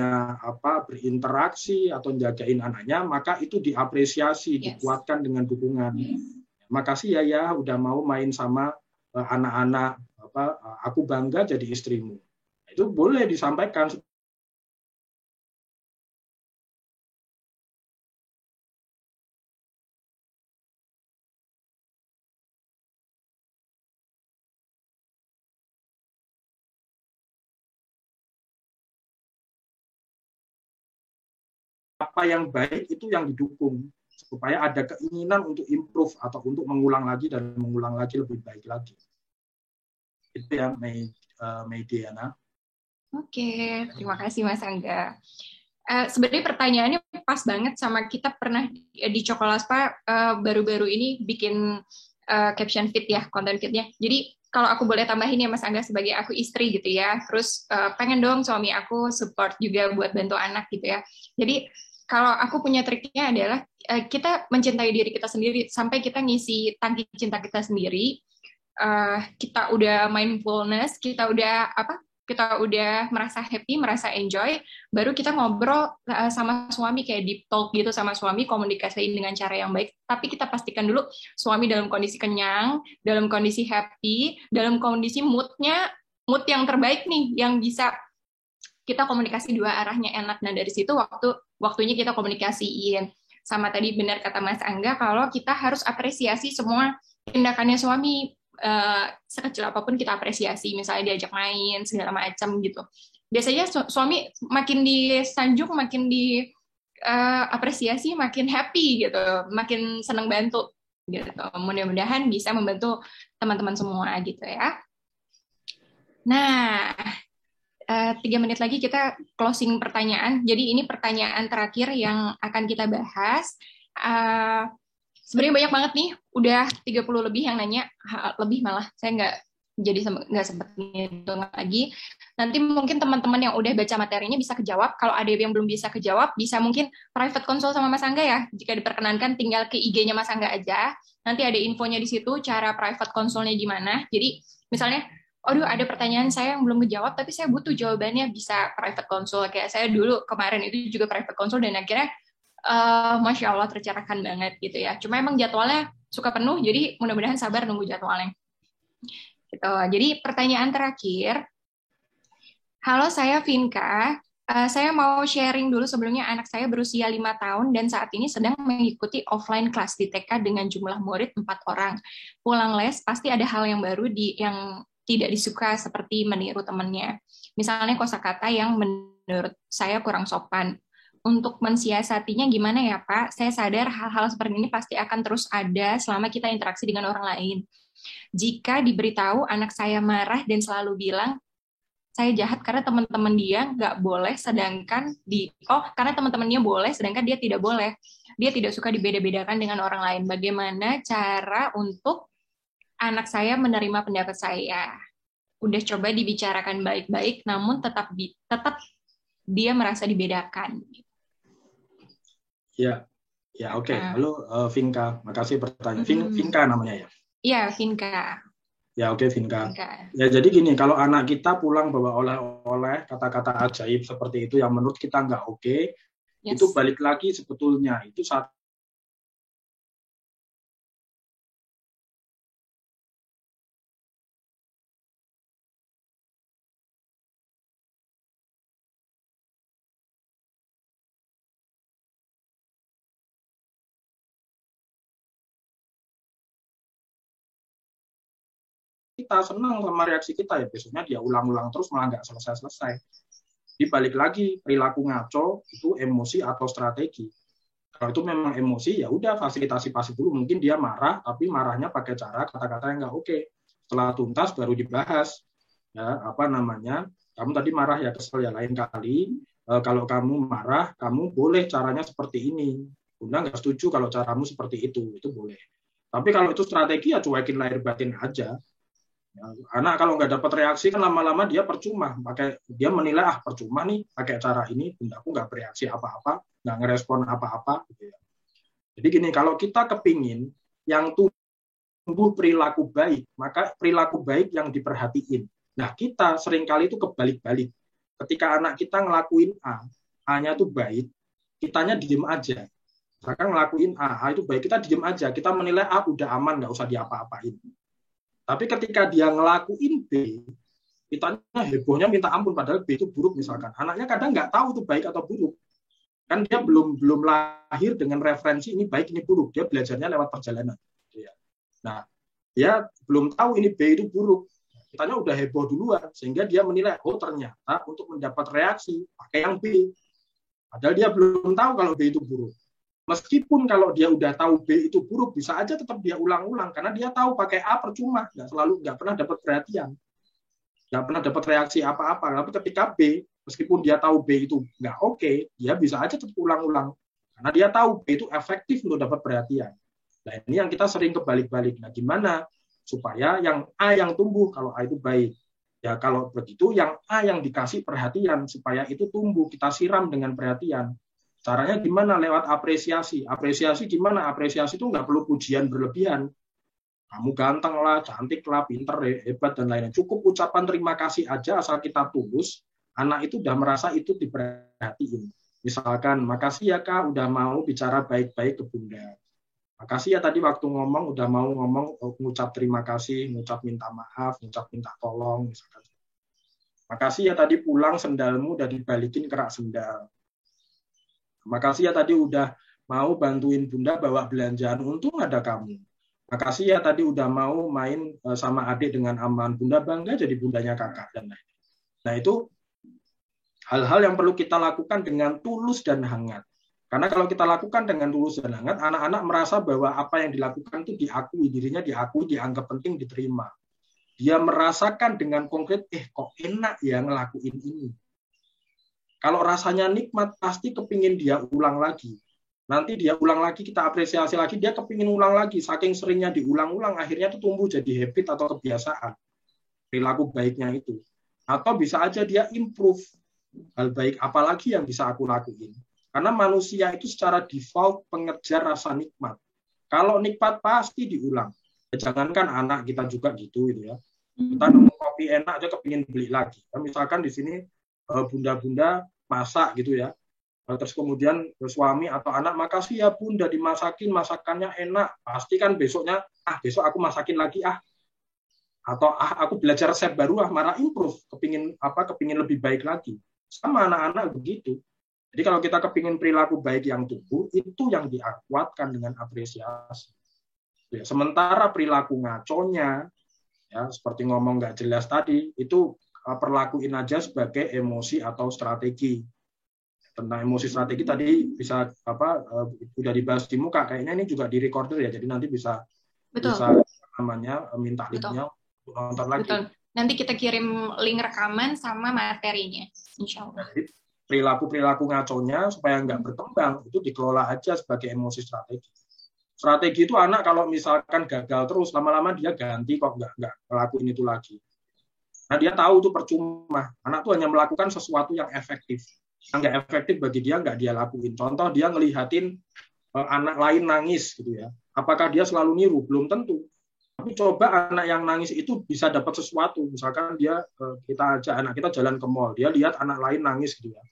berinteraksi atau jagain anaknya, maka itu diapresiasi, dikuatkan dengan dukungan. Makasih ya udah mau main sama anak-anak, aku bangga jadi istrimu. Itu boleh disampaikan. Apa yang baik itu yang didukung supaya ada keinginan untuk improve atau untuk mengulang lagi dan mengulang lagi lebih baik lagi. Itu ya Mediana. Oke, terima kasih Mas Angga. Sebenarnya pertanyaannya pas banget sama kita pernah di Cokolaspa baru-baru ini bikin caption feed ya, konten feednya. Jadi kalau aku boleh tambahin ya Mas Angga sebagai aku istri gitu ya, terus pengen dong suami aku support juga buat bantu anak gitu ya. Jadi kalau aku punya triknya adalah kita mencintai diri kita sendiri sampai kita ngisi tangki cinta kita sendiri. Kita udah mindfulness, kita udah merasa happy, merasa enjoy, baru kita ngobrol sama suami kayak deep talk gitu sama suami, komunikasiin dengan cara yang baik. Tapi kita pastikan dulu suami dalam kondisi kenyang, dalam kondisi happy, dalam kondisi mood yang terbaik nih, yang bisa kita komunikasi dua arahnya enak. Nah dari situ waktunya kita komunikasiin. Sama tadi benar kata Mas Angga kalau kita harus apresiasi semua tindakannya suami. Sekecil apapun kita apresiasi, misalnya diajak main segala macam gitu. Biasanya suami makin disanjung, makin apresiasi, makin happy gitu, makin senang bantu gitu. Mudah-mudahan bisa membantu teman-teman semua gitu ya. Nah, 3 menit lagi kita closing pertanyaan. Jadi ini pertanyaan terakhir yang akan kita bahas. Sebenarnya banyak banget nih, udah 30 lebih yang nanya, lebih malah, saya nggak sempat ngitung lagi. Nanti mungkin teman-teman yang udah baca materinya bisa kejawab, kalau ada yang belum bisa kejawab, bisa mungkin private consult sama Mas Angga ya, jika diperkenankan tinggal ke IG-nya Mas Angga aja, nanti ada infonya di situ, cara private consultnya gimana, jadi misalnya, aduh ada pertanyaan saya yang belum kejawab, tapi saya butuh jawabannya, bisa private consult, kayak saya dulu kemarin itu juga private consult, dan akhirnya Masya Allah tercerahkan banget gitu ya. Cuma emang jadwalnya suka penuh, jadi mudah-mudahan sabar nunggu jadwalnya. Gitu. Jadi pertanyaan terakhir, halo saya Vinka. Saya mau sharing dulu sebelumnya anak saya berusia 5 tahun dan saat ini sedang mengikuti offline kelas di TK dengan jumlah murid 4 orang. Pulang les pasti ada hal yang baru yang tidak disuka seperti meniru temannya. Misalnya kosakata yang menurut saya kurang sopan. Untuk mensiasatinya gimana ya Pak? Saya sadar hal-hal seperti ini pasti akan terus ada selama kita interaksi dengan orang lain. Jika diberitahu anak saya marah dan selalu bilang, saya jahat karena teman-teman dia nggak boleh, sedangkan karena teman-temannya boleh, sedangkan dia tidak boleh. Dia tidak suka dibeda-bedakan dengan orang lain. Bagaimana cara untuk anak saya menerima pendapat saya? Udah coba dibicarakan baik-baik, namun tetap dia merasa dibedakan. Ya, ya oke. Halo Vinka, makasih pertanyaan. Vinka namanya ya? Iya, Vinka. Ya oke Vinka. Ya jadi gini, kalau anak kita pulang bawa oleh-oleh kata-kata ajaib seperti itu yang menurut kita nggak oke, itu balik lagi sebetulnya itu satu kita senang sama reaksi kita ya, besoknya dia ulang-ulang terus malah nggak selesai-selesai. Dibalik lagi perilaku ngaco itu emosi atau strategi. Kalau itu memang emosi ya udah fasilitasi pasif dulu, mungkin dia marah tapi marahnya pakai cara kata-kata yang nggak oke. Setelah tuntas baru dibahas ya kamu tadi marah ya, kesel ya, lain kali kalau kamu marah kamu boleh caranya seperti ini. Bunda nggak setuju kalau caramu seperti itu boleh. Tapi kalau itu strategi ya cuekin lahir batin aja. Anak kalau nggak dapat reaksi kan lama-lama dia percuma, dia menilai percuma nih pakai cara ini, bundaku nggak bereaksi apa-apa, nggak ngerespon apa-apa gitu ya. Jadi gini, kalau kita kepingin yang tumbuh perilaku baik, maka perilaku baik yang diperhatiin. Nah kita seringkali itu kebalik-balik. Ketika anak kita ngelakuin A-nya itu baik, kitanya diem aja. Misalkan ngelakuin A itu baik, kita diem aja, kita menilai udah aman, nggak usah diapa-apain. Tapi ketika dia ngelakuin B, kitanya hebohnya minta ampun, padahal B itu buruk misalkan. Anaknya kadang nggak tahu itu baik atau buruk. Kan dia belum lahir dengan referensi ini baik, ini buruk. Dia belajarnya lewat perjalanan. Nah, dia belum tahu ini B itu buruk. Kitanya udah heboh duluan, sehingga dia menilai, ternyata untuk mendapat reaksi, pakai yang B. Padahal dia belum tahu kalau B itu buruk. Meskipun kalau dia udah tahu B itu buruk, bisa aja tetap dia ulang-ulang karena dia tahu pakai A percuma, nggak pernah dapat perhatian, nggak pernah dapat reaksi apa-apa. Tapi ketika B, meskipun dia tahu B itu nggak oke, dia bisa aja tetap ulang-ulang karena dia tahu B itu efektif untuk dapat perhatian. Nah ini yang kita sering kebalik-balik. Nah gimana supaya yang A yang tumbuh kalau A itu baik? Ya kalau begitu yang A yang dikasih perhatian supaya itu tumbuh, kita siram dengan perhatian. Caranya gimana? Lewat apresiasi. Apresiasi gimana? Apresiasi itu nggak perlu pujian berlebihan. Kamu ganteng lah, cantik lah, pinter, hebat, dan lain-lain. Cukup ucapan terima kasih aja asal kita tulus, anak itu udah merasa itu diperhatiin. Misalkan, makasih ya Kak, udah mau bicara baik-baik ke Bunda. Makasih ya tadi waktu ngomong, udah mau ngomong, ngucap terima kasih, ngucap minta maaf, ngucap minta tolong, misalkan. Makasih ya tadi pulang sendalmu udah dibalikin kerak sendal. Makasih ya tadi udah mau bantuin Bunda bawa belanjaan, untung ada kamu. Makasih ya tadi udah mau main sama adik dengan aman, Bunda bangga jadi bundanya kakak dan lain. Nah itu hal-hal yang perlu kita lakukan dengan tulus dan hangat. Karena kalau kita lakukan dengan tulus dan hangat, anak-anak merasa bahwa apa yang dilakukan itu diakui, dirinya diakui, dianggap penting, diterima. Dia merasakan dengan konkret, kok enak ya ngelakuin ini. Kalau rasanya nikmat, pasti kepingin dia ulang lagi. Nanti dia ulang lagi, kita apresiasi lagi, dia kepingin ulang lagi. Saking seringnya diulang-ulang, akhirnya itu tumbuh jadi habit atau kebiasaan. Perilaku baiknya itu. Atau bisa aja dia improve. Hal baik apalagi yang bisa aku lakuin. Karena manusia itu secara default pengejar rasa nikmat. Kalau nikmat pasti diulang. Jangankan anak kita juga gitu ya. Kita nemu kopi enak aja kepingin beli lagi. Misalkan di sini bunda-bunda masak gitu ya, terus kemudian suami atau anak, makasih ya Bunda dimasakin, masakannya enak, pasti kan besoknya besok aku masakin lagi atau aku belajar resep baru malah improve, kepingin lebih baik lagi. Sama anak-anak begitu. Jadi kalau kita kepingin perilaku baik yang tumbuh, itu yang dikuatkan dengan apresiasi. Sementara perilaku ngaconya, ya seperti ngomong nggak jelas tadi, itu perlakuin aja sebagai emosi atau strategi. Tentang emosi strategi tadi bisa udah dibahas di muka, kayaknya ini juga di recorder ya, jadi nanti bisa namanya minta linknya nonton lagi. Betul. Nanti kita kirim link rekaman sama materinya, insya Allah. Jadi, perilaku ngaconya supaya nggak berkembang itu dikelola aja sebagai emosi strategi. Strategi itu anak kalau misalkan gagal terus, lama-lama dia ganti kok nggak ngelakuin itu lagi. Nah dia tahu itu percuma. Anak tuh hanya melakukan sesuatu yang efektif. Yang nggak efektif bagi dia nggak dia lakuin. Contoh dia ngelihatin anak lain nangis gitu ya. Apakah dia selalu niru? Belum tentu. Tapi coba anak yang nangis itu bisa dapat sesuatu. Misalkan kita ajak anak kita jalan ke mall, dia lihat anak lain nangis gitu ya.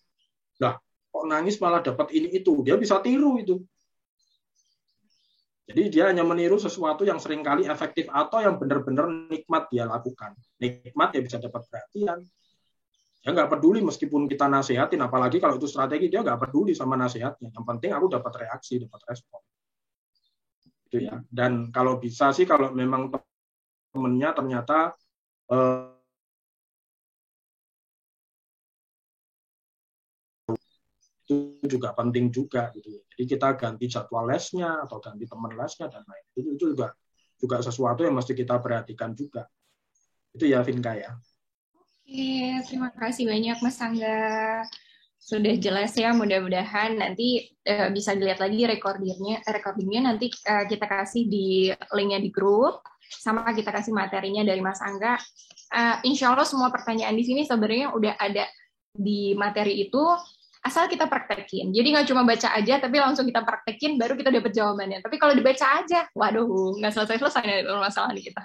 Lah, kok nangis malah dapat ini itu. Dia bisa tiru itu. Jadi dia hanya meniru sesuatu yang seringkali efektif atau yang benar-benar nikmat dia lakukan. Nikmat ya bisa dapat perhatian. Dia nggak peduli meskipun kita nasihatin, apalagi kalau itu strategi, dia nggak peduli sama nasihatnya. Yang penting aku dapat reaksi, dapat respon. Gitu ya. Dan kalau bisa sih kalau memang temennya ternyata itu juga penting juga gitu. Jadi kita ganti jadwal lesnya atau ganti teman lesnya dan lain. Itu juga sesuatu yang mesti kita perhatikan juga. Itu ya Vinka ya. Oke, terima kasih banyak Mas Angga. Sudah jelas ya, mudah-mudahan nanti bisa dilihat lagi recordingnya nanti kita kasih di linknya di grup, sama kita kasih materinya dari Mas Angga. Insya Allah semua pertanyaan di sini sebenarnya udah ada di materi itu, asal kita praktekin. Jadi nggak cuma baca aja, tapi langsung kita praktekin, baru kita dapat jawabannya. Tapi kalau dibaca aja, waduh, nggak selesai-selesai nih permasalahan kita.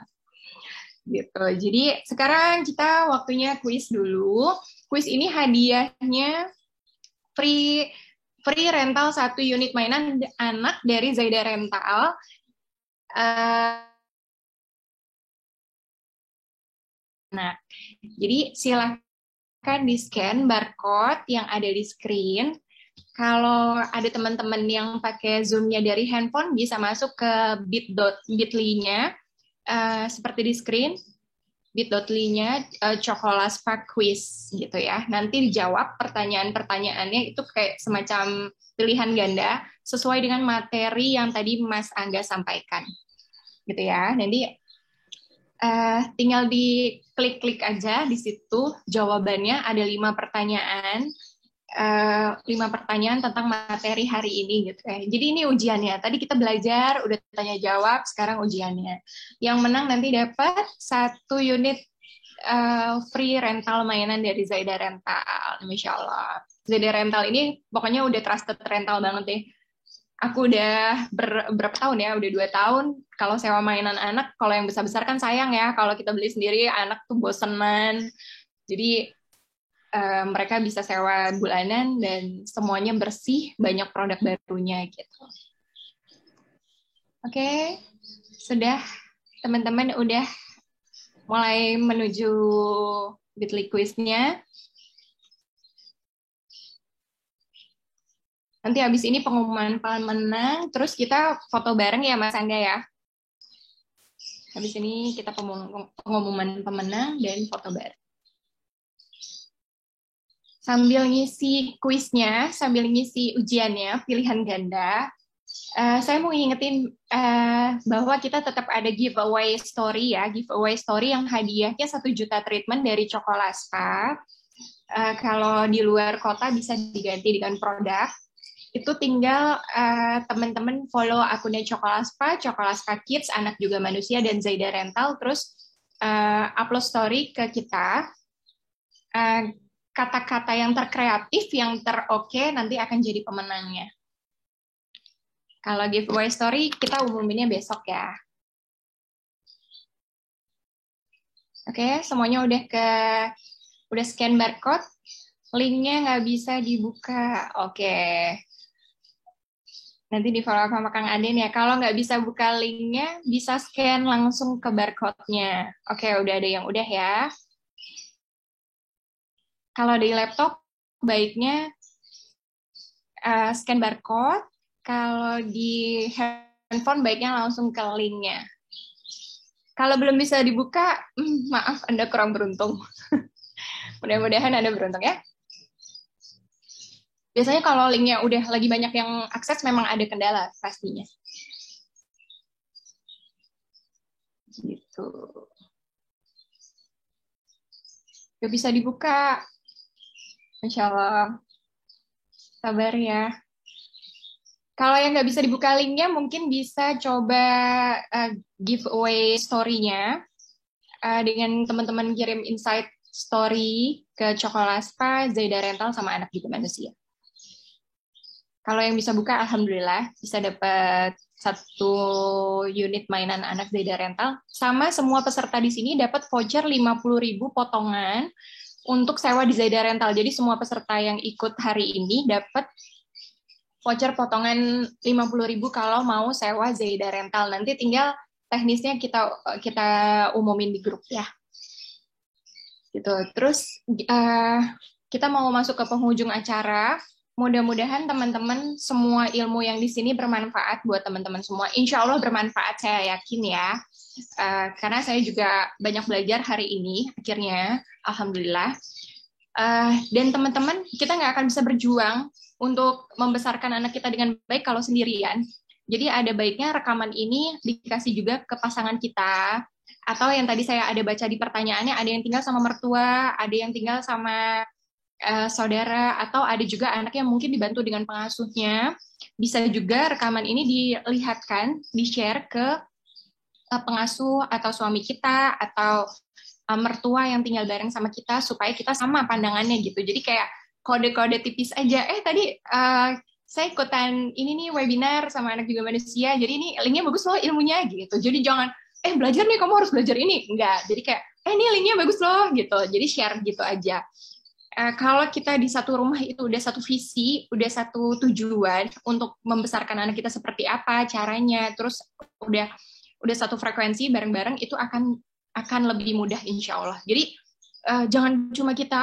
Gitu. Jadi sekarang kita waktunya kuis dulu. Kuis ini hadiahnya free rental 1 unit mainan anak dari Zaida Rental. Nah, jadi silakan di-scan barcode yang ada di screen. Kalau ada teman-teman yang pakai Zoom-nya dari handphone, bisa masuk ke bit.ly-nya, seperti di screen, bit.ly-nya Cokolaspa Quiz gitu ya. Nanti dijawab pertanyaan-pertanyaannya itu kayak semacam pilihan ganda sesuai dengan materi yang tadi Mas Angga sampaikan. Gitu ya. Nanti tinggal diklik-klik aja di situ jawabannya, ada 5 pertanyaan. 5 pertanyaan tentang materi hari ini gitu ya. Jadi ini ujiannya. Tadi kita belajar, udah tanya jawab, sekarang ujiannya. Yang menang nanti dapat 1 unit free rental mainan dari Zaida Rental, Masya Allah. Zaida Rental ini pokoknya udah trusted rental banget deh. Aku udah berapa tahun ya? Udah 2 tahun. Kalau sewa mainan anak, kalau yang besar-besar kan sayang ya. Kalau kita beli sendiri, anak tuh bosenan. Jadi mereka bisa sewa bulanan dan semuanya bersih, banyak produk barunya gitu. Oke, sudah teman-teman udah mulai menuju Bitly quiz-nya. Nanti habis ini pengumuman pemenang, terus kita foto bareng ya Mas Angga ya. Habis ini kita pengumuman pemenang dan foto bareng. Sambil ngisi kuisnya, sambil ngisi ujiannya, pilihan ganda, saya mau ngingetin bahwa kita tetap ada giveaway story ya, giveaway story yang hadiahnya 1 juta treatment dari Cokolaspa. Kalau di luar kota bisa diganti dengan produk. Itu tinggal teman-teman follow akunnya Cokolaspa, Cokolaspa Kids, Anak Juga Manusia, dan Zaida Rental, terus upload story ke kita. Kata-kata yang terkreatif, yang teroke nanti akan jadi pemenangnya. Kalau giveaway story kita umuminnya besok ya. Oke, semuanya udah scan barcode, linknya nggak bisa dibuka. Oke. Nanti di follow up sama Kang Aden ya. Kalau nggak bisa buka linknya, bisa scan langsung ke barcode-nya. Oke, udah ada yang udah ya. Kalau di laptop, baiknya scan barcode. Kalau di handphone, baiknya langsung ke linknya. Kalau belum bisa dibuka, maaf, Anda kurang beruntung. Mudah-mudahan Anda beruntung ya. Biasanya kalau linknya udah lagi banyak yang akses, memang ada kendala pastinya. Gitu. Gak bisa dibuka. Insya Allah. Sabar ya. Kalau yang nggak bisa dibuka linknya, mungkin bisa coba giveaway story-nya dengan teman-teman kirim insight story ke Cokolaspa, Zaida Rental, sama Anak Juga Manusia. Kalau yang bisa buka, alhamdulillah bisa dapat 1 unit mainan anak Zaida Rental. Sama semua peserta di sini dapat voucher 50.000 potongan untuk sewa di Zaida Rental. Jadi semua peserta yang ikut hari ini dapat voucher potongan 50.000 kalau mau sewa Zaida Rental. Nanti tinggal teknisnya kita umumin di grup ya. Gitu. Terus kita mau masuk ke penghujung acara. Mudah-mudahan teman-teman semua ilmu yang di sini bermanfaat buat teman-teman semua. Insya Allah bermanfaat, saya yakin ya. Karena saya juga banyak belajar hari ini, akhirnya, alhamdulillah. Dan teman-teman, kita nggak akan bisa berjuang untuk membesarkan anak kita dengan baik kalau sendirian. Jadi ada baiknya rekaman ini dikasih juga ke pasangan kita, atau yang tadi saya ada baca di pertanyaannya, ada yang tinggal sama mertua, ada yang tinggal sama saudara, atau ada juga anak yang mungkin dibantu dengan pengasuhnya. Bisa juga rekaman ini dilihatkan, di-share ke pengasuh atau suami kita, atau mertua yang tinggal bareng sama kita, supaya kita sama pandangannya gitu. Jadi kayak kode-kode tipis aja, tadi saya ikutan ini nih webinar sama Anak Juga Manusia, jadi ini linknya bagus loh ilmunya gitu. Jadi jangan, belajar nih, kamu harus belajar ini. Enggak, jadi kayak, ini linknya bagus loh gitu. Jadi share gitu aja. Kalau kita di satu rumah itu udah satu visi, udah satu tujuan untuk membesarkan anak kita seperti apa caranya, terus udah satu frekuensi bareng-bareng, itu akan lebih mudah insya Allah. Jadi jangan cuma kita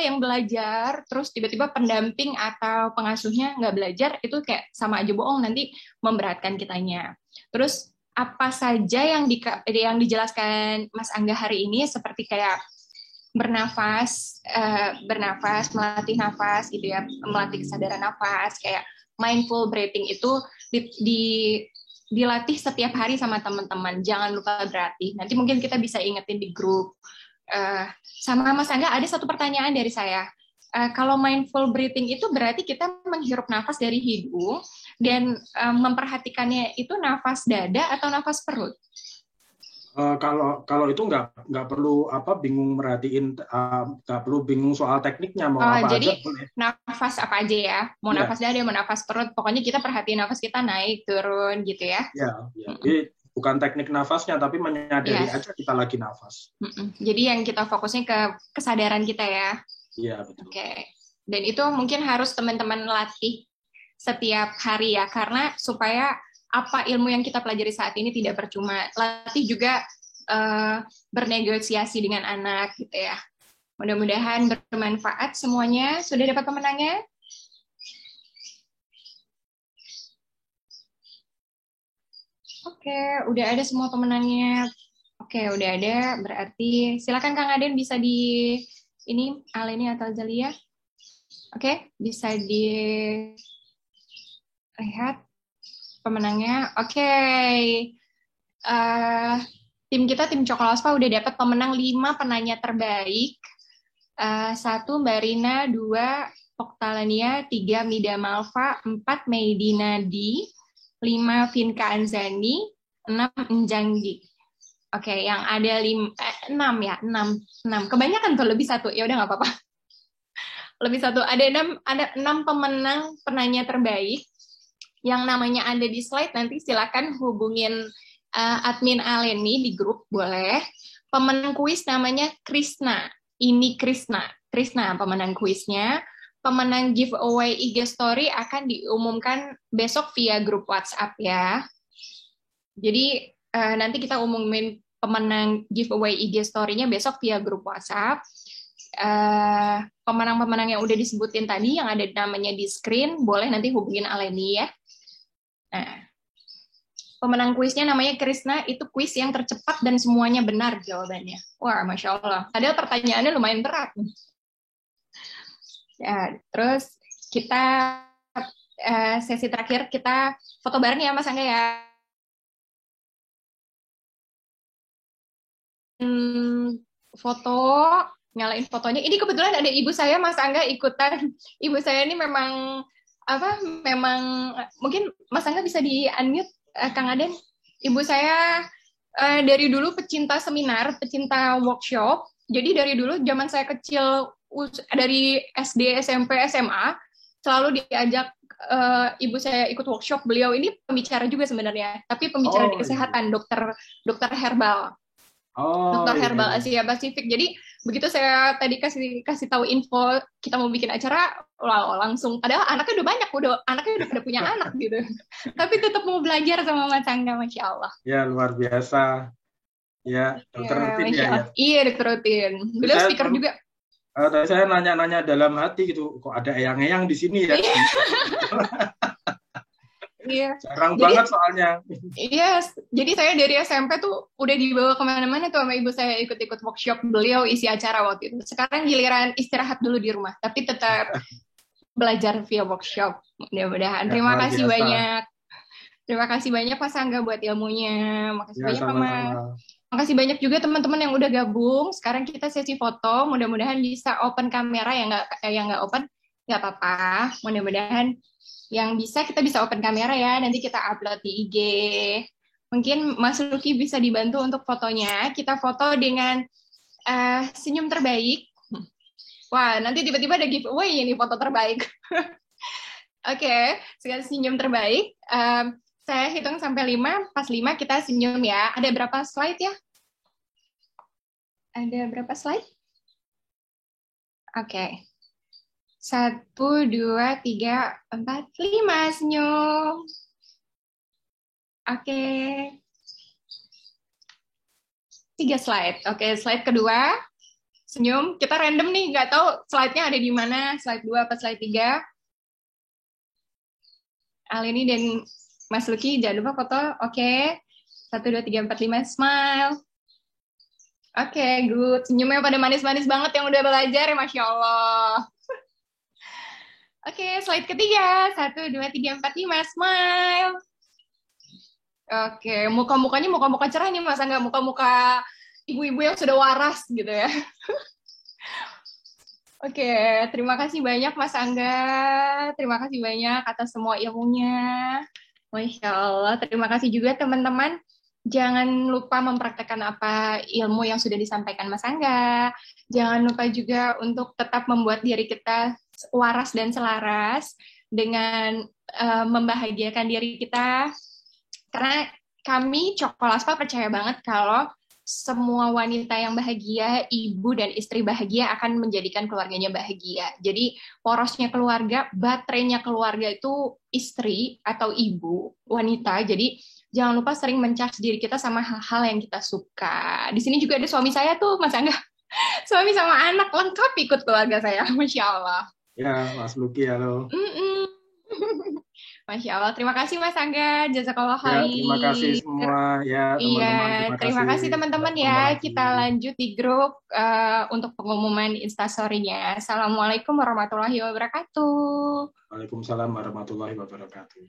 yang belajar, terus tiba-tiba pendamping atau pengasuhnya nggak belajar, itu kayak sama aja bohong, nanti memberatkan kitanya. Terus apa saja yang dijelaskan Mas Angga hari ini, seperti kayak bernafas, melatih nafas gitu ya, melatih kesadaran nafas, kayak mindful breathing itu dilatih setiap hari sama teman-teman. Jangan lupa berlatih. Nanti mungkin kita bisa ingetin di grup. Sama Mas Angga ada satu pertanyaan dari saya. Kalau mindful breathing itu berarti kita menghirup nafas dari hidung dan memperhatikannya itu nafas dada atau nafas perut? Kalau itu nggak perlu bingung merhatiin, nggak perlu bingung soal tekniknya, mau apa jadi, aja boleh. Nafas apa aja ya, mau nafas dada, mau nafas perut, pokoknya kita perhatiin nafas kita naik turun gitu ya. Jadi bukan teknik nafasnya, tapi menyadari aja kita lagi nafas. Jadi yang kita fokusnya ke kesadaran kita ya. Iya, betul. Oke. Dan itu mungkin harus teman-teman latih setiap hari ya, karena supaya apa ilmu yang kita pelajari saat ini tidak percuma. Latih juga bernegosiasi dengan anak gitu ya. Mudah-mudahan bermanfaat semuanya. Sudah dapat pemenangnya? Oke, udah ada semua pemenangnya. Oke, udah ada. Berarti silakan Kang Aden, bisa di ini Aleni atau Zalia. Oke, bisa dilihat pemenangnya. Oke. Tim kita, tim Cokolaspa, udah dapat pemenang 5 penanya terbaik. 1 Mbak Rina, 2 Oktalania, 3 Mida Malva, 4 Meidina Di, 5 Vinka Anzani, 6 Njanggi. Oke, yang ada 6 ya, 6. Kebanyakan tuh, lebih 1. Ya udah nggak apa-apa. Lebih 1. Ada 6 pemenang penanya terbaik. Yang namanya ada di slide, nanti silakan hubungin admin Aleni di grup, boleh. Pemenang kuis namanya Krisna. Ini Krisna pemenang kuisnya. pemenang giveaway IG Story akan diumumkan besok via grup WhatsApp ya. Jadi nanti kita umumin pemenang giveaway IG Story-nya besok via grup WhatsApp. Pemenang-pemenang yang udah disebutin tadi, yang ada namanya di screen, boleh nanti hubungin Aleni ya. Nah, pemenang kuisnya namanya Krisna, itu kuis yang tercepat dan semuanya benar jawabannya. Wah, Masya Allah. Padahal pertanyaannya lumayan berat. Ya, terus kita sesi terakhir kita foto bareng ya Mas Angga ya. Foto, nyalain fotonya. Ini kebetulan ada ibu saya Mas Angga ikutan. Ibu saya ini memang memang mungkin Mas Angga bisa di unmute Kang Aden. Ibu saya dari dulu pecinta seminar, pecinta workshop. Jadi dari dulu zaman saya kecil dari SD, SMP, SMA selalu diajak ibu saya ikut workshop. Beliau ini pembicara juga sebenarnya, tapi pembicara di kesehatan, dokter herbal. Dokter herbal Asia Pasifik. Jadi begitu saya tadi kasih tahu info kita mau bikin acara, langsung. Padahal anaknya udah banyak, anaknya udah punya anak gitu. Tapi tetap mau belajar sama Mas Angga, Masya Allah. Ya luar biasa. Ya dokter rutin ya. Iya dokter rutin. Beliau speaker juga. Tadi saya nanya-nanya dalam hati gitu, kok ada eyang-eyang di sini ya? Iya. Jarang banget soalnya. Iya, jadi saya dari SMP tuh udah dibawa kemana-mana tuh sama ibu saya ikut-ikut workshop beliau isi acara waktu itu. Sekarang giliran istirahat dulu di rumah, tapi tetap belajar via workshop. Mudah-mudahan. Terima kasih banyak. Terima kasih banyak Mas Angga buat ilmunya. Makasih banyak Mama. Makasih banyak juga teman-teman yang udah gabung. Sekarang kita sesi foto. Mudah-mudahan bisa open kamera, yang nggak open nggak apa-apa. Mudah-mudahan yang bisa kita bisa open kamera ya, nanti kita upload di IG. Mungkin Mas Luki bisa dibantu untuk fotonya. Kita foto dengan senyum terbaik. Wah, nanti tiba-tiba ada giveaway ini foto terbaik. Oke, senyum terbaik. Saya hitung sampai 5, pas 5 kita senyum ya. Ada berapa slide ya? Ada berapa slide? Oke. 1, 2, 3, 4, 5 senyum. Oke. 3 slide. Oke, slide kedua. Senyum. Kita random nih, nggak tahu slide-nya ada di mana. Slide 2 atau slide 3. Alini dan Mas Luki, jangan lupa foto. Oke. 1, 2, 3, 4, 5, smile. Oke, good. Senyumnya pada manis-manis banget yang udah belajar ya, Masya Allah. Oke, slide ketiga. 1, 2, 3, 4, 5, smile. Oke, muka-mukanya muka-muka cerah nih Mas Angga, muka-muka ibu-ibu yang sudah waras gitu ya. Oke, terima kasih banyak Mas Angga. Terima kasih banyak atas semua ilmunya. Masya Allah, terima kasih juga teman-teman. Jangan lupa mempraktekkan apa ilmu yang sudah disampaikan Mas Angga. Jangan lupa juga untuk tetap membuat diri kita waras dan selaras dengan membahagiakan diri kita. Karena kami Cokolaspa percaya banget kalau semua wanita yang bahagia, ibu dan istri bahagia akan menjadikan keluarganya bahagia. Jadi porosnya keluarga, baterainya keluarga itu istri atau ibu, wanita. Jadi jangan lupa sering men-charge diri kita sama hal-hal yang kita suka. Di sini juga ada suami saya tuh, Mas Angga. Suami sama anak lengkap ikut keluarga saya, Masya Allah. Ya, Mas Luki, halo. Masya Allah, terima kasih Mas Angga, jazakallah khair. Terima kasih semua ya teman-teman. Iya, terima kasih teman-teman ya. Kita lanjut di grup untuk pengumuman Instastory-nya. Assalamualaikum warahmatullahi wabarakatuh. Waalaikumsalam warahmatullahi wabarakatuh.